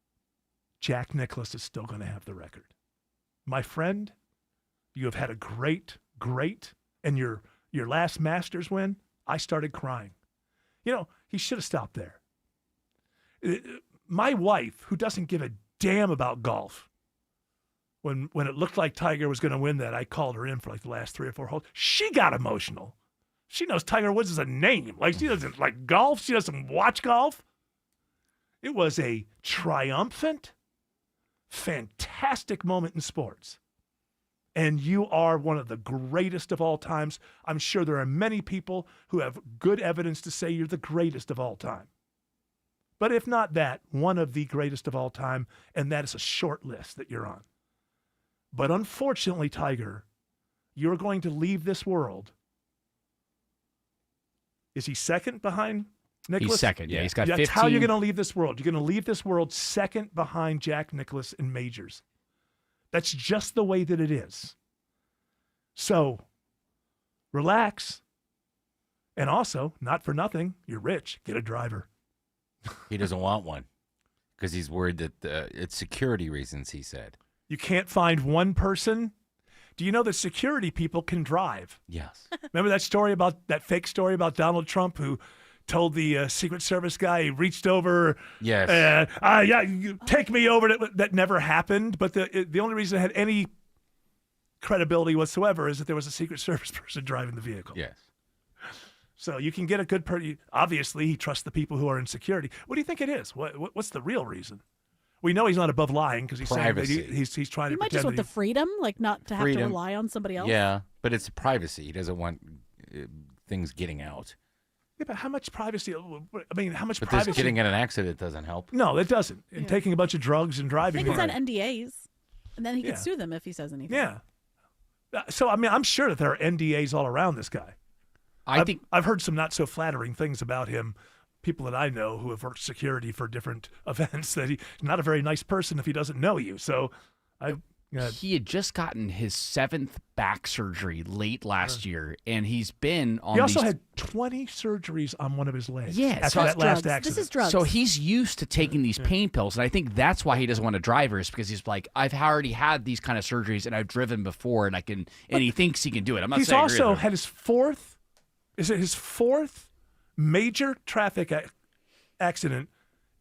Jack Nicklaus is still going to have the record. My friend, you have had a great, and your last Masters win, I started crying. He should have stopped there. My wife, who doesn't give a damn about golf, when it looked like Tiger was going to win that, I called her in for like the last 3 or 4 holes. She got emotional. She knows Tiger Woods is a name. Like, she doesn't like golf. She doesn't watch golf. It was a triumphant, fantastic moment in sports. And you are one of the greatest of all times. I'm sure there are many people who have good evidence to say you're the greatest of all time. But if not that, one of the greatest of all time, and that is a short list that you're on. But unfortunately, Tiger, you're going to leave this world. Is he second behind Nicklaus? He's second, yeah. He's got 15. That's how you're going to leave this world. You're going to leave this world second behind Jack Nicklaus in majors. That's just the way that it is. So, relax. And also, not for nothing, you're rich. Get a driver. He doesn't want one because he's worried that it's security reasons, he said. You can't find one person. Do you know that security people can drive? Yes. Remember that fake story about Donald Trump who told the Secret Service guy he reached over? Yes. You take me over. That never happened. But the only reason it had any credibility whatsoever is that there was a Secret Service person driving the vehicle. Yes. So you can get a good person. Obviously, he trusts the people who are in security. What do you think it is? What's the real reason? We know he's not above lying because he's Privacy. saying that he's trying You to might just pretend want that the freedom, like not to have to rely on somebody else. Yeah, but it's privacy. He doesn't want things getting out. Yeah, but how much privacy? I mean, how much But privacy? this getting in an accident doesn't help. No, it doesn't. And taking a bunch of drugs and I driving. think it's on NDAs, and then he Yeah. could sue them if he says anything. Yeah. So I mean, I'm sure that there are NDAs all around this guy. I've heard some not so flattering things about him. People that I know who have worked security for different events, that he's not a very nice person if he doesn't know you. So he had just gotten his 7th back surgery late last year, and he's been on. He also had 20 surgeries on one of his legs. Yeah, after that last accident. This is drugs. So he's used to taking these pain pills, and I think that's why he doesn't want to drive her, is because he's like, I've already had these kind of surgeries, and I've driven before, and I can. And he thinks he can do it. I'm not He's saying also had his fourth. Is it his fourth major traffic accident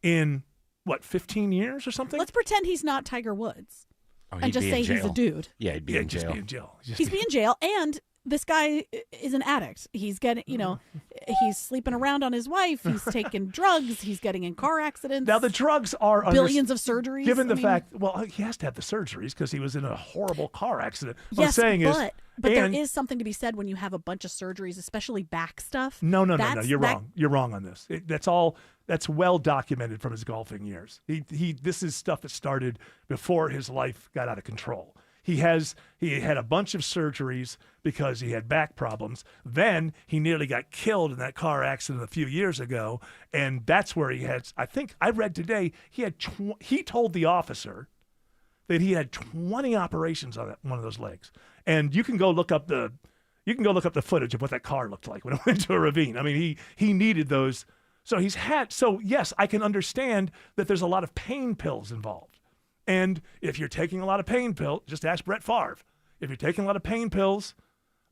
in what, 15 years or something? Let's pretend he's not Tiger Woods, Oh, and he'd just be say in he's a jail. dude. Yeah, he'd be in jail. Just be in jail. He's in jail, and this guy is an addict. He's getting, he's sleeping around on his wife. He's taking drugs. He's getting in car accidents. Now the drugs are billions of surgeries. Given the fact, well, he has to have the surgeries because he was in a horrible car accident. What Yes, I'm saying but there and- is something to be said when you have a bunch of surgeries, especially back stuff. No. You're wrong. You're wrong on this. That's well documented from his golfing years. This is stuff that started before his life got out of control. He had a bunch of surgeries because he had back problems. Then he nearly got killed in that car accident a few years ago, and that's where he had. I think I read today he told the officer that he had 20 operations on one of those legs, and you can go look up the footage of what that car looked like when it went into a ravine. I mean, he needed those. So yes, I can understand that there's a lot of pain pills involved. And if you're taking a lot of pain pills, just ask Brett Favre. If you're taking a lot of pain pills,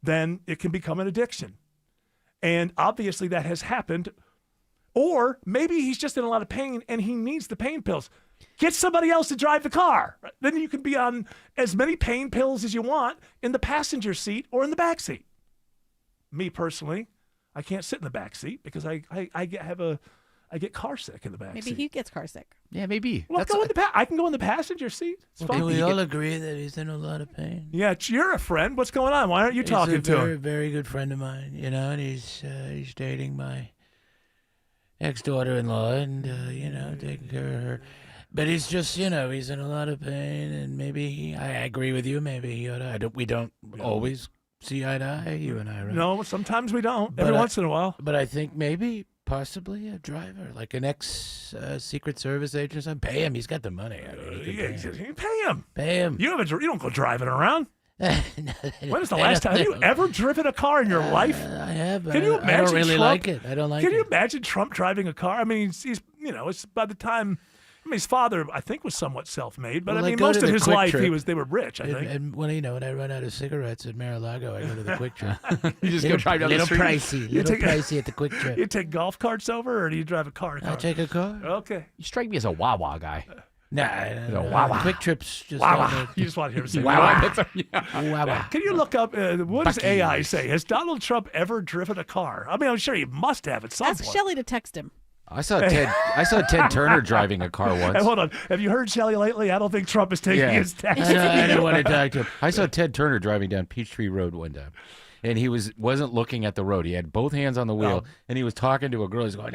then it can become an addiction. And obviously that has happened. Or maybe he's just in a lot of pain and he needs the pain pills. Get somebody else to drive the car. Then you can be on as many pain pills as you want in the passenger seat or in the back seat. Me personally, I can't sit in the back seat because I get car sick in the back seat. Maybe he gets car sick. Yeah, maybe. Well, I can go in the passenger seat. It's fine. Can we all agree that he's in a lot of pain? Yeah, you're a friend. What's going on? Why aren't you talking to him? He's a very good friend of mine, and he's dating my ex-daughter-in-law and, taking care of her. But he's just, he's in a lot of pain, and maybe I agree with you. Maybe he ought to. We don't always see eye to eye, you and I, right? No, sometimes we don't. Every once in a while. But I think maybe possibly a driver, like an ex-Secret Service agent or something. Pay him. He's got the money. I mean, You pay him. Pay him. You don't go driving around. When is the last time? Have you ever driven a car in your life? I have. Can you imagine I don't really Trump? like it. I don't like it. Can you imagine Trump driving a car? I mean, he's it's by the time. I mean, his father, I think, was somewhat self-made, but Well, I I mean, go most to of the his Quick life, Trip. they were rich. I think. And when I run out of cigarettes at Mar-a-Lago, I go to the Quick Trip. You just go drive down the street. Little pricey at the Quick Trip. You take golf carts over, or do you drive a car? I take a car. Okay. You strike me as a Wawa guy. No. Wawa. Quick Trips just Wawa. You just want to hear him say Wawa. Wawa. Can you look up what does Bucky. AI say? Has Donald Trump ever driven a car? I mean, I'm sure he must have at some Ask point. Shelley to text him. I saw Ted Turner driving a car once. Hey, hold on. Have you heard Shelley lately? I don't think Trump is taking his tax. I didn't want to talk to him. I saw Ted Turner driving down Peachtree Road one time, and he wasn't looking at the road. He had both hands on the wheel, and he was talking to a girl. He's going,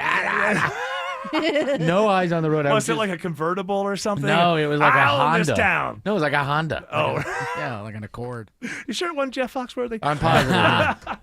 no eyes on the road. Was it like a convertible or something? No, it was like a Honda. This town. No, it was like a Honda. Oh, yeah, like an Accord. You sure it wasn't Jeff Foxworthy? I'm positive.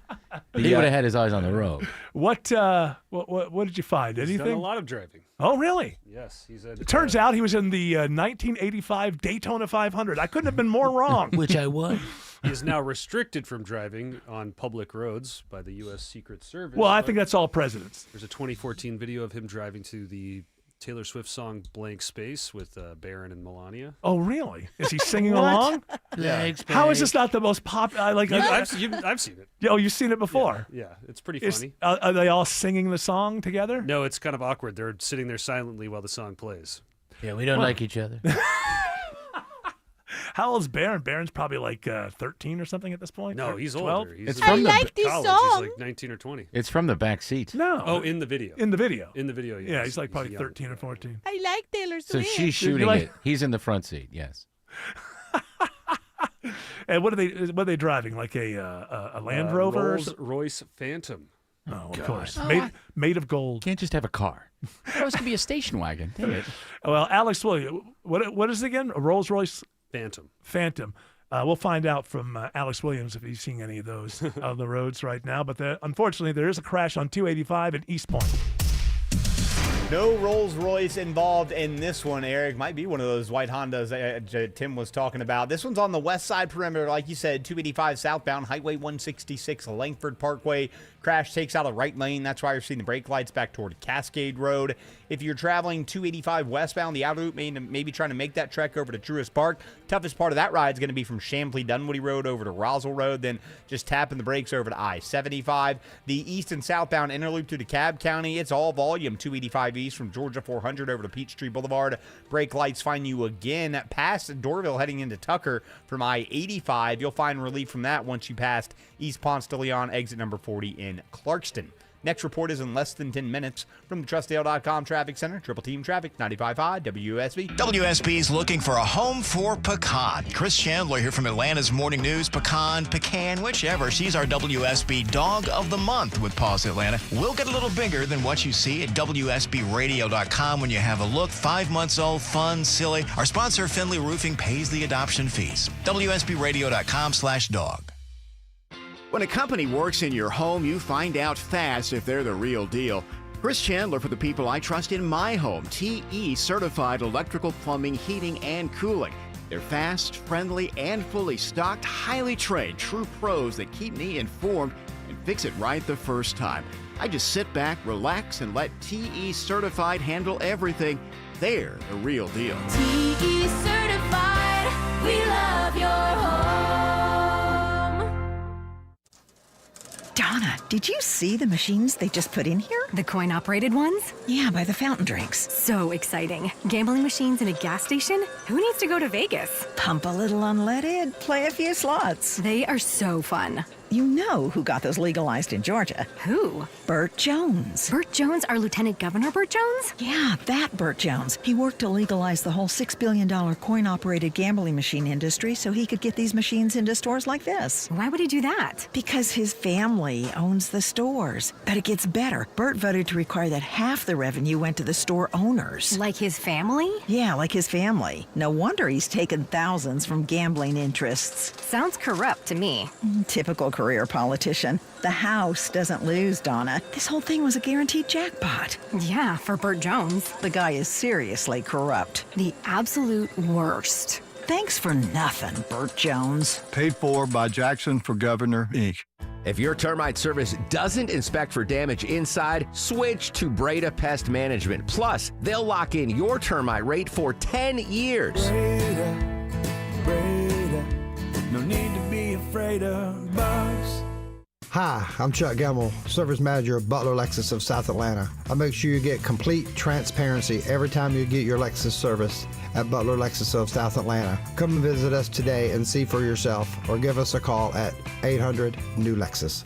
He would have had his eyes on the road. What did you find? He's Anything? done a lot of driving. Oh, really? Yes, It turns out he was in the 1985 Daytona 500. I couldn't have been more wrong. Which I won. He is now restricted from driving on public roads by the U.S. Secret Service. Well, I think that's all presidents. There's a 2014 video of him driving to the Taylor Swift song "Blank Space" with Barron and Melania. Oh, really? Is he singing along? Yeah. How is this not the most popular? I've seen it. Oh, you've seen it before? Yeah, it's pretty funny. Are they all singing the song together? No, it's kind of awkward. They're sitting there silently while the song plays. Yeah, we don't like each other. How old is Barron? Barron's probably like 13 or something at this point. No, he's 12? older. He's It's from the college. this He's like 19 or 20. It's from the back seat. No. Oh, in the video. In the video. In the video, yes. Yeah, he's like probably young. 13 or 14. I like Taylor So Swift. she's shooting it. He's in the front seat. Yes. And what are they driving? Like a Land Rover? or something? Rolls-Royce Phantom. Oh, of God. course. Oh, Made of gold. Can't just have a car. That was going to be a station wagon. Dang it. Well, Alex Williams, what is it again? A Rolls-Royce Phantom. Phantom. We'll find out from Alex Williams if he's seeing any of those on the roads right now. But unfortunately, there is a crash on 285 in East Point. No Rolls-Royce involved in this one, Eric. Might be one of those white Hondas Tim was talking about. This one's on the west side perimeter, like you said, 285 southbound, Highway 166, Langford Parkway. Crash takes out a right lane. That's why you're seeing the brake lights back toward Cascade Road. If you're traveling 285 westbound, the outer loop, maybe trying to make that trek over to Truist Park. Toughest part of that ride is going to be from Chamblee-Dunwoody Road over to Roswell Road, then just tapping the brakes over to I-75. The east and southbound inner loop to DeKalb County, it's all volume. 285 east from Georgia 400 over to Peachtree Boulevard. Brake lights find you again past Dorville heading into Tucker from I-85. You'll find relief from that once you passed East Ponce de Leon, exit number 40 in Clarkston. Next report is in less than 10 minutes from the TrustDale.com Traffic Center. Triple Team Traffic, 95.5 WSB. WSB's looking for a home for Pecan. Chris Chandler here from Atlanta's Morning News. Pecan, whichever. She's our WSB Dog of the Month with Paws Atlanta. We'll get a little bigger than what you see at WSBRadio.com when you have a look. 5 months old, fun, silly. Our sponsor, Finley Roofing, pays the adoption fees. WSBRadio.com/dog. When a company works in your home, you find out fast if they're the real deal. Chris Chandler for the people I trust in my home. TE certified electrical, plumbing, heating, and cooling. They're fast, friendly, and fully stocked, highly trained, true pros that keep me informed and fix it right the first time. I just sit back, relax, and let TE certified handle everything. They're the real deal. TE certified, we love your home. Donna, did you see the machines they just put in here? The coin-operated ones? Yeah, by the fountain drinks. So exciting. Gambling machines in a gas station? Who needs to go to Vegas? Pump a little unleaded, play a few slots. They are so fun. You know who got those legalized in Georgia. Who? Burt Jones. Burt Jones, our Lieutenant Governor Burt Jones? Yeah, that Burt Jones. He worked to legalize the whole $6 billion coin-operated gambling machine industry so he could get these machines into stores like this. Why would he do that? Because his family owns the stores. But it gets better. Burt voted to require that half the revenue went to the store owners. Like his family? Yeah, like his family. No wonder he's taken thousands from gambling interests. Sounds corrupt to me. Typical career politician. The House doesn't lose, Donna. This whole thing was a guaranteed jackpot. Yeah, for Burt Jones. The guy is seriously corrupt. The absolute worst. Thanks for nothing, Burt Jones. Paid for by Jackson for Governor, Inc. If your termite service doesn't inspect for damage inside, switch to Breda Pest Management. Plus, they'll lock in your termite rate for 10 years. Breda, no need to be afraid of bugs. Hi, I'm Chuck Gemmel, Service Manager of Butler Lexus of South Atlanta. I make sure you get complete transparency every time you get your Lexus service at Butler Lexus of South Atlanta. Come and visit us today and see for yourself, or give us a call at 800-NEW-LEXUS.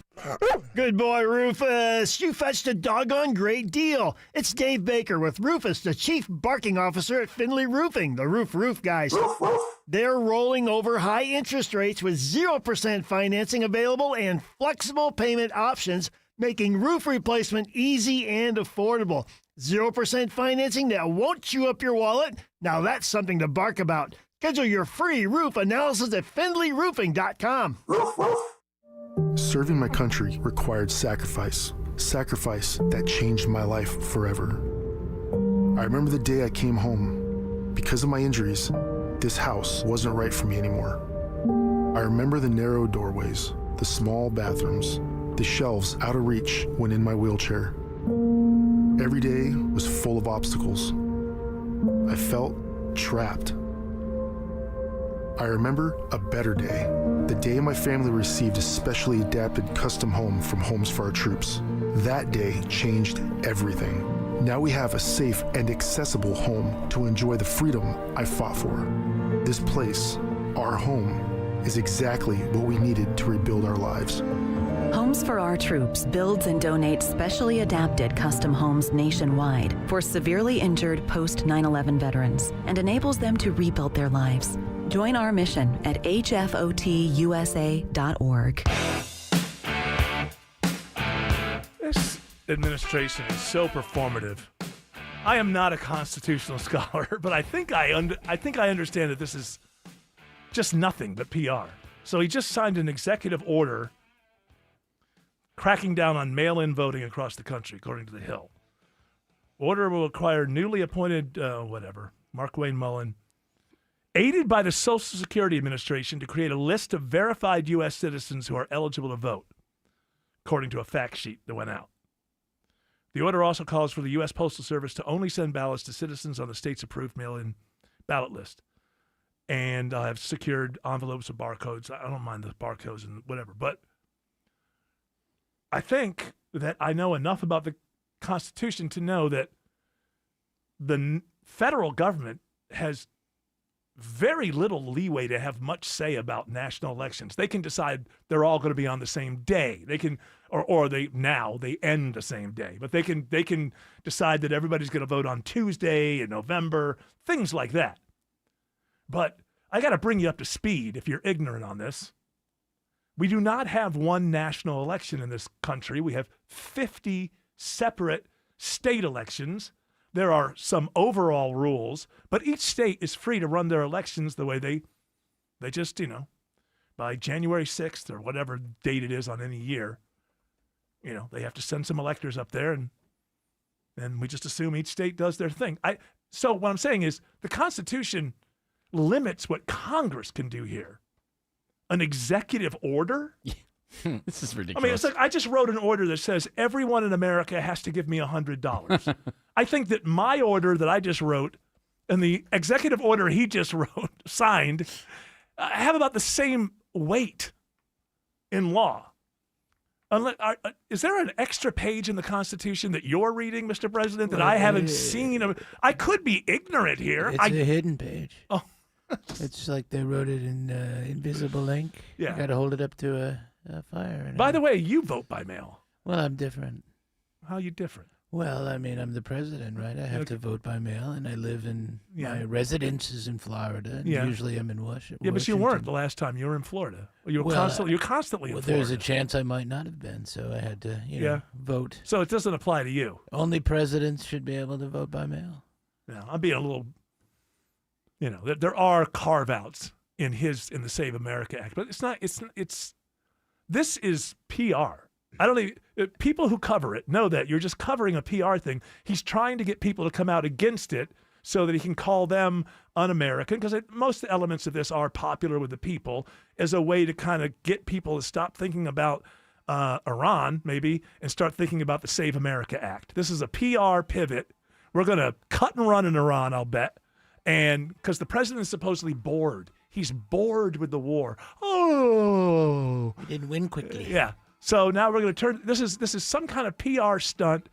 Good boy, Rufus. You fetched a doggone great deal. It's Dave Baker with Rufus, the chief barking officer at Findlay Roofing, the roof guys. They're rolling over high interest rates with 0% financing available and flexible payment options, making roof replacement easy and affordable. 0% financing that won't chew up your wallet. Now that's something to bark about. Schedule your free roof analysis at FindlayRoofing.com. Serving my country required sacrifice. Sacrifice that changed my life forever. I remember the day I came home. Because of my injuries, this house wasn't right for me anymore. I remember the narrow doorways, the small bathrooms, the shelves out of reach when in my wheelchair. Every day was full of obstacles. I felt trapped. I remember a better day, the day my family received a specially adapted custom home from Homes for Our Troops. That day changed everything. Now we have a safe and accessible home to enjoy the freedom I fought for. This place, our home, is exactly what we needed to rebuild our lives. Homes for Our Troops builds and donates specially adapted custom homes nationwide for severely injured post 9/11 veterans and enables them to rebuild their lives. Join our mission at hfotusa.org. This administration is so performative. I am not a constitutional scholar, but I think I understand that this is just nothing but PR. So he just signed an executive order cracking down on mail-in voting across the country, according to The Hill. Order will require newly appointed, Mark Wayne Mullen, aided by the Social Security Administration, to create a list of verified U.S. citizens who are eligible to vote, according to a fact sheet that went out. The order also calls for the U.S. Postal Service to only send ballots to citizens on the state's approved mail-in ballot list. And I have secured envelopes with barcodes. I don't mind the barcodes and whatever, but I think that I know enough about the Constitution to know that the federal government has very little leeway to have much say about national elections. They can decide they're all going to be on the same day. They can, or they end the same day. But they can decide that everybody's going to vote on Tuesday in November, things like that. But I got to bring you up to speed if you're ignorant on this. We do not have one national election in this country. We have 50 separate state elections. There are some overall rules, but each state is free to run their elections the way they just, by January 6th or whatever date it is on any year, they have to send some electors up there, and we just assume each state does their thing. So what I'm saying is the Constitution limits what Congress can do here. An executive order? This is ridiculous. I mean, it's like I just wrote an order that says everyone in America has to give me $100. I think that my order that I just wrote and the executive order he just signed, have about the same weight in law. Is there an extra page in the Constitution that you're reading, Mr. President, that I haven't seen? I could be ignorant here. It's a hidden page. Oh. It's like they wrote it in invisible ink. Yeah. You got to hold it up to a fire. By the way, you vote by mail. Well, I'm different. How are you different? Well, I mean, I'm the president, right? I have to vote by mail, and I live in my residence is in Florida. And usually I'm in Washington. Yeah, but you weren't the last time you were in Florida. You're constantly in Florida. There's a chance I might not have been, so I had to, vote. So it doesn't apply to you. Only presidents should be able to vote by mail. No, I'm being a little. There are carve-outs in the Save America Act, but it's not. This is PR. I don't even. People who cover it know that you're just covering a PR thing. He's trying to get people to come out against it so that he can call them un-American, because most elements of this are popular with the people, as a way to kind of get people to stop thinking about Iran, maybe, and start thinking about the Save America Act. This is a PR pivot. We're going to cut and run in Iran, I'll bet. And because the president is supposedly bored. He's bored with the war. Oh. We didn't win quickly. Yeah. So now we're going to turn. This is some kind of PR stunt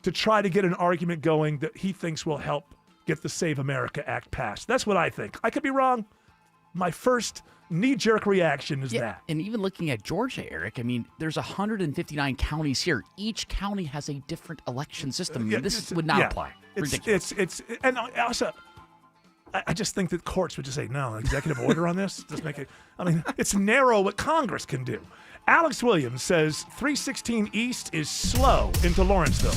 to try to get an argument going that he thinks will help get the Save America Act passed. That's what I think. I could be wrong. my first knee-jerk reaction is Yeah, that. and even looking at Georgia, Eric, I mean, there's 159 counties here. Each county has a different election system. This would not apply. Ridiculous. And also, I just think that courts would just say, no, executive order on this? Just make it, I mean, it's narrow what Congress can do. Alex Williams says 316 East is slow into Lawrenceville.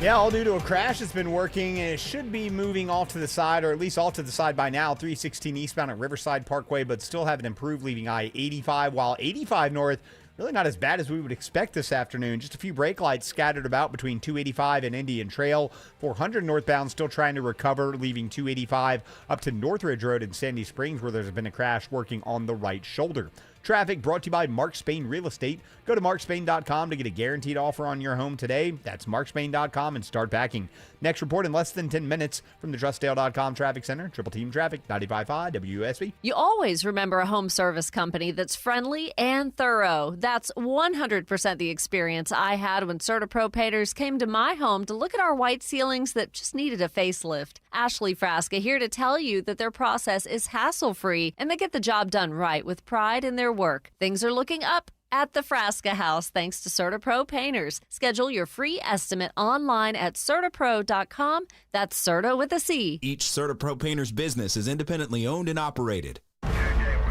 Yeah, all due to a crash that's been working, and it should be moving off to the side, or at least off to the side by now. 316 eastbound at Riverside Parkway, but still haven't improved, leaving I-85, while 85 north, really not as bad as we would expect this afternoon. Just a few brake lights scattered about between 285 and Indian Trail. 400 northbound still trying to recover, leaving 285 up to Northridge Road in Sandy Springs, where there's been a crash working on the right shoulder. Traffic brought to you by Mark Spain Real Estate. Go to markspain.com to get a guaranteed offer on your home today. That's markspain.com and start packing. Next report in less than 10 minutes from the TrustDale.com Traffic Center. Triple Team Traffic, 95.5 WSB. You always remember a home service company that's friendly and thorough. That's 100% the experience I had when CertaPro painters came to my home to look at our white ceilings that just needed a facelift. Ashley Frasca here to tell you that their process is hassle-free and they get the job done right with pride in their work. Things are looking up at the Frasca House thanks to CertaPro Painters. Schedule your free estimate online at CertaPro.com. That's Certa with a C. Each CertaPro Painters business is independently owned and operated.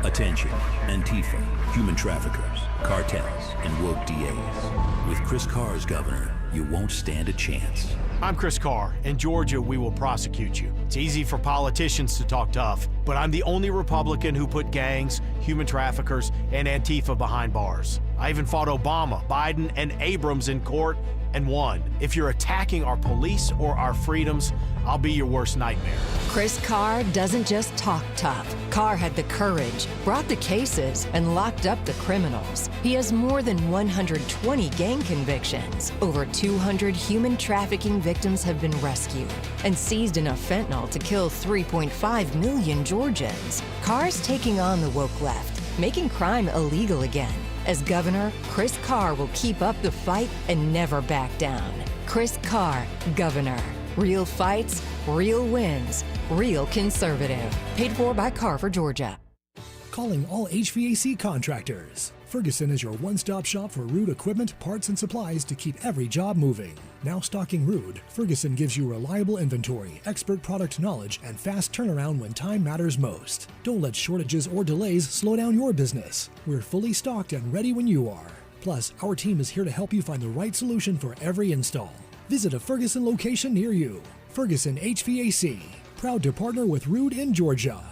Attention, Antifa, human traffickers, cartels, and woke DAs. With Chris Carr as governor, you won't stand a chance. I'm Chris Carr. In Georgia, we will prosecute you. It's easy for politicians to talk tough, but I'm the only Republican who put gangs, human traffickers, and Antifa behind bars. I even fought Obama, Biden, and Abrams in court and won. If you're attacking our police or our freedoms, I'll be your worst nightmare. Chris Carr doesn't just talk tough. Carr had the courage, brought the cases, and locked up the criminals. He has more than 120 gang convictions. Over 200 human trafficking victims have been rescued and seized enough fentanyl to kill 3.5 million Georgians. Carr's taking on the woke left, making crime illegal again. As governor, Chris Carr will keep up the fight and never back down. Chris Carr, governor. Real fights, real wins, real conservative. Paid for by Carr for Georgia. Calling all HVAC contractors. Ferguson is your one-stop shop for Ruud equipment, parts, and supplies to keep every job moving. Now stocking Ruud, Ferguson gives you reliable inventory, expert product knowledge, and fast turnaround when time matters most. Don't let shortages or delays slow down your business. We're fully stocked and ready when you are. Plus, our team is here to help you find the right solution for every install. Visit a Ferguson location near you. Ferguson HVAC, proud to partner with Ruud in Georgia.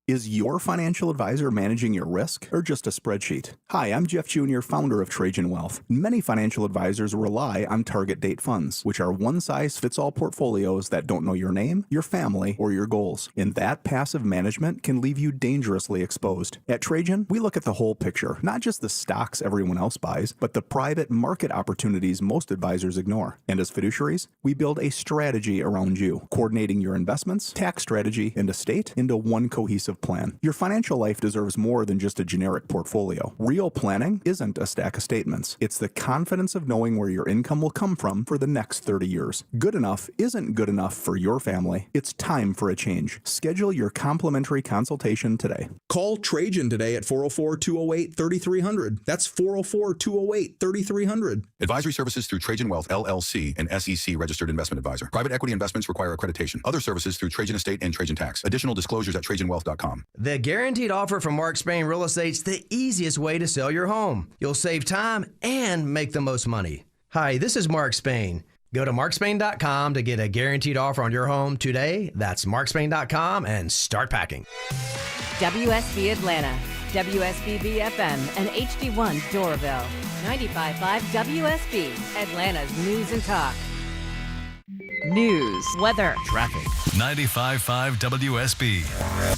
Is your financial advisor managing your risk or just a spreadsheet? Hi, I'm Jeff Jr., founder of Trajan Wealth. Many financial advisors rely on target date funds, which are one-size-fits-all portfolios that don't know your name, your family, or your goals. And that passive management can leave you dangerously exposed. At Trajan, we look at the whole picture, not just the stocks everyone else buys, but the private market opportunities most advisors ignore. And as fiduciaries, we build a strategy around you, coordinating your investments, tax strategy, and estate into one cohesive plan. Your financial life deserves more than just a generic portfolio. Real planning isn't a stack of statements. It's the confidence of knowing where your income will come from for the next 30 years. Good enough isn't good enough for your family. It's time for a change. Schedule your complimentary consultation today. Call Trajan today at 404-208-3300. That's 404-208-3300. Advisory services through Trajan Wealth, LLC, an SEC registered investment advisor. Private equity investments require accreditation. Other services through Trajan Estate and Trajan Tax. Additional disclosures at TrajanWealth.com. The guaranteed offer from Mark Spain Real Estate's the easiest way to sell your home. You'll save time and make the most money. Hi, this is Mark Spain. Go to markspain.com to get a guaranteed offer on your home today. That's markspain.com and start packing. WSB Atlanta, WSB BFM, and HD1 Doraville. 95.5 WSB, Atlanta's news and talk. News, weather, traffic. 95.5 WSB,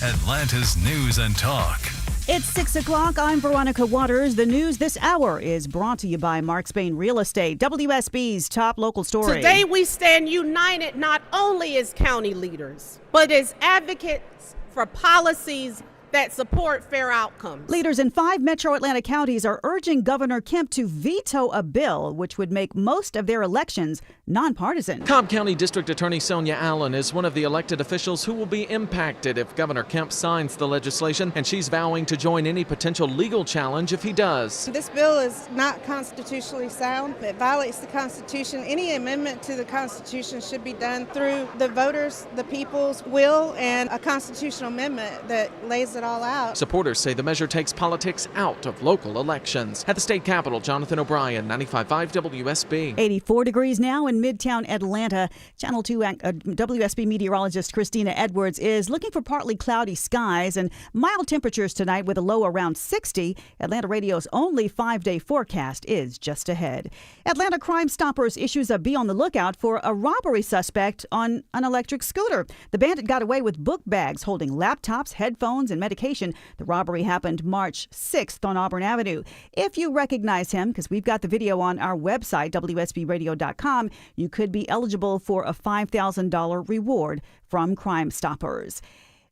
Atlanta's news and talk. It's 6 o'clock. I'm Veronica Waters. The news this hour is brought to you by Mark Spain Real Estate, WSB's top local story. Today we stand united not only as county leaders, but as advocates for policies that support fair outcomes. Leaders in 5 metro Atlanta counties are urging Governor Kemp to veto a bill which would make most of their elections nonpartisan. Cobb County District Attorney Sonia Allen is one of the elected officials who will be impacted if Governor Kemp signs the legislation, and she's vowing to join any potential legal challenge if he does. This bill is not constitutionally sound. It violates the Constitution. Any amendment to the Constitution should be done through the voters, the people's will, and a constitutional amendment that lays it all out. Supporters say the measure takes politics out of local elections. At the state capitol, Jonathan O'Brien, 95.5 WSB. 84 degrees now in Midtown Atlanta. Channel 2 WSB meteorologist Christina Edwards is looking for partly cloudy skies and mild temperatures tonight with a low around 60. Atlanta Radio's only 5-day forecast is just ahead. Atlanta Crime Stoppers issues a be on the lookout for a robbery suspect on an electric scooter. The bandit got away with book bags holding laptops, headphones, and medication. The robbery happened March 6th on Auburn Avenue. If you recognize him, because we've got the video on our website, WSBradio.com, you could be eligible for a $5,000 reward from Crime Stoppers.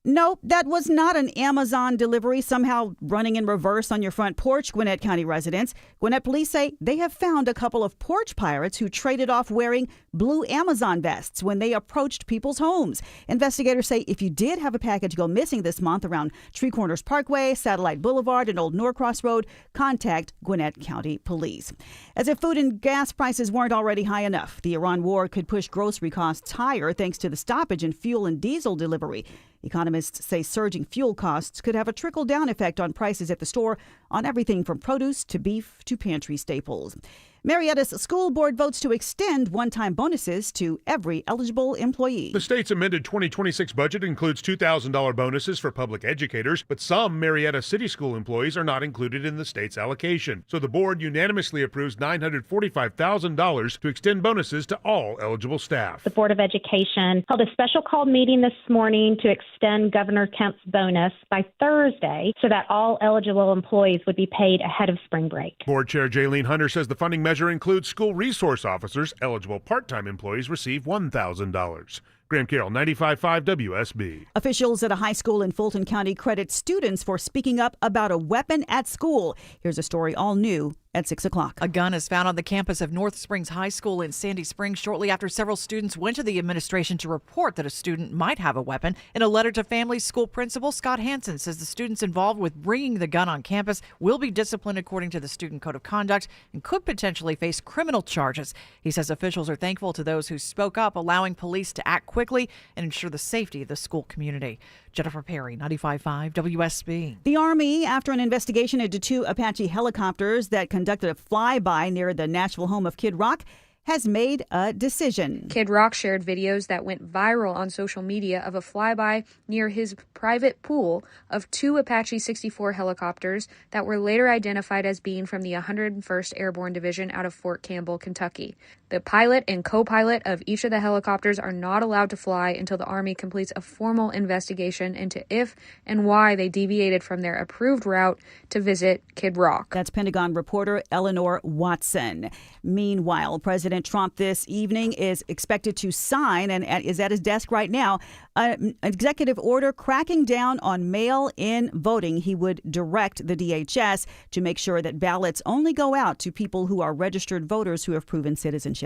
No, that was not an Amazon delivery somehow running in reverse on your front porch, Gwinnett County residents. Gwinnett police say they have found a couple of porch pirates who traded off wearing blue Amazon vests when they approached people's homes. Investigators say if you did have a package go missing this month around Tree Corners Parkway, Satellite Boulevard, and Old Norcross Road, contact Gwinnett County Police. As if food and gas prices weren't already high enough, the Iran war could push grocery costs higher thanks to the stoppage in fuel and diesel delivery. Economists say surging fuel costs could have a trickle-down effect on prices at the store on everything from produce to beef to pantry staples. Marietta's school board votes to extend one-time bonuses to every eligible employee. The state's amended 2026 budget includes $2,000 bonuses for public educators, but some Marietta City School employees are not included in the state's allocation. So the board unanimously approves $945,000 to extend bonuses to all eligible staff. The Board of Education held a special called meeting this morning to extend Governor Kemp's bonus by Thursday so that all eligible employees would be paid ahead of spring break. Board Chair Jaylene Hunter says the funding measure includes school resource officers. Eligible part-time employees receive $1,000. Graham Carroll, 95.5 WSB. Officials at a high school in Fulton County credit students for speaking up about a weapon at school. Here's a story all new at 6 o'clock. A gun is found on the campus of North Springs High School in Sandy Springs shortly after several students went to the administration to report that a student might have a weapon. In a letter to families, school principal Scott Hansen says the students involved with bringing the gun on campus will be disciplined according to the Student Code of Conduct and could potentially face criminal charges. He says officials are thankful to those who spoke up, allowing police to act quickly and ensure the safety of the school community. Jennifer Perry, 95.5 WSB. The Army, after an investigation into 2 Apache helicopters that conducted a flyby near the Nashville home of Kid Rock, has made a decision. Kid Rock shared videos that went viral on social media of a flyby near his private pool of 2 Apache 64 helicopters that were later identified as being from the 101st Airborne Division out of Fort Campbell, Kentucky. The pilot and co-pilot of each of the helicopters are not allowed to fly until the Army completes a formal investigation into if and why they deviated from their approved route to visit Kid Rock. That's Pentagon reporter Eleanor Watson. Meanwhile, President Trump this evening is expected to sign, and is at his desk right now, an executive order cracking down on mail-in voting. He would direct the DHS to make sure that ballots only go out to people who are registered voters who have proven citizenship.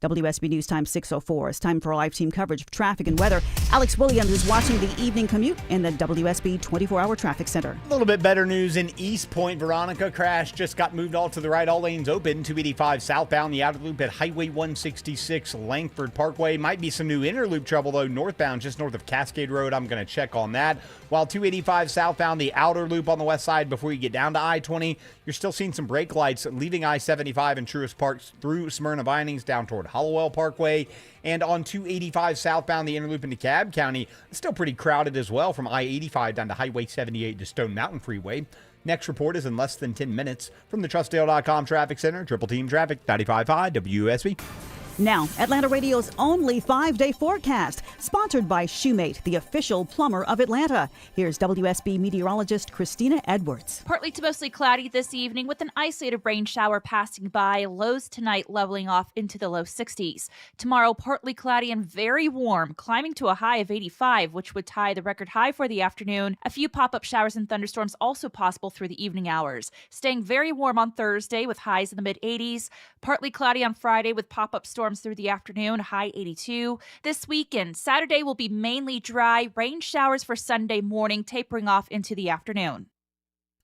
WSB News Time 6:04. It's time for our live team coverage of traffic and weather. Alex Williams is watching the evening commute in the WSB 24-hour traffic center. A little bit better news in East Point. Veronica crash just got moved all to the right. All lanes open. 285 southbound. The outer loop at Highway 166 Langford Parkway. Might be some new inner loop trouble, though, northbound just north of Cascade Road. I'm going to check on that. While 285 southbound, the outer loop on the west side before you get down to I-20, you're still seeing some brake lights leaving I-75 and Truist Park through Smyrna Vinings down toward Hollowell Parkway. And on 285 southbound, the inner loop into DeKalb County, it's still pretty crowded as well from I-85 down to Highway 78 to Stone Mountain Freeway. Next report is in less than 10 minutes from the TrustDale.com Traffic Center. Triple Team Traffic, 95.5 WSB. Now, Atlanta Radio's only 5-day forecast, sponsored by Shoemate, the official plumber of Atlanta. Here's WSB meteorologist Christina Edwards. Partly to mostly cloudy this evening with an isolated rain shower passing by. Lows tonight leveling off into the low 60s. Tomorrow, partly cloudy and very warm, climbing to a high of 85, which would tie the record high for the afternoon. A few pop-up showers and thunderstorms also possible through the evening hours. Staying very warm on Thursday with highs in the mid-80s. Partly cloudy on Friday with pop-up storms through the afternoon, high 82. This weekend, Saturday will be mainly dry, rain showers for Sunday morning, tapering off into the afternoon.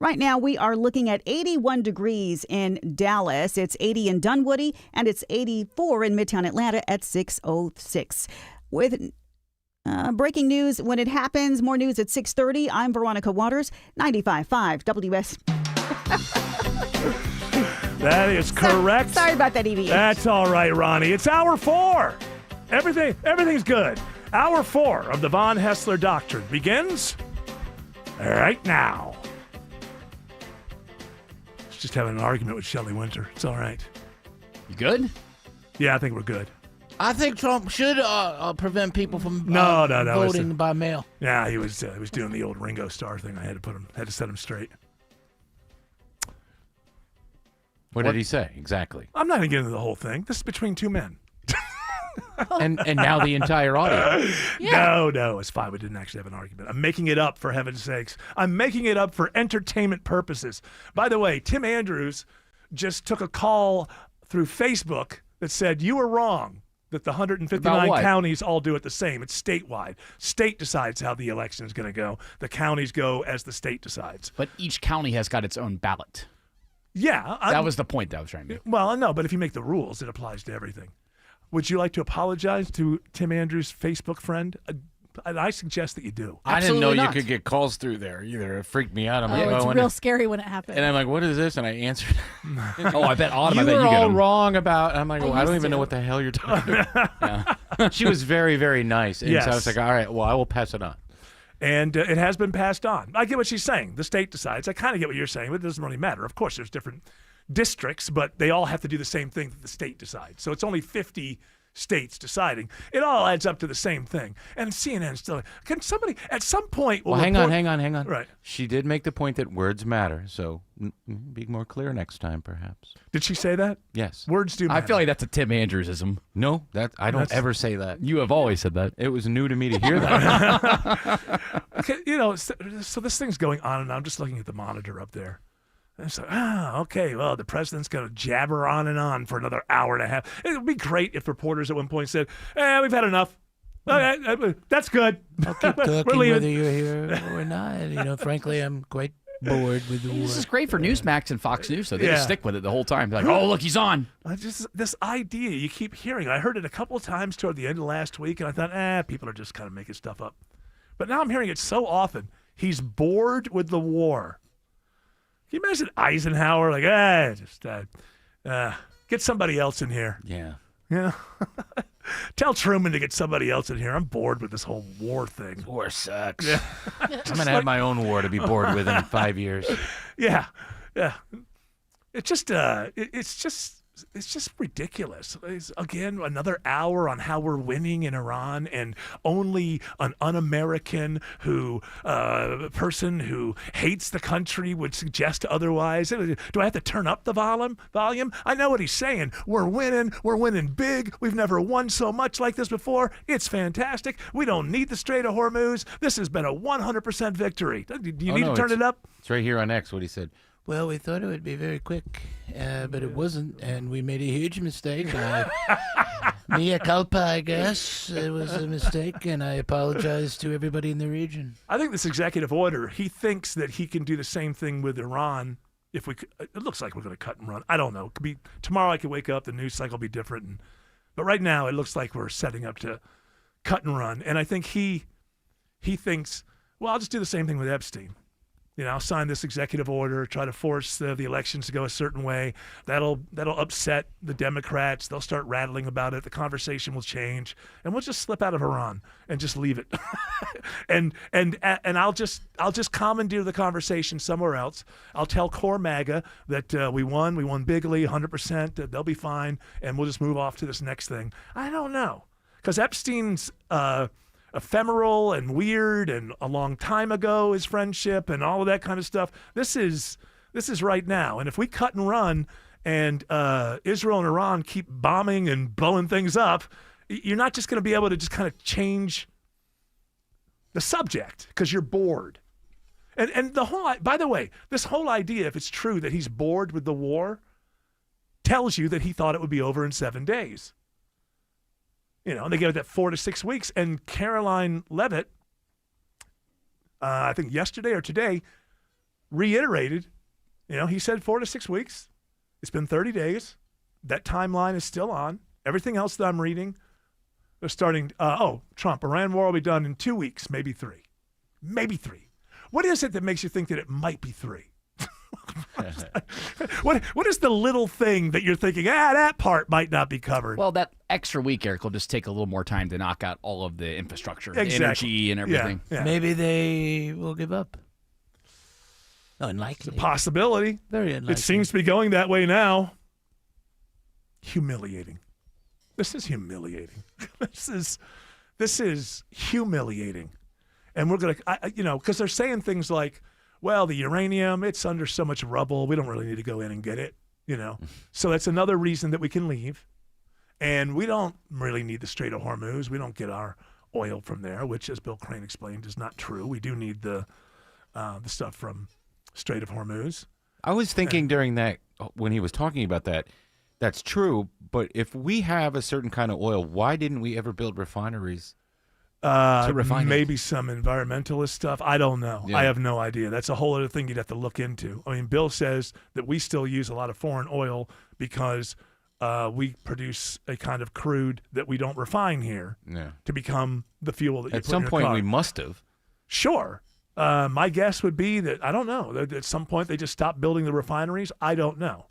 Right now, we are looking at 81 degrees in Dallas. It's 80 in Dunwoody, and it's 84 in Midtown Atlanta at 6:06. With breaking news when it happens, more news at 6:30. I'm Veronica Waters, 95.5 WS. That is correct. Sorry about that, EVH. That's all right, Ronnie. It's hour 4. Everything's good. Hour 4 of the Von Hessler Doctrine begins right now. Just having an argument with Shelley Winter. It's all right. You good? Yeah, I think we're good. I think Trump should prevent people from No, voting by mail. Yeah, he was doing the old Ringo Starr thing. I had to set him straight. What did he say exactly? I'm not going to get into the whole thing. This is between two men. and now the entire audience. Yeah. No, it's fine. We didn't actually have an argument. I'm making it up, for heaven's sakes. I'm making it up for entertainment purposes. By the way, Tim Andrews just took a call through Facebook that said, you were wrong that the 159 counties all do it the same. It's statewide. State decides how the election is going to go. The counties go as the state decides. But each county has got its own ballot. Yeah. That was the point that I was trying to make. Well, no, but if you make the rules, it applies to everything. Would you like to apologize to Tim Andrews' Facebook friend? I suggest that you do. I didn't know you could get calls through there either. It freaked me out. I'm like, it's real scary when it happens. And I'm like, what is this? And I answered. I bet Autumn. You I bet were you get all them. wrong about. I don't even know what the hell you're talking about. She was very, very nice. And yes. So I was like, all right, well, I will pass it on. And it has been passed on. I get what she's saying. The state decides. I kind of get what you're saying, but it doesn't really matter. Of course, there's different districts, but they all have to do the same thing that the state decides. So it's only 50 states deciding. It all adds up to the same thing. And CNN still. Can somebody at some point? Well, hang on. Right. She did make the point that words matter. So be more clear next time, perhaps. Did she say that? Yes. Words do matter. I feel like that's a Tim Andrewsism. No, I don't ever say that. You have always said that. It was new to me to hear that. Okay, so this thing's going on, and I'm just looking at the monitor up there. And it's like, okay, well, the president's going to jabber on and on for another hour and a half. It would be great if reporters at one point said, we've had enough. Okay, that's good. I'll keep We're talking leaving. whether you're here or not. Frankly, I'm quite bored with the war. This is great for Newsmax and Fox News, so they just stick with it the whole time. They're like, oh, look, he's on. Just this idea you keep hearing. I heard it a couple of times toward the end of last week, and I thought, people are just kind of making stuff up. But now I'm hearing it so often. He's bored with the war. Can you imagine Eisenhower get somebody else in here? Yeah. Tell Truman to get somebody else in here. I'm bored with this whole war thing. War sucks. Yeah. I'm going to have my own war to be bored with in 5 years. Yeah. It's just ridiculous. Again, another hour on how we're winning in Iran, and only an un-American person who hates the country would suggest otherwise. Do I have to turn up the volume? I know what he's saying. We're winning big. We've never won so much like this before. It's fantastic. We don't need the Strait of Hormuz. This has been a 100% victory. Do you need to turn it up? It's right here on X what he said. Well, we thought it would be very quick, but it wasn't, and we made a huge mistake. Mea culpa, I guess. It was a mistake, and I apologize to everybody in the region. I think this executive order, he thinks that he can do the same thing with Iran. It looks like we're going to cut and run. I don't know. It could be tomorrow. I could wake up, the news cycle will be different. But right now, it looks like we're setting up to cut and run. And I think he thinks, well, I'll just do the same thing with Epstein. sign this executive order, try to force the elections to go a certain way. That'll upset the Democrats. They'll start rattling about it. The conversation will change, and we'll just slip out of Iran and just leave it. and I'll just commandeer the conversation somewhere else. I'll tell core MAGA that we won bigly, 100%. That they'll be fine, and we'll just move off to this next thing. I don't know, because Epstein's ephemeral and weird, and a long time ago his friendship and all of that kind of stuff. This is right now, and if we cut and run and Israel and Iran keep bombing and blowing things up, you're not just going to be able to just kind of change the subject because you're bored. And the whole, by the way, this whole idea, if it's true that he's bored with the war, tells you that he thought it would be over in 7 days. They gave it that 4 to 6 weeks. And Caroline Leavitt, I think yesterday or today, reiterated, he said 4 to 6 weeks. It's been 30 days. That timeline is still on. Everything else that I'm reading, they're starting, Trump, Iran war will be done in 2 weeks, maybe 3. Maybe 3. What is it that makes you think that it might be 3? What is the little thing that you're thinking, that part might not be covered? Well, that extra week, Eric, will just take a little more time to knock out all of the infrastructure, Exactly. the energy and everything. Yeah. Maybe they will give up. Unlikely. It's a possibility. Very unlikely. It seems to be going that way now. Humiliating. This is humiliating. This is humiliating. And we're going to, because they're saying things like, well, the uranium, it's under so much rubble, we don't really need to go in and get it, So that's another reason that we can leave. And we don't really need the Strait of Hormuz. We don't get our oil from there, which, as Bill Crane explained, is not true. We do need the stuff from Strait of Hormuz. I was thinking during that, when he was talking about that, that's true. But if we have a certain kind of oil, why didn't we ever build refineries? To refine maybe some environmentalist stuff. I don't know. Yeah. I have no idea. That's a whole other thing you'd have to look into. I mean, Bill says that we still use a lot of foreign oil because we produce a kind of crude that we don't refine here to become the fuel that you At put some in your point car. we must have. Sure. My guess would be that, I don't know, that at some point they just stopped building the refineries. I don't know.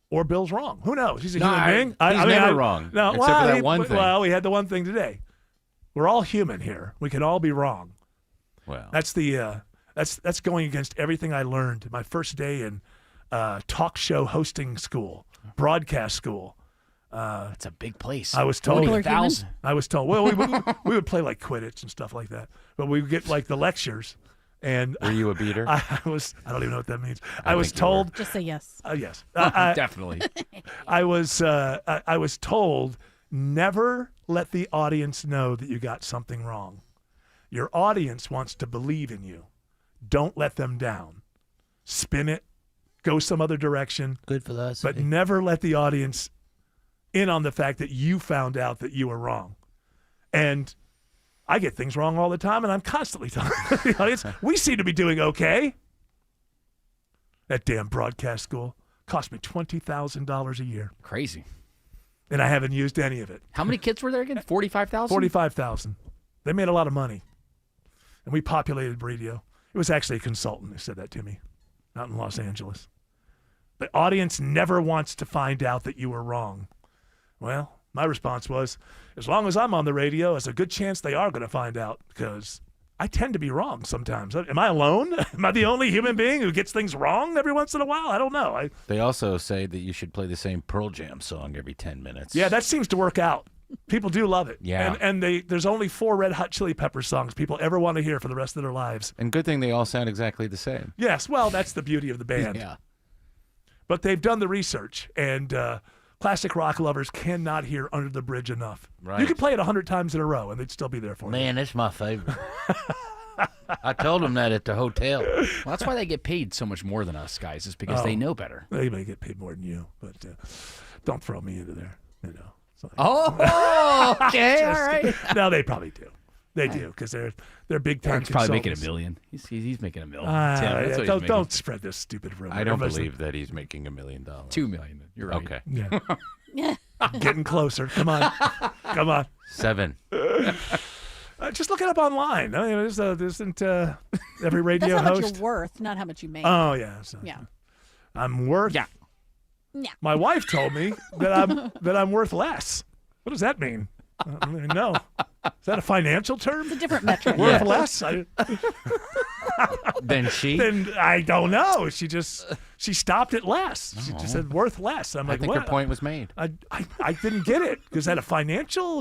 Or Bill's wrong. Who knows? He's a human being. He's never wrong. No, except for that one thing. Well, we had the one thing today. We're all human here. We can all be wrong. Well, that's that's going against everything I learned my first day in talk show hosting school, broadcast school. That's a big place. I was told 40,000. I was told. Well, we would play like Quidditch and stuff like that, but we would get like the lectures. And were you a beater? I don't even know what that means. I was told. Just say yes. Yes. Definitely. I was told, never let the audience know that you got something wrong. Your audience wants to believe in you. Don't let them down. Spin it. Go some other direction. Good philosophy. But never let the audience in on the fact that you found out that you were wrong. And I get things wrong all the time, and I'm constantly telling the audience, we seem to be doing okay. That damn broadcast school cost me $20,000 a year. Crazy. And I haven't used any of it. How many kids were there again? 45,000? 45,000. They made a lot of money. And we populated radio. It was actually a consultant who said that to me, out in Los Angeles. The audience never wants to find out that you were wrong. Well, my response was, as long as I'm on the radio, there's a good chance they are going to find out, because I tend to be wrong sometimes. Am I alone? Am I the only human being who gets things wrong every once in a while? I don't know. They also say that you should play the same Pearl Jam song every 10 minutes. Yeah, that seems to work out. People do love it. Yeah. And there's only 4 Red Hot Chili Peppers songs people ever want to hear for the rest of their lives. And good thing they all sound exactly the same. Yes, well, that's the beauty of the band. Yeah. But they've done the research, and classic rock lovers cannot hear Under the Bridge enough. Right. You could play it 100 times in a row, and they'd still be there for you. Man, that's my favorite. I told them that at the hotel. Well, that's why they get paid so much more than us guys, is because they know better. They may get paid more than you, but don't throw me into there. Oh, okay, all right. No, they probably do. They do, because they're big time. He's probably making $1 million. He's making $1 million. Tim, that's don't spread this stupid rumor. I don't believe that he's making $1 million. $2 million. You're right. Okay. Yeah. Getting closer. Come on. Come on. 7. Just look it up online. I mean, every radio That's how host. much you're worth, not how much you make. Oh, yeah. So Yeah. I'm worth. Yeah. My wife told me that I'm worth less. What does that mean? I don't even know. Is that a financial term? It's a different metric. Worth Yes. less? Then she? Then I don't know. She stopped at less. She just said worth less. I'm I like, think what? her point was made. I didn't get it. Is that financial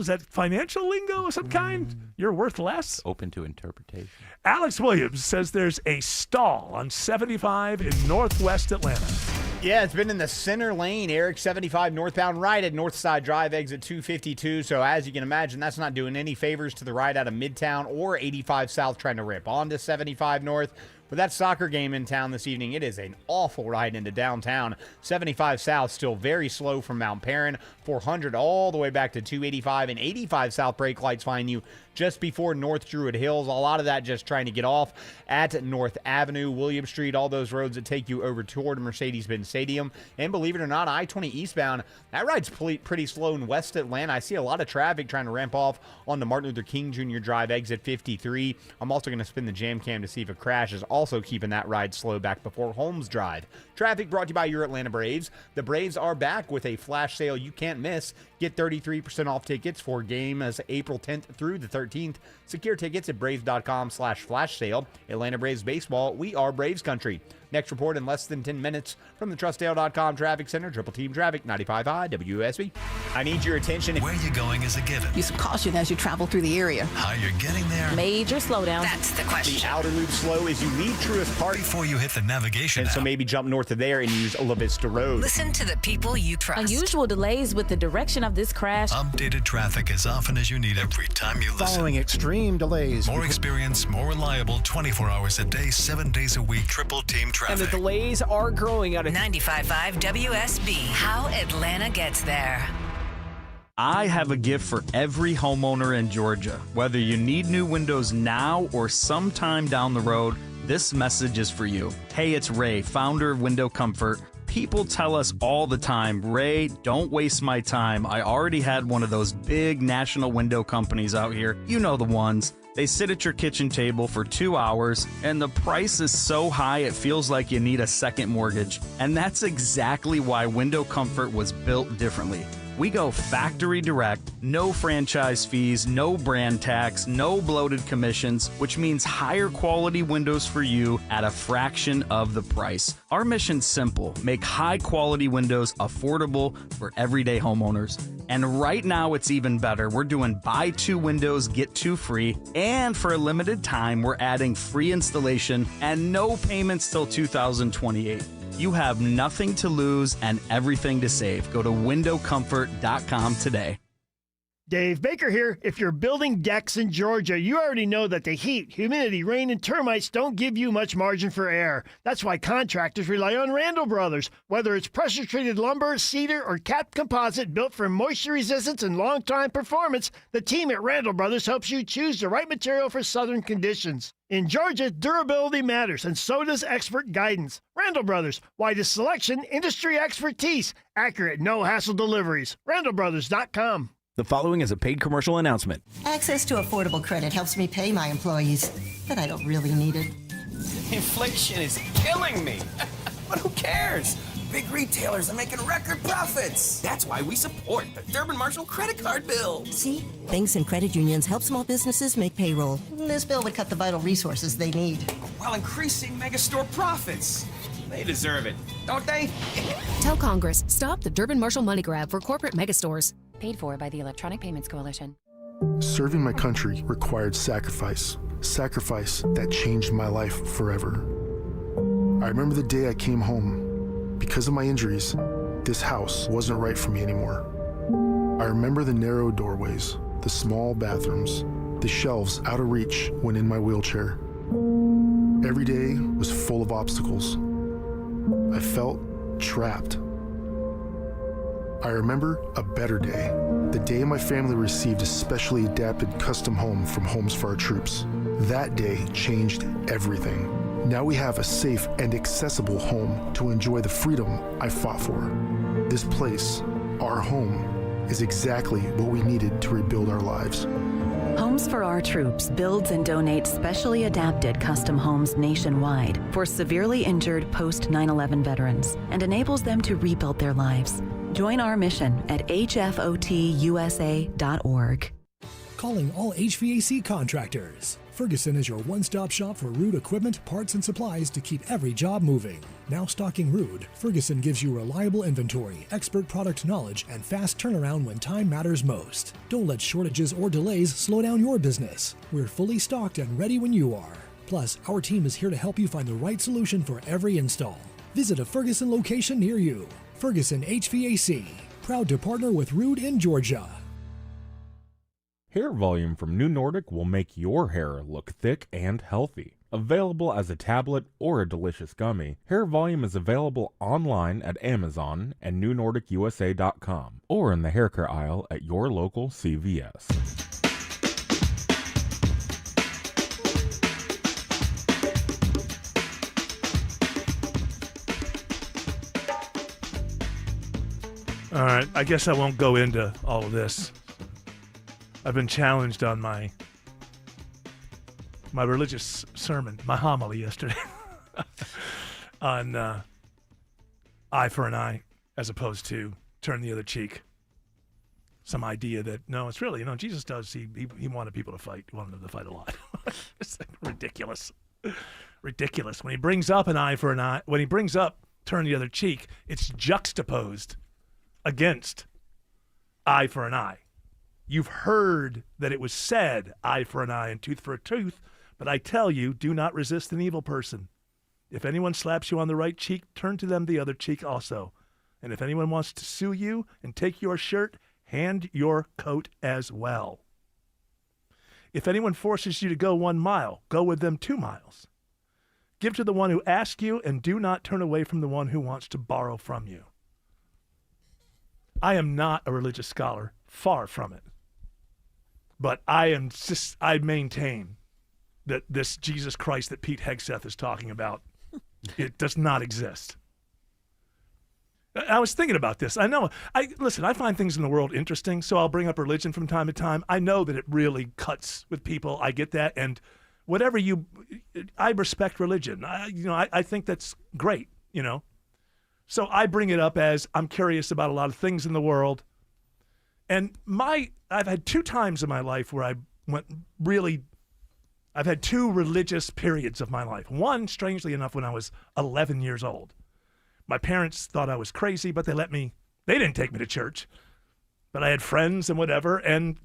lingo of some kind? You're worth less? Open to interpretation. Alex Williams says there's a stall on 75 in northwest Atlanta. Yeah, it's been in the center lane, Eric. 75 northbound right at Northside Drive, exit 252. So as you can imagine, that's not doing any favors to the right out of Midtown or 85 South trying to rip onto 75 North. With that soccer game in town this evening, it is an awful ride into downtown. 75 South still very slow from Mount Perrin. 400 all the way back to 285, and 85 South brake lights find you just before North Druid Hills. A lot of that just trying to get off at North Avenue, William Street, all those roads that take you over toward Mercedes-Benz Stadium. And believe it or not, I-20 eastbound, that ride's pretty slow in West Atlanta. I see a lot of traffic trying to ramp off onto Martin Luther King Jr. Drive, exit 53. I'm also going to spin the jam cam to see if a crash is also keeping that ride slow back before Holmes Drive. Traffic brought to you by your Atlanta Braves. The Braves are back with a flash sale you can't miss. Get 33% off tickets for games April 10th through the 13th. Secure tickets at braves.com/flash sale. Atlanta Braves baseball, we are Braves country. Next report in less than 10 minutes from the TrustDale.com Traffic Center. Triple Team Traffic, 95.5 WSB. I need your attention. Where you're going is a given. Use caution as you travel through the area. How you're getting there. Major slowdown. That's the question. The outer loop slow as you leave Truist Park. Before you hit the navigation And so maybe jump north of there and use La Vista Road. Listen to the people you trust. Unusual delays with the direction of this crash. Updated traffic as often as you need every time you listen. Following extreme delays. More experience, more reliable, 24 hours a day, 7 days a week. Triple Team Traffic. And the delays are growing out of 95.5 WSB. How Atlanta gets there. I have a gift for every homeowner in Georgia. Whether you need new windows now or sometime down the road, this message is for you. Hey, it's Ray, founder of Window Comfort. People tell us all the time, Ray, don't waste my time. I already had one of those big national window companies out here. You know the ones. They sit at your kitchen table for 2 hours, and the price is so high it feels like you need a second mortgage. And that's exactly why Window Comfort was built differently. We go factory direct, no franchise fees, no brand tax, no bloated commissions, which means higher quality windows for you at a fraction of the price. Our mission's simple: make high quality windows affordable for everyday homeowners. And right now it's even better. We're doing buy 2 windows, get 2 free. And for a limited time, we're adding free installation and no payments till 2028. You have nothing to lose and everything to save. Go to windowcomfort.com today. Dave Baker here. If you're building decks in Georgia, you already know that the heat, humidity, rain, and termites don't give you much margin for error. That's why contractors rely on Randall Brothers. Whether it's pressure-treated lumber, cedar, or capped composite built for moisture resistance and long-time performance, the team at Randall Brothers helps you choose the right material for southern conditions. In Georgia, durability matters, and so does expert guidance. Randall Brothers, widest selection, industry expertise, accurate, no-hassle deliveries. RandallBrothers.com. The following is a paid commercial announcement. Access to affordable credit helps me pay my employees, but I don't really need it. Inflation is killing me. But who cares? Big retailers are making record profits. That's why we support the Durbin Marshall credit card bill. See? Banks and credit unions help small businesses make payroll. This bill would cut the vital resources they need. While increasing megastore profits. They deserve it, don't they? Tell Congress, stop the Durbin Marshall money grab for corporate megastores. Paid for by the Electronic Payments Coalition. Serving my country required sacrifice. Sacrifice that changed my life forever. I remember the day I came home. Because of my injuries, this house wasn't right for me anymore. I remember the narrow doorways, the small bathrooms, the shelves out of reach when in my wheelchair. Every day was full of obstacles. I felt trapped. I remember a better day, the day my family received a specially adapted custom home from Homes for Our Troops. That day changed everything. Now we have a safe and accessible home to enjoy the freedom I fought for. This place, our home, is exactly what we needed to rebuild our lives. Homes for Our Troops builds and donates specially adapted custom homes nationwide for severely injured post 9/11 veterans and enables them to rebuild their lives. Join our mission at hfotusa.org. Calling all HVAC contractors. Ferguson is your one-stop shop for Ruud equipment, parts, and supplies to keep every job moving. Now stocking Ruud, Ferguson gives you reliable inventory, expert product knowledge, and fast turnaround when time matters most. Don't let shortages or delays slow down your business. We're fully stocked and ready when you are. Plus, our team is here to help you find the right solution for every install. Visit a Ferguson location near you. Ferguson HVAC, proud to partner with Ruud in Georgia. Hair Volume from New Nordic will make your hair look thick and healthy. Available as a tablet or a delicious gummy, Hair Volume is available online at Amazon and NewNordicUSA.com or in the hair care aisle at your local CVS. All right, I guess I won't go into all of this. I've been challenged on my religious sermon, my homily yesterday, on eye for an eye as opposed to turn the other cheek. Some idea that, no, it's really, Jesus does, he wanted people to fight. He wanted them to fight a lot. It's like ridiculous. Ridiculous. When he brings up an eye for an eye, when he brings up turn the other cheek, it's juxtaposed against eye for an eye. You've heard that it was said, eye for an eye and tooth for a tooth, but I tell you, do not resist an evil person. If anyone slaps you on the right cheek, turn to them the other cheek also. And if anyone wants to sue you and take your shirt, hand your coat as well. If anyone forces you to go 1 mile, go with them 2 miles. Give to the one who asks you, and do not turn away from the one who wants to borrow from you. I am not a religious scholar, far from it. But I maintain that this Jesus Christ that Pete Hegseth is talking about, it does not exist. I was thinking about this. I find things in the world interesting, so I'll bring up religion from time to time. I know that it really cuts with people. I get that. And I respect religion. I think that's great, So I bring it up as I'm curious about a lot of things in the world. And I've had 2 times in my life where I've had 2 religious periods of my life. One, strangely enough, when I was 11 years old. My parents thought I was crazy, but they didn't take me to church. But I had friends and whatever. And,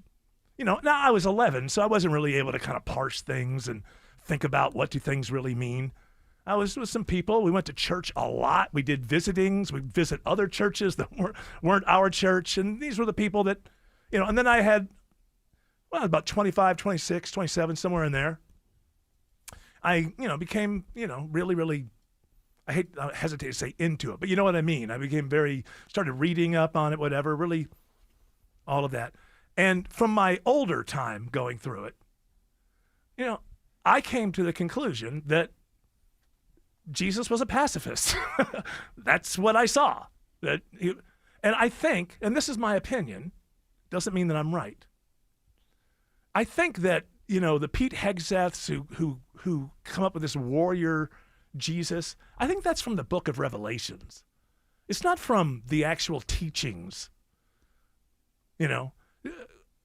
now I was 11, so I wasn't really able to kind of parse things and think about what do things really mean. I was with some people. We went to church a lot. We did visitings. We'd visit other churches that weren't our church. And these were the people that, and then I had, about 25, 26, 27, somewhere in there. I, became, really, really, I hesitate to say into it, but you know what I mean. I became started reading up on it, whatever, really all of that. And from my older time going through it, I came to the conclusion that Jesus was a pacifist. That's what I saw. And I think, and this is my opinion, doesn't mean that I'm right. I think that, the Pete Hegseths who come up with this warrior Jesus, I think that's from the book of Revelations. It's not from the actual teachings.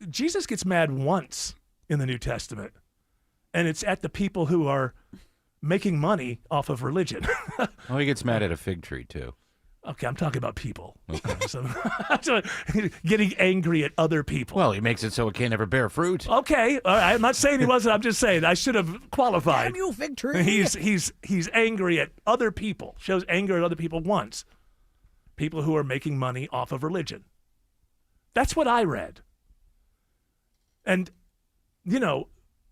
Jesus gets mad once in the New Testament, and it's at the people who are making money off of religion. Oh, he gets mad at a fig tree, too. Okay, I'm talking about people. Okay. So, getting angry at other people. Well, he makes it so it can't ever bear fruit. Okay, all right, I'm not saying he wasn't. I'm just saying I should have qualified. Damn you, fig tree. He's angry at other people. Shows anger at other people once. People who are making money off of religion. That's what I read. And,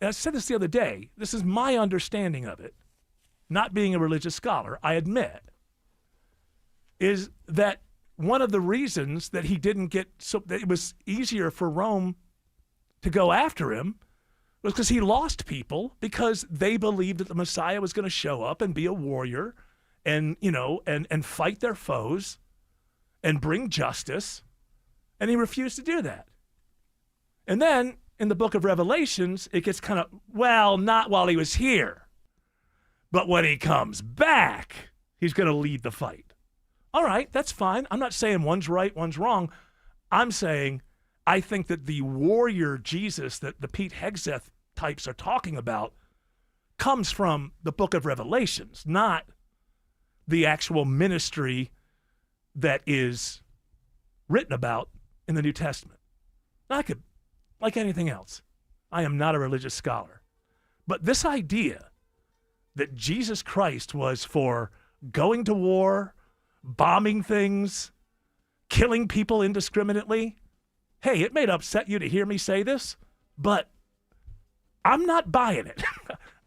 I said this the other day. This is my understanding of it. Not being a religious scholar, I admit, is that one of the reasons that he didn't that it was easier for Rome to go after him was because he lost people because they believed that the Messiah was going to show up and be a warrior and, and fight their foes and bring justice. And he refused to do that. And then in the book of Revelations, it gets kind of, well, not while he was here. But when he comes back, he's going to lead the fight. All right, that's fine. I'm not saying one's right, one's wrong. I'm saying I think that the warrior Jesus that the Pete Hegseth types are talking about comes from the book of Revelations, not the actual ministry that is written about in the New Testament. I could, like anything else, I am not a religious scholar. But this idea that Jesus Christ was for going to war, bombing things, killing people indiscriminately, hey, it may upset you to hear me say this, but I'm not buying it.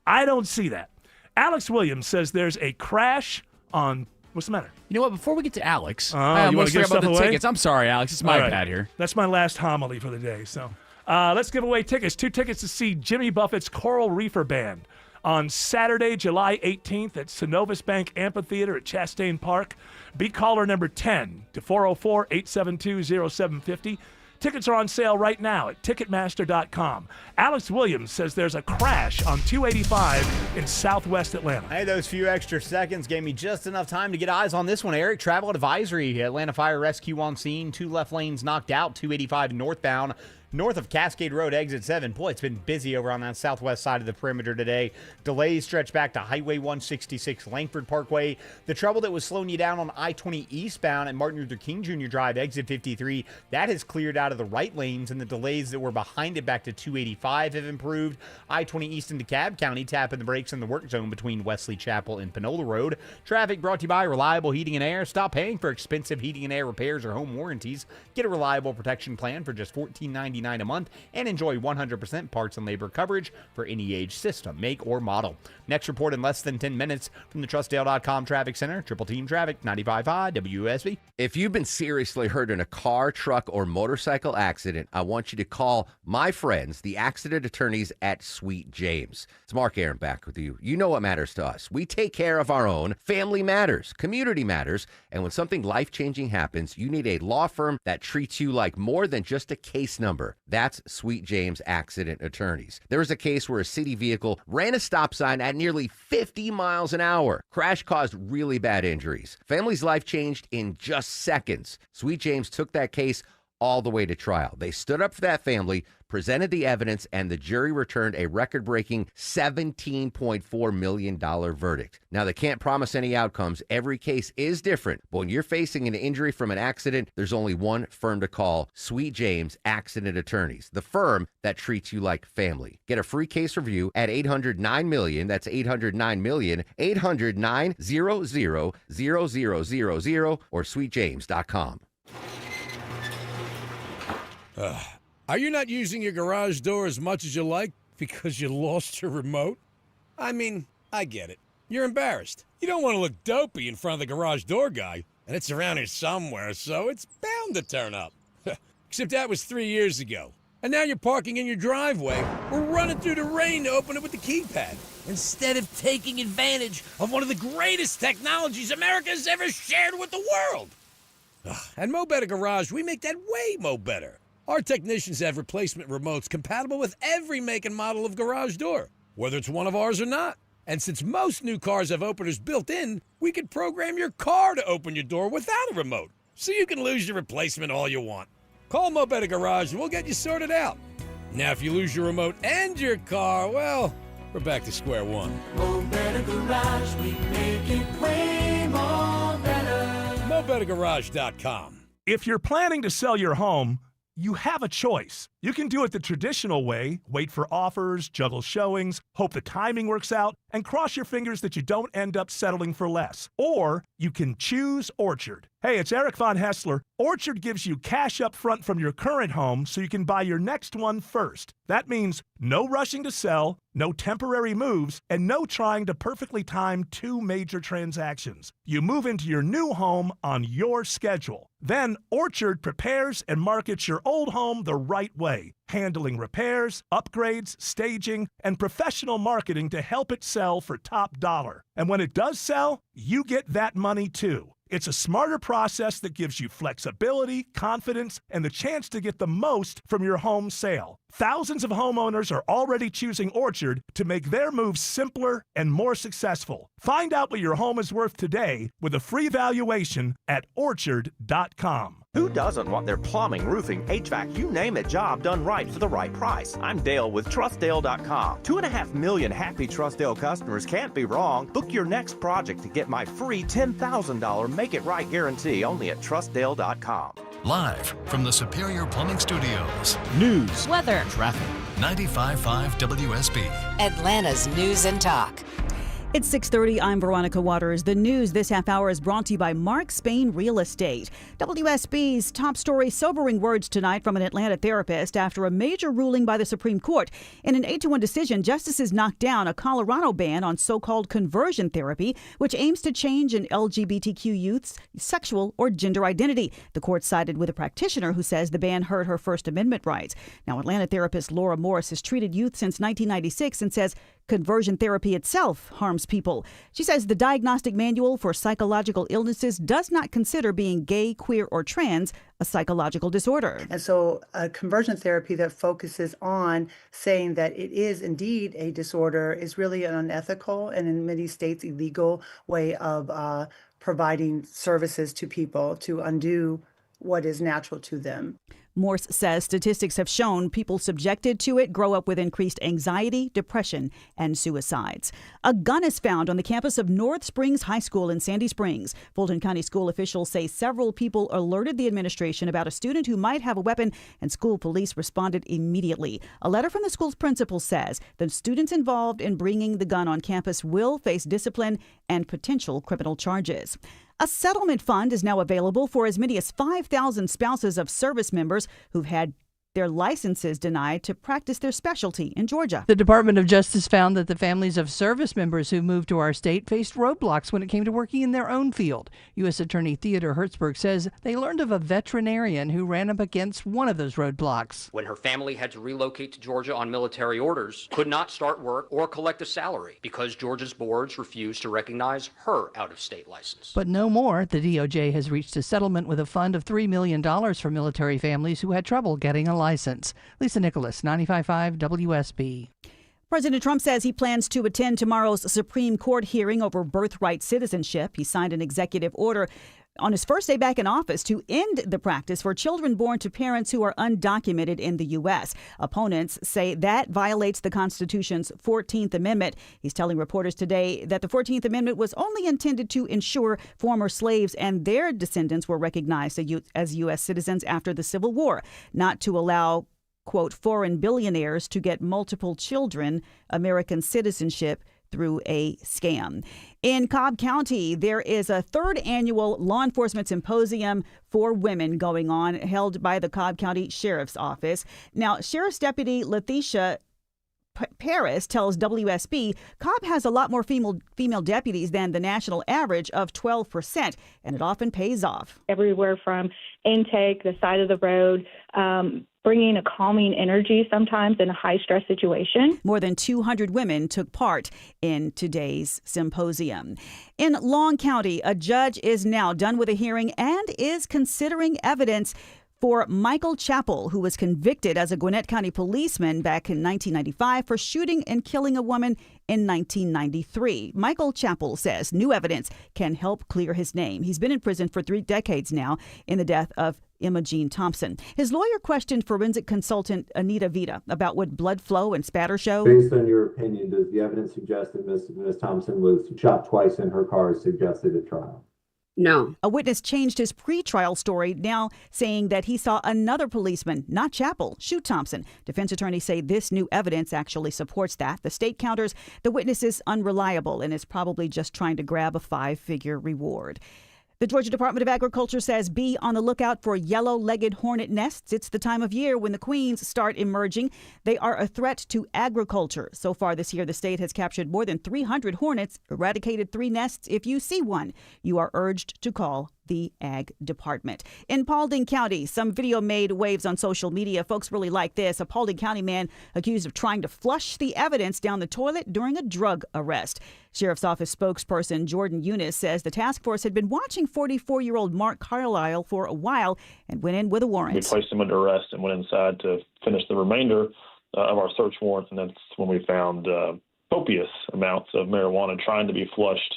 I don't see that. Alex Williams says there's a crash on, what's the matter? You know what? Before we get to Alex, I almost forgot about the away? tickets. I'm sorry, Alex. It's my bad here. That's my last homily for the day. So let's give away tickets. 2 tickets to see Jimmy Buffett's Coral Reefer Band on Saturday, July 18th at Synovus Bank Amphitheater at Chastain Park. Be caller number 10 to 404-872-0750. Tickets are on sale right now at Ticketmaster.com. Alex Williams says there's a crash on 285 in southwest Atlanta. Hey, those few extra seconds gave me just enough time to get eyes on this one, Eric. Travel advisory. Atlanta Fire Rescue on scene. 2 left lanes knocked out. 285 northbound. North of Cascade Road, exit 7. Boy, it's been busy over on that southwest side of the perimeter today. Delays stretch back to Highway 166, Langford Parkway. The trouble that was slowing you down on I-20 eastbound at Martin Luther King Jr. Drive, exit 53, that has cleared out of the right lanes, and the delays that were behind it back to 285 have improved. I-20 east into DeKalb County, tapping the brakes in the work zone between Wesley Chapel and Panola Road. Traffic brought to you by Reliable Heating and Air. Stop paying for expensive heating and air repairs or home warranties. Get a reliable protection plan for just $14.99 a month and enjoy 100% parts and labor coverage for any age, system, make, or model. Next report in less than 10 minutes from the TrustDale.com Traffic Center. Triple Team Traffic, 95.5 WSB. If you've been seriously hurt in a car, truck, or motorcycle accident, I want you to call my friends, the accident attorneys at Sweet James. It's Mark Aaron back with you. You know what matters to us. We take care of our own. Family matters. Community matters. And when something life-changing happens, you need a law firm that treats you like more than just a case number. That's Sweet James Accident Attorneys. There was a case where a city vehicle ran a stop sign at nearly 50 miles an hour. Crash caused really bad injuries. Family's life changed in just seconds. Sweet James took that case all the way to trial. They stood up for that family, presented the evidence, and the jury returned a record-breaking $17.4 million verdict. Now, they can't promise any outcomes. Every case is different. But when you're facing an injury from an accident, there's only one firm to call: Sweet James Accident Attorneys, the firm that treats you like family. Get a free case review at 800-9-MILLION. That's 800-9-MILLION, 800-900-0000, or sweetjames.com. Are you not using your garage door as much as you like because you lost your remote? I mean, I get it. You're embarrassed. You don't want to look dopey in front of the garage door guy, and it's around here somewhere, so it's bound to turn up. Except that was 3 years ago. And now you're parking in your driveway or running through the rain to open it with the keypad, instead of taking advantage of one of the greatest technologies America's ever shared with the world. At Mo Better Garage, we make that way mo better. Our technicians have replacement remotes compatible with every make and model of garage door, whether it's one of ours or not. And since most new cars have openers built in, we can program your car to open your door without a remote, so you can lose your replacement all you want. Call Mo Better Garage and we'll get you sorted out. Now, if you lose your remote and your car, well, we're back to square one. Mo Better Garage, we make it way more better. MoBetterGarage.com. If you're planning to sell your home, you have a choice. You can do it the traditional way, wait for offers, juggle showings, hope the timing works out, and cross your fingers that you don't end up settling for less. Or you can choose Orchard. Hey, it's Eric Von Hessler. Orchard gives you cash up front from your current home so you can buy your next one first. That means no rushing to sell, no temporary moves, and no trying to perfectly time 2 major transactions. You move into your new home on your schedule. Then Orchard prepares and markets your old home the right way, handling repairs, upgrades, staging, and professional marketing to help it sell for top dollar. And when it does sell, you get that money too. It's a smarter process that gives you flexibility, confidence, and the chance to get the most from your home sale. Thousands of homeowners are already choosing Orchard to make their move simpler and more successful. Find out what your home is worth today with a free valuation at Orchard.com. Who doesn't want their plumbing, roofing, HVAC, you name it, job done right for the right price? I'm Dale with TrustDale.com. 2.5 million happy TrustDale customers can't be wrong. Book your next project to get my free $10,000 Make It Right guarantee only at TrustDale.com. Live from the Superior Plumbing Studios. News, weather, traffic. 95.5 WSB. Atlanta's News and Talk. It's 6:30. I'm Veronica Waters. The news this half hour is brought to you by Mark Spain Real Estate. WSB's top story, sobering words tonight from an Atlanta therapist after a major ruling by the Supreme Court. In an 8-1 decision, justices knocked down a Colorado ban on so-called conversion therapy, which aims to change an LGBTQ youth's sexual or gender identity. The court sided with a practitioner who says the ban hurt her First Amendment rights. Now, Atlanta therapist Laura Morris has treated youth since 1996 and says conversion therapy itself harms people. She says the Diagnostic Manual for Psychological Illnesses does not consider being gay, queer, or trans a psychological disorder. And so a conversion therapy that focuses on saying that it is indeed a disorder is really an unethical and in many states illegal way of providing services to people to undo what is natural to them. Morse says statistics have shown people subjected to it grow up with increased anxiety, depression, and suicides. A gun is found on the campus of North Springs High School in Sandy Springs. Fulton County school officials say several people alerted the administration about a student who might have a weapon, and school police responded immediately. A letter from the school's principal says the students involved in bringing the gun on campus will face discipline and potential criminal charges. A settlement fund is now available for as many as 5,000 spouses of service members who've had their licenses denied to practice their specialty in Georgia. The Department of Justice found that the families of service members who moved to our state faced roadblocks when it came to working in their own field. U.S. Attorney Theodore Hertzberg says they learned of a veterinarian who ran up against one of those roadblocks. When her family had to relocate to Georgia on military orders, could not start work or collect a salary because Georgia's boards refused to recognize her out-of-state license. But no more. The DOJ has reached a settlement with a fund of $3 million for military families who had trouble getting a license. Lisa Nicholas, 95.5 WSB. President Trump says he plans to attend tomorrow's Supreme Court hearing over birthright citizenship. He signed an executive order on his first day back in office to end the practice for children born to parents who are undocumented in the U.S. Opponents say that violates the Constitution's 14th Amendment. He's telling reporters today that the 14th Amendment was only intended to ensure former slaves and their descendants were recognized as U.S. citizens after the Civil War, not to allow, quote, foreign billionaires to get multiple children American citizenship through a scam. In Cobb County, there is a third annual law enforcement symposium for women going on, held by the Cobb County Sheriff's Office. Now, Sheriff's Deputy Letitia Paris tells WSB Cobb has a lot more female deputies than the national average of 12%, and it often pays off. Everywhere from intake, the side of the road, bringing a calming energy sometimes in a high-stress situation. More than 200 women took part in today's symposium. In Long County, a judge is now done with a hearing and is considering evidence for Michael Chappell, who was convicted as a Gwinnett County policeman back in 1995 for shooting and killing a woman in 1993. Michael Chappell says new evidence can help clear his name. He's been in prison for 3 decades now in the death of Emma Jean Thompson. His lawyer questioned forensic consultant Anita Vita about what blood flow and spatter show. Based on your opinion, does the evidence suggest that Ms. Thompson was shot twice in her car as suggested at trial? No. A witness changed his pretrial story, now saying that he saw another policeman, not Chappell, shoot Thompson. Defense attorneys say this new evidence actually supports that. The state counters the witness is unreliable and is probably just trying to grab a 5-figure reward. The Georgia Department of Agriculture says be on the lookout for yellow-legged hornet nests. It's the time of year when the queens start emerging. They are a threat to agriculture. So far this year, the state has captured more than 300 hornets, eradicated 3 nests. If you see one, you are urged to call the Ag Department. In Paulding County, some video made waves on social media. Folks really like this. A Paulding County man accused of trying to flush the evidence down the toilet during a drug arrest. Sheriff's Office spokesperson Jordan Eunice says the task force had been watching 44-year-old Mark Carlisle for a while and went in with a warrant. We placed him under arrest and went inside to finish the remainder of our search warrant, and that's when we found copious amounts of marijuana trying to be flushed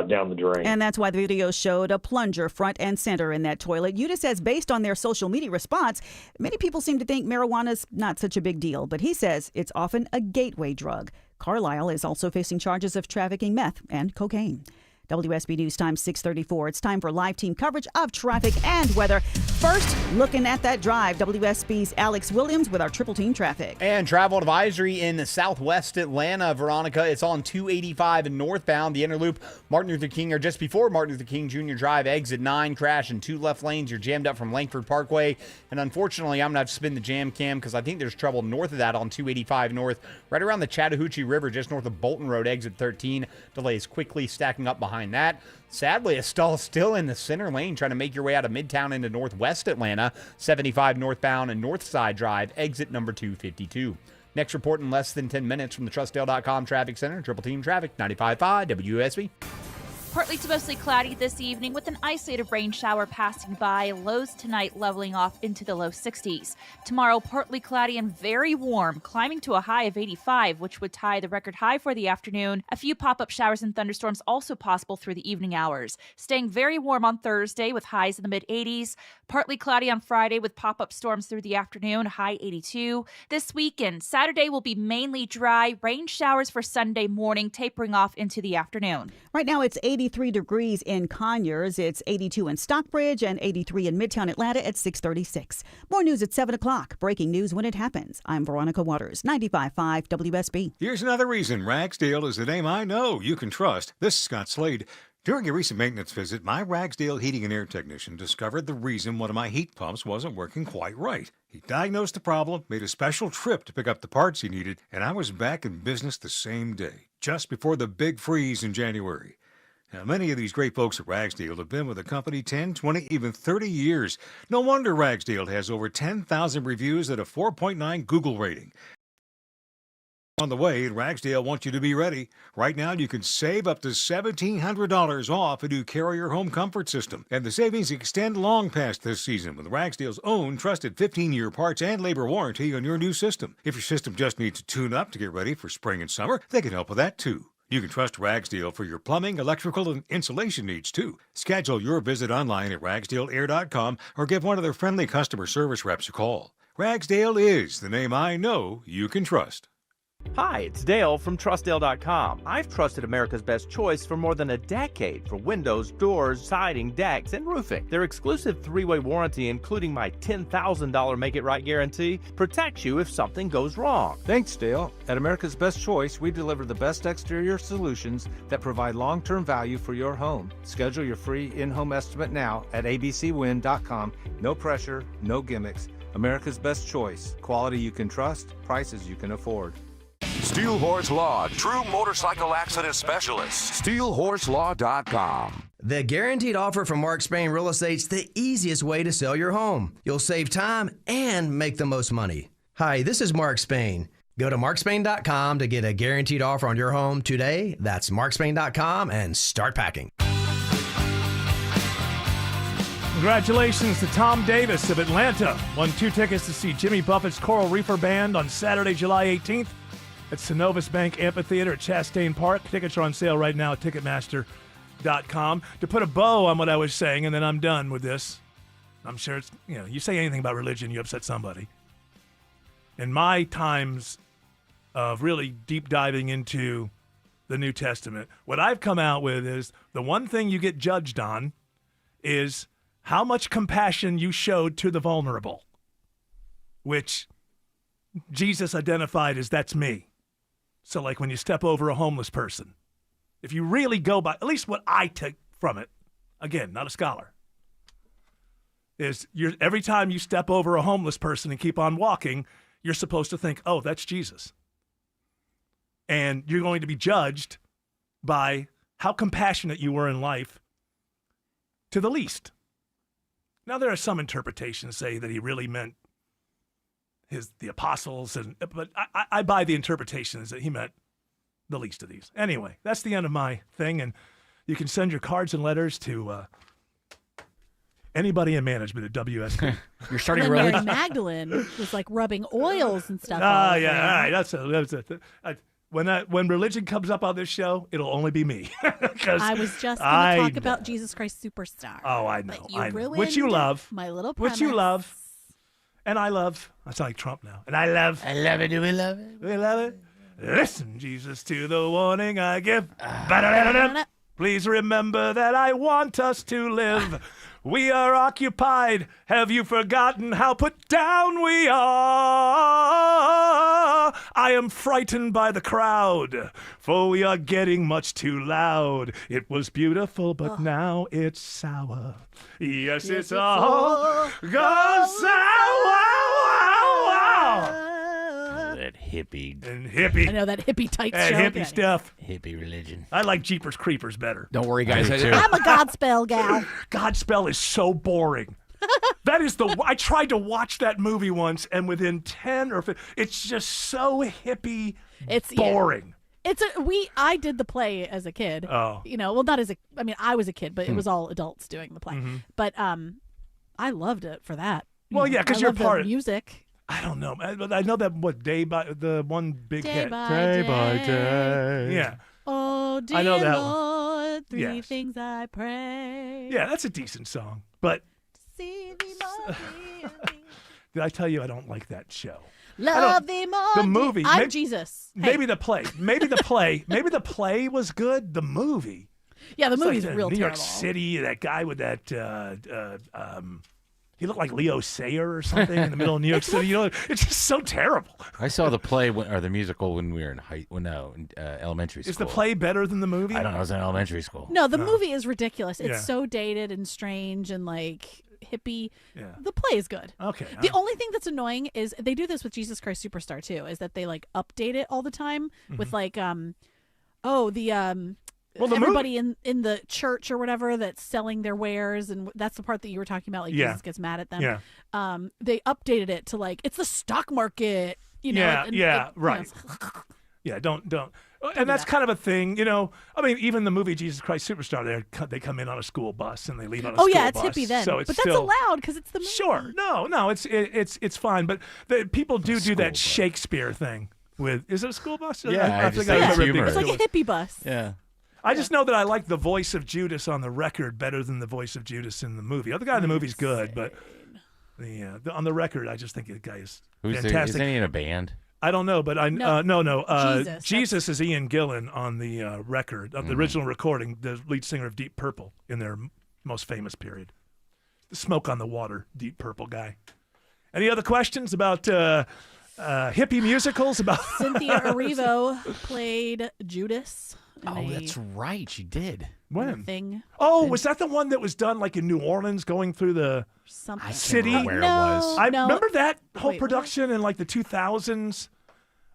down the drain. And that's why the video showed a plunger front and center in that toilet. Eunice says based on their social media response, many people seem to think marijuana's not such a big deal, but he says it's often a gateway drug. Carlisle is also facing charges of trafficking meth and cocaine. WSB News Time 6:34. It's time for live team coverage of traffic and weather. First, looking at that drive, WSB's Alex Williams with our triple team traffic. And travel advisory in southwest Atlanta, Veronica. It's on 285 northbound, the inner loop, Martin Luther King, or just before Martin Luther King Jr. Drive, exit 9, crash in 2 left lanes. You're jammed up from Langford Parkway. And unfortunately, I'm going to have to spin the jam cam because I think there's trouble north of that on 285 north, right around the Chattahoochee River, just north of Bolton Road, exit 13. Delays quickly stacking up behind that. Sadly, a stall still in the center lane trying to make your way out of Midtown into northwest Atlanta, 75 northbound and North Side Drive, exit number 252. Next report in less than 10 minutes from the TrustDale.com Traffic Center. Triple Team Traffic, 95.5 WSB. Partly to mostly cloudy this evening with an isolated rain shower passing by. Lows tonight leveling off into the low 60s. Tomorrow, partly cloudy and very warm, climbing to a high of 85, which would tie the record high for the afternoon. A few pop-up showers and thunderstorms also possible through the evening hours. Staying very warm on Thursday with highs in the mid-80s. Partly cloudy on Friday with pop-up storms through the afternoon, high 82. This weekend, Saturday will be mainly dry. Rain showers for Sunday morning, tapering off into the afternoon. Right now, it's 83 degrees in Conyers. It's 82 in Stockbridge and 83 in Midtown Atlanta at 6:36. More news at 7 o'clock. Breaking news when it happens. I'm Veronica Waters, 95.5 WSB. Here's another reason Ragsdale is the name I know you can trust. This is Scott Slade. During a recent maintenance visit, my Ragsdale heating and air technician discovered the reason one of my heat pumps wasn't working quite right. He diagnosed the problem, made a special trip to pick up the parts he needed, and I was back in business the same day, just before the big freeze in January. Now, many of these great folks at Ragsdale have been with the company 10, 20, even 30 years. No wonder Ragsdale has over 10,000 reviews and a 4.9 Google rating. On the way, Ragsdale wants you to be ready. Right now, you can save up to $1,700 off a new Carrier home comfort system. And the savings extend long past this season with Ragsdale's own trusted 15-year parts and labor warranty on your new system. If your system just needs a tune-up to get ready for spring and summer, they can help with that too. You can trust Ragsdale for your plumbing, electrical, and insulation needs too. Schedule your visit online at ragsdaleair.com or give one of their friendly customer service reps a call. Ragsdale is the name I know you can trust. Hi, it's Dale from TrustDale.com. I've trusted America's Best Choice for more than a decade for windows, doors, siding, decks, and roofing. Their exclusive 3-way warranty, including my $10,000 Make It Right guarantee, protects you if something goes wrong. Thanks, Dale. At America's Best Choice, we deliver the best exterior solutions that provide long-term value for your home. Schedule your free in-home estimate now at abcwin.com. No pressure, no gimmicks. America's Best Choice. Quality you can trust, prices you can afford. Steel Horse Law, true motorcycle accident specialist. SteelHorseLaw.com. The guaranteed offer from Mark Spain Real Estate's the easiest way to sell your home. You'll save time and make the most money. Hi, this is Mark Spain. Go to markspain.com to get a guaranteed offer on your home today. That's markspain.com and start packing. Congratulations to Tom Davis of Atlanta. Won 2 tickets to see Jimmy Buffett's Coral Reefer Band on Saturday, July 18th at Synovus Bank Amphitheater at Chastain Park. Tickets are on sale right now at Ticketmaster.com. To put a bow on what I was saying, and then I'm done with this. I'm sure it's, you say anything about religion, you upset somebody. In my times of really deep diving into the New Testament, what I've come out with is the one thing you get judged on is how much compassion you showed to the vulnerable, which Jesus identified as that's me. So like when you step over a homeless person, if you really go by, at least what I take from it, again, not a scholar, is every time you step over a homeless person and keep on walking, you're supposed to think, oh, that's Jesus. And you're going to be judged by how compassionate you were in life to the least. Now, there are some interpretations say that he really meant the apostles, but I buy the interpretations that he meant the least of these. Anyway, that's the end of my thing, and you can send your cards and letters to anybody in management at WSB. You're starting And a then Mary religion. Magdalene was like rubbing oils and stuff. Ah, all yeah, over. all right. When religion comes up on this show, it'll only be me. I was just going to talk about Jesus Christ Superstar. Oh, I know. But you I know. ruined Which you love. my little premise. Which you love. And I love. I sound like Trump now. And I love. I love it. Do we love it? We love it. Listen, Jesus, to the warning I give. Please remember that I want us to live. We are occupied. Have you forgotten how put down we are? I am frightened by the crowd, for we are getting much too loud. It was beautiful, but now it's sour. Yes, it's all gone sour. That hippie. And hippie. I know that hippie tight That show. hippie stuff. Hippie religion. I like Jeepers Creepers better. Don't worry, guys. I'm a Godspell gal. Godspell is so boring. That is I tried to watch that movie once, and within 10 or 15, it's just so hippie boring. I did the play as a kid. Oh. Well, not as I was a kid, but it was all adults doing the play. Mm-hmm. But I loved it for that. Well, yeah, because you're love part the music. I don't know, but I know that the one big Day hit. by day. Yeah. Oh, dear I know that one. Lord, three Yes. things I pray. Yeah, that's a decent song. But See thee more dearly. did I tell you I don't like that show? Love thee more. The movie. I'm Jesus. Hey. Maybe the play. Maybe the play was good. The movie. Yeah, the It's movie's like real New York terrible. City, that guy with that he looked like Leo Sayer or something in the middle of New York City. It's just so terrible. I saw the play or the musical when we were in elementary school. Is the play better than the movie? I don't know. I was in elementary school. No, the movie is ridiculous. It's Yeah. so dated and strange and like hippie. Yeah. The play is good. Okay. The only thing that's annoying is they do this with Jesus Christ Superstar too, is that they like update it all the time with like Well, the everybody in the church or whatever that's selling their wares, and that's the part that you were talking about, like Yeah. Jesus gets mad at them. Yeah. They updated it to like it's the stock market, and right. Yeah, don't. And that's kind of a thing, I mean, even the movie Jesus Christ Superstar, they come in on a school bus and they leave on a school bus. Oh yeah, it's hippie then, So it's but that's still, allowed because it's the movie. Sure, no, it's fine. But people do that Shakespeare thing with. Is it a school bus? Yeah, I think I remember it being It's like a hippie bus. Yeah. I just know that I like the voice of Judas on the record better than the voice of Judas in the movie. The guy in the movie's good, but on the record, I just think the guy is fantastic. Isn't he in a band? I don't know, but No. Jesus is Ian Gillan on the record, of the original recording, the lead singer of Deep Purple in their most famous period. The Smoke on the Water, Deep Purple guy. Any other questions about hippie musicals? About Cynthia Erivo played Judas. Oh, that's right. She did. When? Thing. Oh, was that the one that was done like in New Orleans, going through the Something. city? Where it was. I No. remember that whole Wait, production in like the 2000s.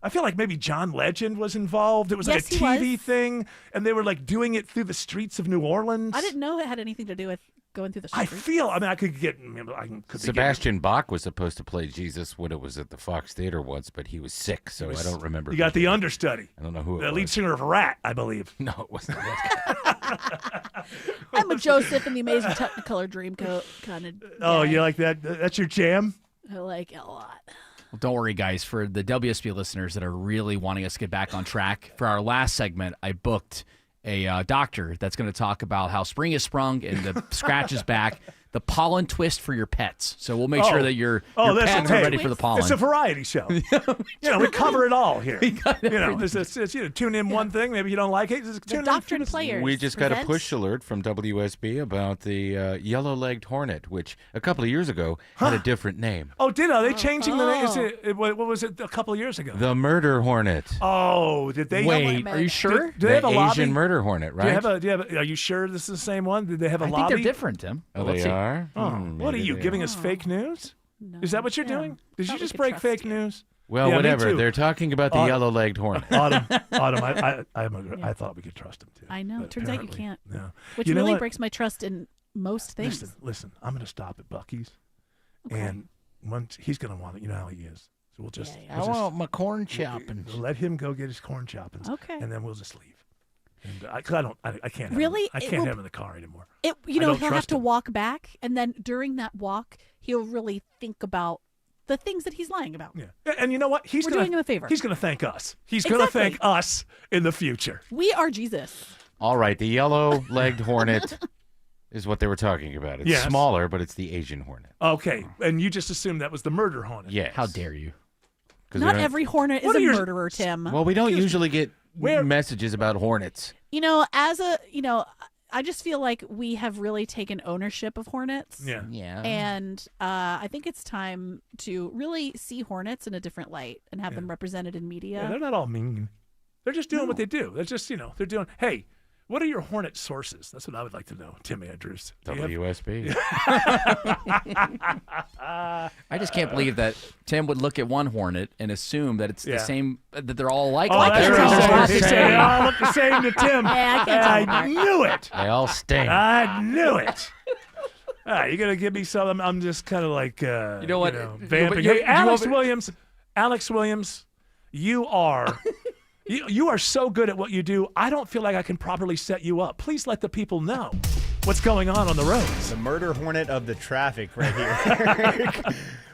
I feel like maybe John Legend was involved. It was Yes, like he a TV was. thing, and they were like doing it through the streets of New Orleans. I didn't know it had anything to do with going through the I streets. feel. I mean, I could get. I could be Sebastian Bach was supposed to play Jesus when it was at the Fox Theater once, but he was sick, so I don't remember. You got the understudy. I don't know who it The was. lead singer of Rat, I believe. No, it wasn't. I'm a Joseph in the Amazing Technicolor Dreamcoat kind of. Oh, you like that? That's your jam? I like it a lot. Well, don't worry, guys. For the WSB listeners that are really wanting us to get back on track, for our last segment, I booked a doctor that's going to talk about how spring is sprung and the scratch is back, the pollen twist for your pets. So we'll make sure that your pets are ready for the pollen. It's a variety show. We cover it all here. Tune in one thing. Maybe you don't like it. Just tune in. Doctrine Players. We just got a presents- push alert from WSB about the yellow-legged hornet, which a couple of years ago had a different name. Oh, are they changing the name? Is what was it a couple of years ago? The murder hornet. Oh, did they? Wait, are you sure? Do they have a the lobby? Asian murder hornet, right? Are you sure this is the same one? Did they have a I lobby? think they're different, Tim. Oh, Let's they see. are? Oh, what are maybe you they giving are. us fake news? No. Is that what you're doing? Did you Thought we just could break trust fake you. news? Well, Yeah, me whatever. too. They're talking about the Autumn. yellow-legged hornet. Autumn, I thought we could trust him too. I know. but Turns out you apparently, can't. No. Which You know really what? breaks my trust in most things. Listen. I'm going to stop at Buc-ee's, and once he's going to want it. You know how he is. So we'll just. I want my corn choppings. Let him go get his corn choppings. Okay. And then we'll just leave. And I can't. Really? I can't have him in the car anymore. He'll have to walk back, and then during that walk, he'll really think about the things that he's lying about. Yeah. And you know what? We're doing him a favor. He's going to thank us. He's going to thank us in the future. We are Jesus. All right, the yellow-legged hornet is what they were talking about. It's smaller, but it's the Asian hornet. Okay, and you just assumed that was the murder hornet. Yes. How dare you? Not every hornet is a murderer, Tim. Well, we don't usually get messages about hornets. I just feel like we have really taken ownership of hornets. Yeah. And I think it's time to really see hornets in a different light and have them represented in media. Yeah, they're not all mean. They're just doing what they do. They're just, they're doing, hey, what are your hornet sources? That's what I would like to know, Tim Andrews. WSB. I just can't believe that Tim would look at one hornet and assume that it's the same, that they're all alike. They all look the same to Tim. Yeah, I can't tell I knew it. They all stink. I knew it. You're going to give me some. I'm just kind of like, you know what? Vamping. Hey, Alex Williams, you are... You are so good at what you do, I don't feel like I can properly set you up. Please let the people know what's going on the roads. The murder hornet of the traffic right here.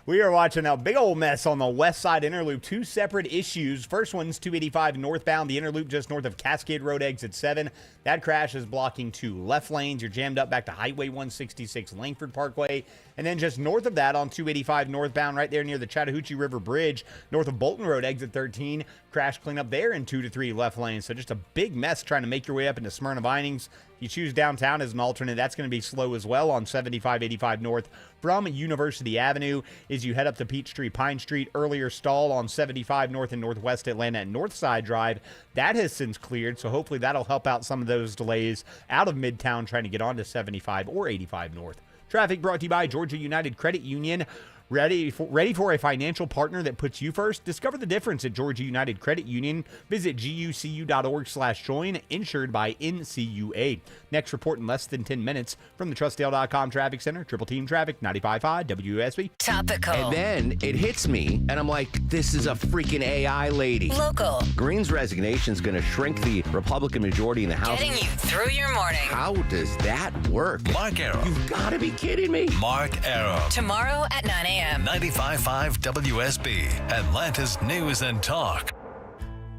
We are watching a big old mess on the west side interloop. Two separate issues. First one's 285 northbound, the interloop just north of Cascade Road, exit 7. That crash is blocking 2 left lanes. You're jammed up back to Highway 166 Langford Parkway. And then just north of that on 285 northbound, right there near the Chattahoochee River Bridge, north of Bolton Road, exit 13. Crash cleanup there in 2 to 3 left lanes. So just a big mess trying to make your way up into Smyrna Vinings. If you choose downtown as an alternate, that's going to be slow as well on 7585 north from University Avenue. As you head up to Peachtree Pine Street, earlier stall on 75 north and northwest Atlanta at Northside Drive. That has since cleared, so hopefully that'll help out some of those delays out of Midtown trying to get onto 75 or 85 north. Traffic brought to you by Georgia United Credit Union. Ready for a financial partner that puts you first? Discover the difference at Georgia United Credit Union. Visit gucu.org/join, insured by NCUA. Next report in less than 10 minutes from the TrustDale.com Traffic Center. Triple Team Traffic, 95.5 WSB. Topical. And then it hits me, and I'm like, this is a freaking AI lady. Local. Green's resignation is going to shrink the Republican majority in the House. Getting you through your morning. How does that work? Mark Arrow. You've got to be kidding me. Mark Arrow. Tomorrow at 9 a.m. 95.5 WSB, Atlanta's News and Talk.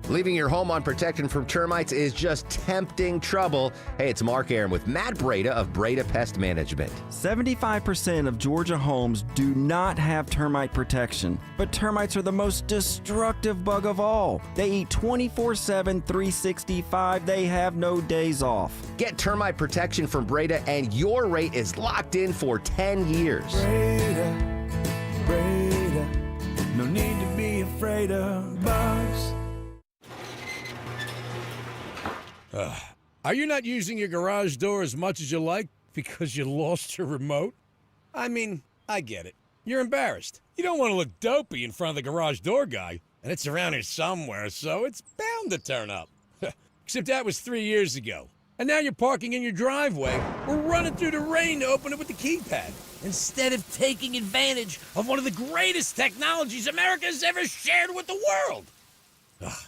Leaving your home unprotected from termites is just tempting trouble. Hey, it's Mark Aaron with Matt Breda of Breda Pest Management. 75% of Georgia homes do not have termite protection, but termites are the most destructive bug of all. They eat 24/7, 365. They have no days off. Get termite protection from Breda, and your rate is locked in for 10 years. Breda, no need to be afraid of bugs. Are you not using your garage door as much as you like because you lost your remote? I mean, I get it. You're embarrassed. You don't want to look dopey in front of the garage door guy, and it's around here somewhere, so it's bound to turn up. Except that was 3 years ago. And now you're parking in your driveway or running through the rain to open it with the keypad, instead of taking advantage of one of the greatest technologies America's ever shared with the world.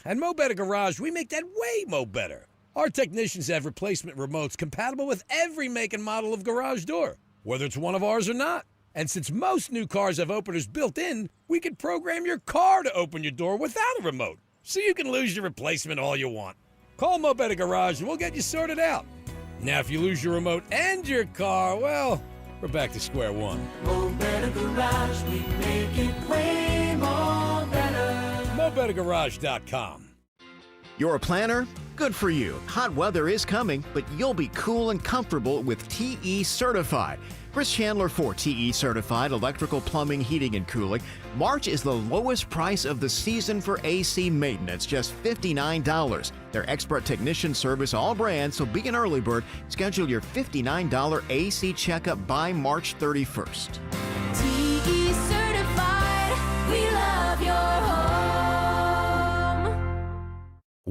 At Mo Better Garage, we make that way mo better. Our technicians have replacement remotes compatible with every make and model of garage door, whether it's one of ours or not. And since most new cars have openers built in, we can program your car to open your door without a remote, so you can lose your replacement all you want. Call Mo Better Garage and we'll get you sorted out. Now, if you lose your remote and your car, well, we're back to square one. Mo Better Garage, we make it way more better. MoBetterGarage.com. You're a planner? Good for you. Hot weather is coming, but you'll be cool and comfortable with TE Certified. Chris Chandler for TE Certified Electrical, Plumbing, Heating, and Cooling. March is the lowest price of the season for AC maintenance, just $59. Their expert technician service all brands, so be an early bird. Schedule your $59 AC checkup by March 31st. TE Certified, we love your home.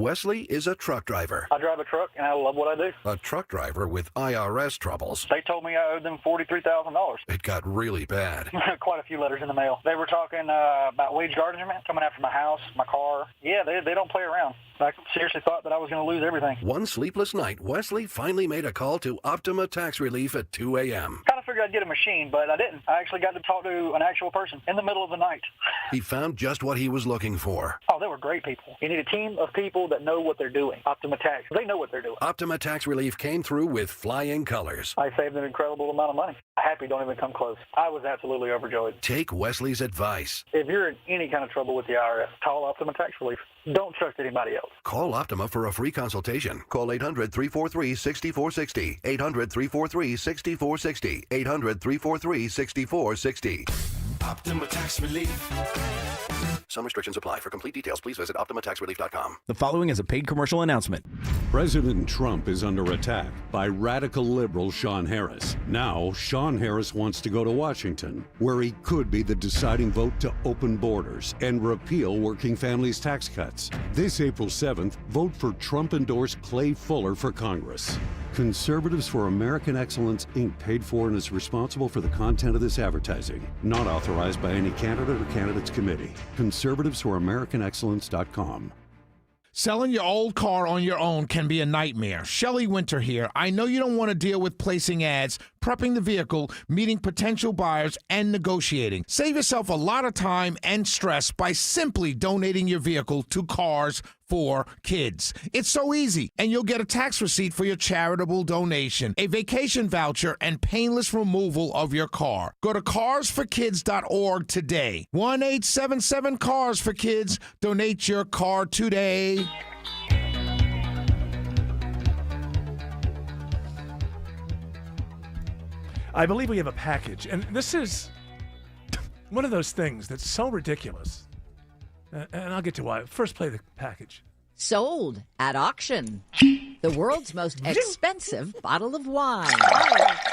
Wesley is a truck driver. I drive a truck, and I love what I do. A truck driver with IRS troubles. They told me I owed them $43,000. It got really bad. Quite a few letters in the mail. They were talking about wage garnishment, coming after my house, my car. Yeah, they don't play around. I seriously thought that I was going to lose everything. One sleepless night, Wesley finally made a call to Optima Tax Relief at 2 a.m. Kind of figured I'd get a machine, but I didn't. I actually got to talk to an actual person in the middle of the night. He found just what he was looking for. Oh, they were great people. You need a team of people that know what they're doing. Optima Tax, they know what they're doing. Optima Tax Relief came through with flying colors. I saved an incredible amount of money. Happy don't even come close. I was absolutely overjoyed. Take Wesley's advice. If you're in any kind of trouble with the IRS, call Optima Tax Relief. Don't trust anybody else. Call Optima for a free consultation. Call 800-343-6460. 800-343-6460. 800-343-6460. Optima Tax Relief. Some restrictions apply. For complete details, please visit OptimaTaxRelief.com. The following is a paid commercial announcement. President Trump is under attack by radical liberal Sean Harris. Now, Sean Harris wants to go to Washington, where he could be the deciding vote to open borders and repeal working families' tax cuts. This April 7th, vote for Trump-endorsed Clay Fuller for Congress. Conservatives for American Excellence, Inc. paid for and is responsible for the content of this advertising. Not authorized by any candidate or candidates committee. Conservatives4AmericanExcellence.com. Selling your old car on your own can be a nightmare. Shelley Winter here. I know you don't want to deal with placing ads, prepping the vehicle, meeting potential buyers, and negotiating. Save yourself a lot of time and stress by simply donating your vehicle to Cars for Kids. It's so easy, and you'll get a tax receipt for your charitable donation, a vacation voucher, and painless removal of your car. Go to carsforkids.org today. 1-877-CARS-FOR-KIDS. Donate your car today. I believe we have a package, and this is one of those things that's so ridiculous. And I'll get to why. First, play the package. Sold at auction. The world's most expensive bottle of wine.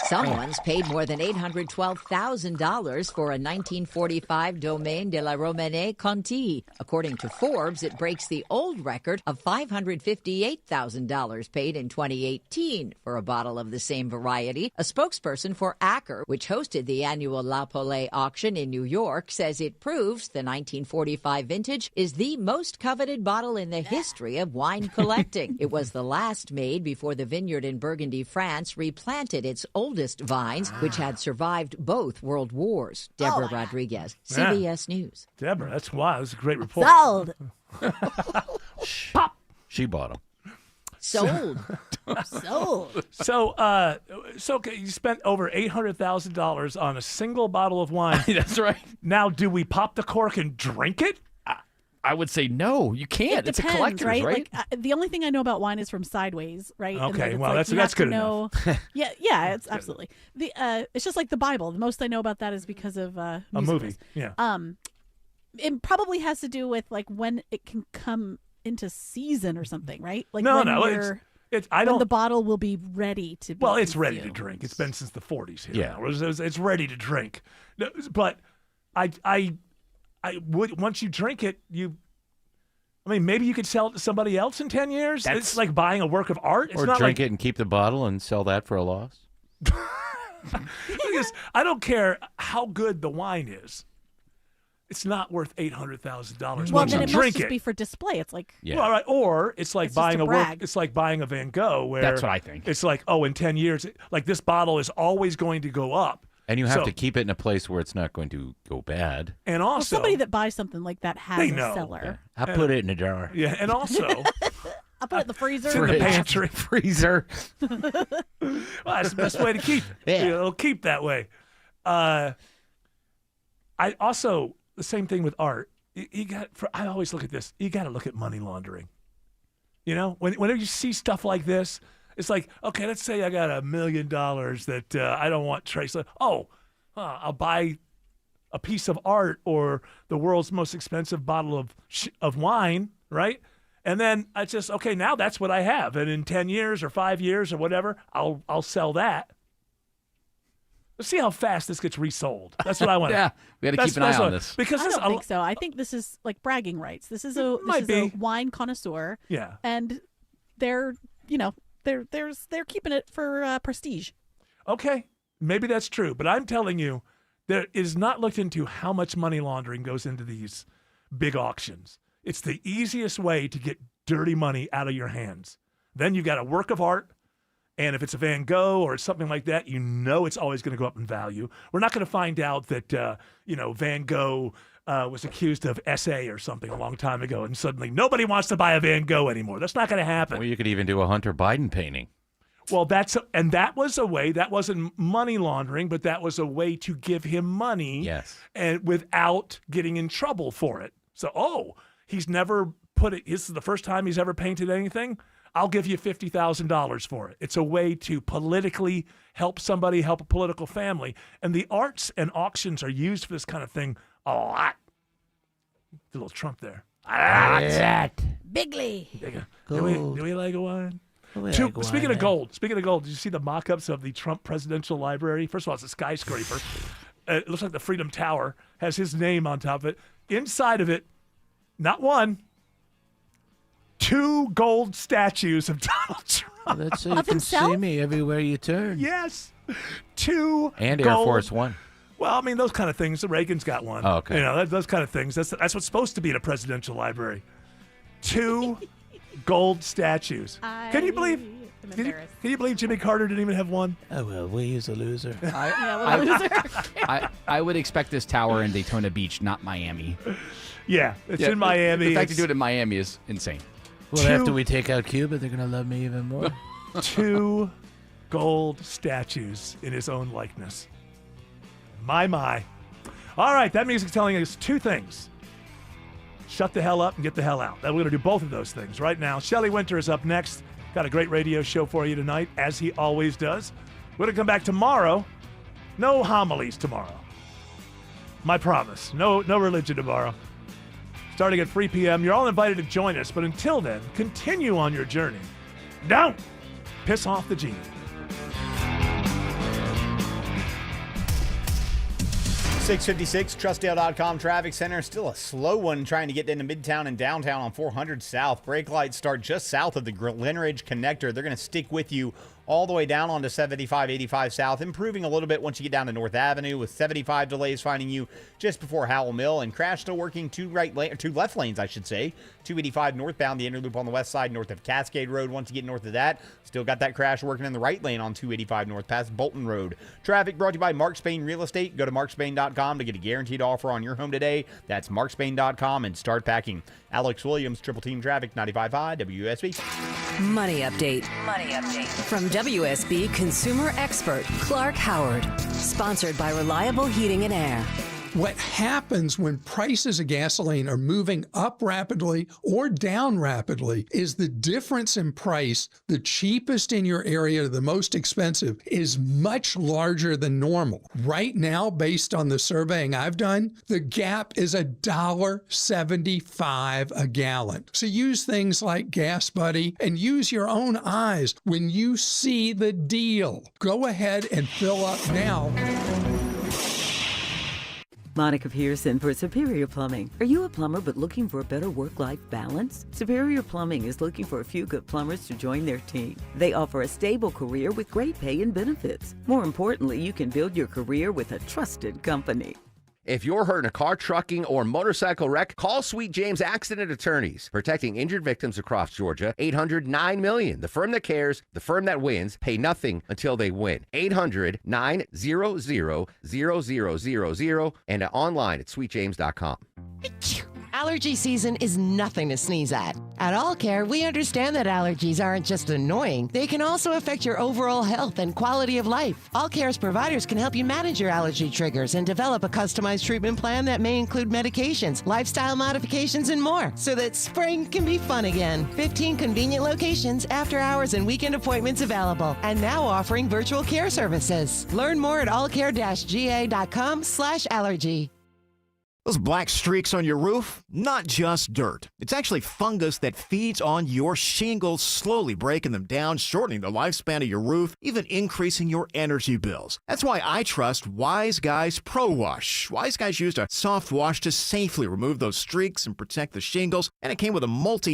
Someone's paid more than $812,000 for a 1945 Domaine de la Romanée Conti. According to Forbes, it breaks the old record of $558,000 paid in 2018 for a bottle of the same variety. A spokesperson for Acker, which hosted the annual La Paulée auction in New York, says it proves the 1945 vintage is the most coveted bottle in the history of wine collecting. It was the last made before the vineyard in Burgundy, France, replanted its oldest vines, which had survived both world wars. Deborah Rodriguez, CBS News. Deborah, that's wild. That's a great report. Sold. Pop. She bought them. Sold. Sold. So okay, you spent over $800,000 on a single bottle of wine. That's right. Now, do we pop the cork and drink it? I would say no. You can't. It It's a depends, collector's, right? Like the only thing I know about wine is from Sideways, right? And Okay, then it's well, like, that's good enough. Yeah, it's good. absolutely. It's just like the Bible. The most I know about that is because of A musicals. movie. Yeah. It probably has to do with like when it can come into season or something, right? Like No, when no, you're- I when don't. the bottle will be ready to be Well, it's ready to consumed. drink. It's been since the 40s here. Yeah. now. It's ready to drink. No, but I would once you drink it, I mean, maybe you could sell it to somebody else in 10 years. It's like buying a work of art. It's Or not drink like, it and keep the bottle and sell that for a loss. Because I don't care how good the wine is. It's not worth $800,000 Well, once then you it must drink just it. be for display. It's like Well, all right. Or it's like It's just buying to a work. brag. It's like buying a Van Gogh. Where That's what I think. It's like, in 10 years, like this bottle is always going to go up. And you have So- to keep it in a place where it's not going to go bad. And well, also, somebody that buys something like that has They a know. cellar. I put it in a jar. yeah, and also, I put it in the freezer. it's in the pantry. Freezer. Well, that's the best way to keep it. Yeah. It'll keep that way. I also, the same thing with art. I always look at this. You got to look at money laundering. You know, whenever you see stuff like this, it's like, okay, let's say I got $1 million that I don't want trace. I'll buy a piece of art or the world's most expensive bottle of wine, right? And then I just, okay, now that's what I have. And in 10 years or 5 years or whatever, I'll sell that. Let's see how fast this gets resold. That's what I want. Yeah, we got to keep an eye on this. Because I don't think so. I think this is like bragging rights. This is a wine connoisseur. Yeah. And they're keeping it for prestige. Okay, maybe that's true, but I'm telling you, there is not looked into how much money laundering goes into these big auctions. It's the easiest way to get dirty money out of your hands. Then you've got a work of art, and if it's a Van Gogh or something like that, you know it's always going to go up in value. We're not going to find out that Van Gogh was accused of SA or something a long time ago, and suddenly nobody wants to buy a Van Gogh anymore. That's not going to happen. Well, you could even do a Hunter Biden painting. Well, that was a way. That wasn't money laundering, but that was a way to give him money, yes, and without getting in trouble for it. So, he's never put it. This is the first time he's ever painted anything. I'll give you $50,000 for it. It's a way to politically help somebody, help a political family, and the arts and auctions are used for this kind of thing a lot. A little Trump there. A lot. Bigly. Do we like a wine? Speaking of gold, did you see the mock-ups of the Trump Presidential Library? First of all, it's a skyscraper. It looks like the Freedom Tower has his name on top of it. Inside of it, not one, 2 gold statues of Donald Trump. Well, that's so you can see me everywhere you turn. Yes. 2 and gold. Air Force One. Well, I mean, those kind of things. Reagan's got one. Oh, okay. Those kind of things. That's what's supposed to be in a presidential library. 2 gold statues. Can you believe? Can you believe Jimmy Carter didn't even have one? Oh well, he's a loser. I would expect this tower in Daytona Beach, not Miami. Yeah, it's in Miami. The fact to do it in Miami is insane. Well, after we take out Cuba, they're gonna love me even more. 2 gold statues in his own likeness. My. All right, that music's telling us 2 things. Shut the hell up and get the hell out. We're going to do both of those things right now. Shelley Winter is up next. Got a great radio show for you tonight, as he always does. We're going to come back tomorrow. No homilies tomorrow. My promise. No religion tomorrow. Starting at 3 p.m. You're all invited to join us, but until then, continue on your journey. Don't piss off the genie. 656 Trustdale.com traffic center. Still a slow one trying to get into Midtown and downtown on 400 South. Brake lights start just south of the Glenridge connector. They're going to stick with you all the way down onto 75, 85 South, improving a little bit once you get down to North Avenue, with 75 delays finding you just before Howell Mill, and crash still working 2 left lanes, I should say. 285 northbound, the inner loop on the west side, north of Cascade Road. Once you get north of that, still got that crash working in the right lane on 285 north past Bolton Road. Traffic brought to you by Mark Spain Real Estate. Go to markspain.com to get a guaranteed offer on your home today. That's markspain.com and start packing. Alex Williams, Triple Team Traffic, 95.5 WSB. Money update. From WSB consumer expert Clark Howard. Sponsored by Reliable Heating and Air. What happens when prices of gasoline are moving up rapidly or down rapidly is the difference in price, the cheapest in your area to the most expensive, is much larger than normal. Right now, based on the surveying I've done, the gap is $1.75 a gallon. So use things like Gas Buddy and use your own eyes when you see the deal. Go ahead and fill up now. Monica Pearson for Superior Plumbing. Are you a plumber but looking for a better work-life balance? Superior Plumbing is looking for a few good plumbers to join their team. They offer a stable career with great pay and benefits. More importantly, you can build your career with a trusted company. If you're hurt in a car, trucking, or motorcycle wreck, call Sweet James Accident Attorneys, protecting injured victims across Georgia. 800-9-MILLION. The firm that cares, the firm that wins. Pay nothing until they win. 800-900-0000 and online at sweetjames.com. Allergy season is nothing to sneeze at. At All Care, we understand that allergies aren't just annoying. They can also affect your overall health and quality of life. All Care's providers can help you manage your allergy triggers and develop a customized treatment plan that may include medications, lifestyle modifications, and more, so that spring can be fun again. 15 convenient locations, after hours, and weekend appointments available. And now offering virtual care services. Learn more at allcare-ga.com/allergy. Those black streaks on your roof, not just dirt. It's actually fungus that feeds on your shingles, slowly breaking them down, shortening the lifespan of your roof, even increasing your energy bills. That's why I trust Wise Guys Pro Wash. Wise Guys used a soft wash to safely remove those streaks and protect the shingles, and it came with a multi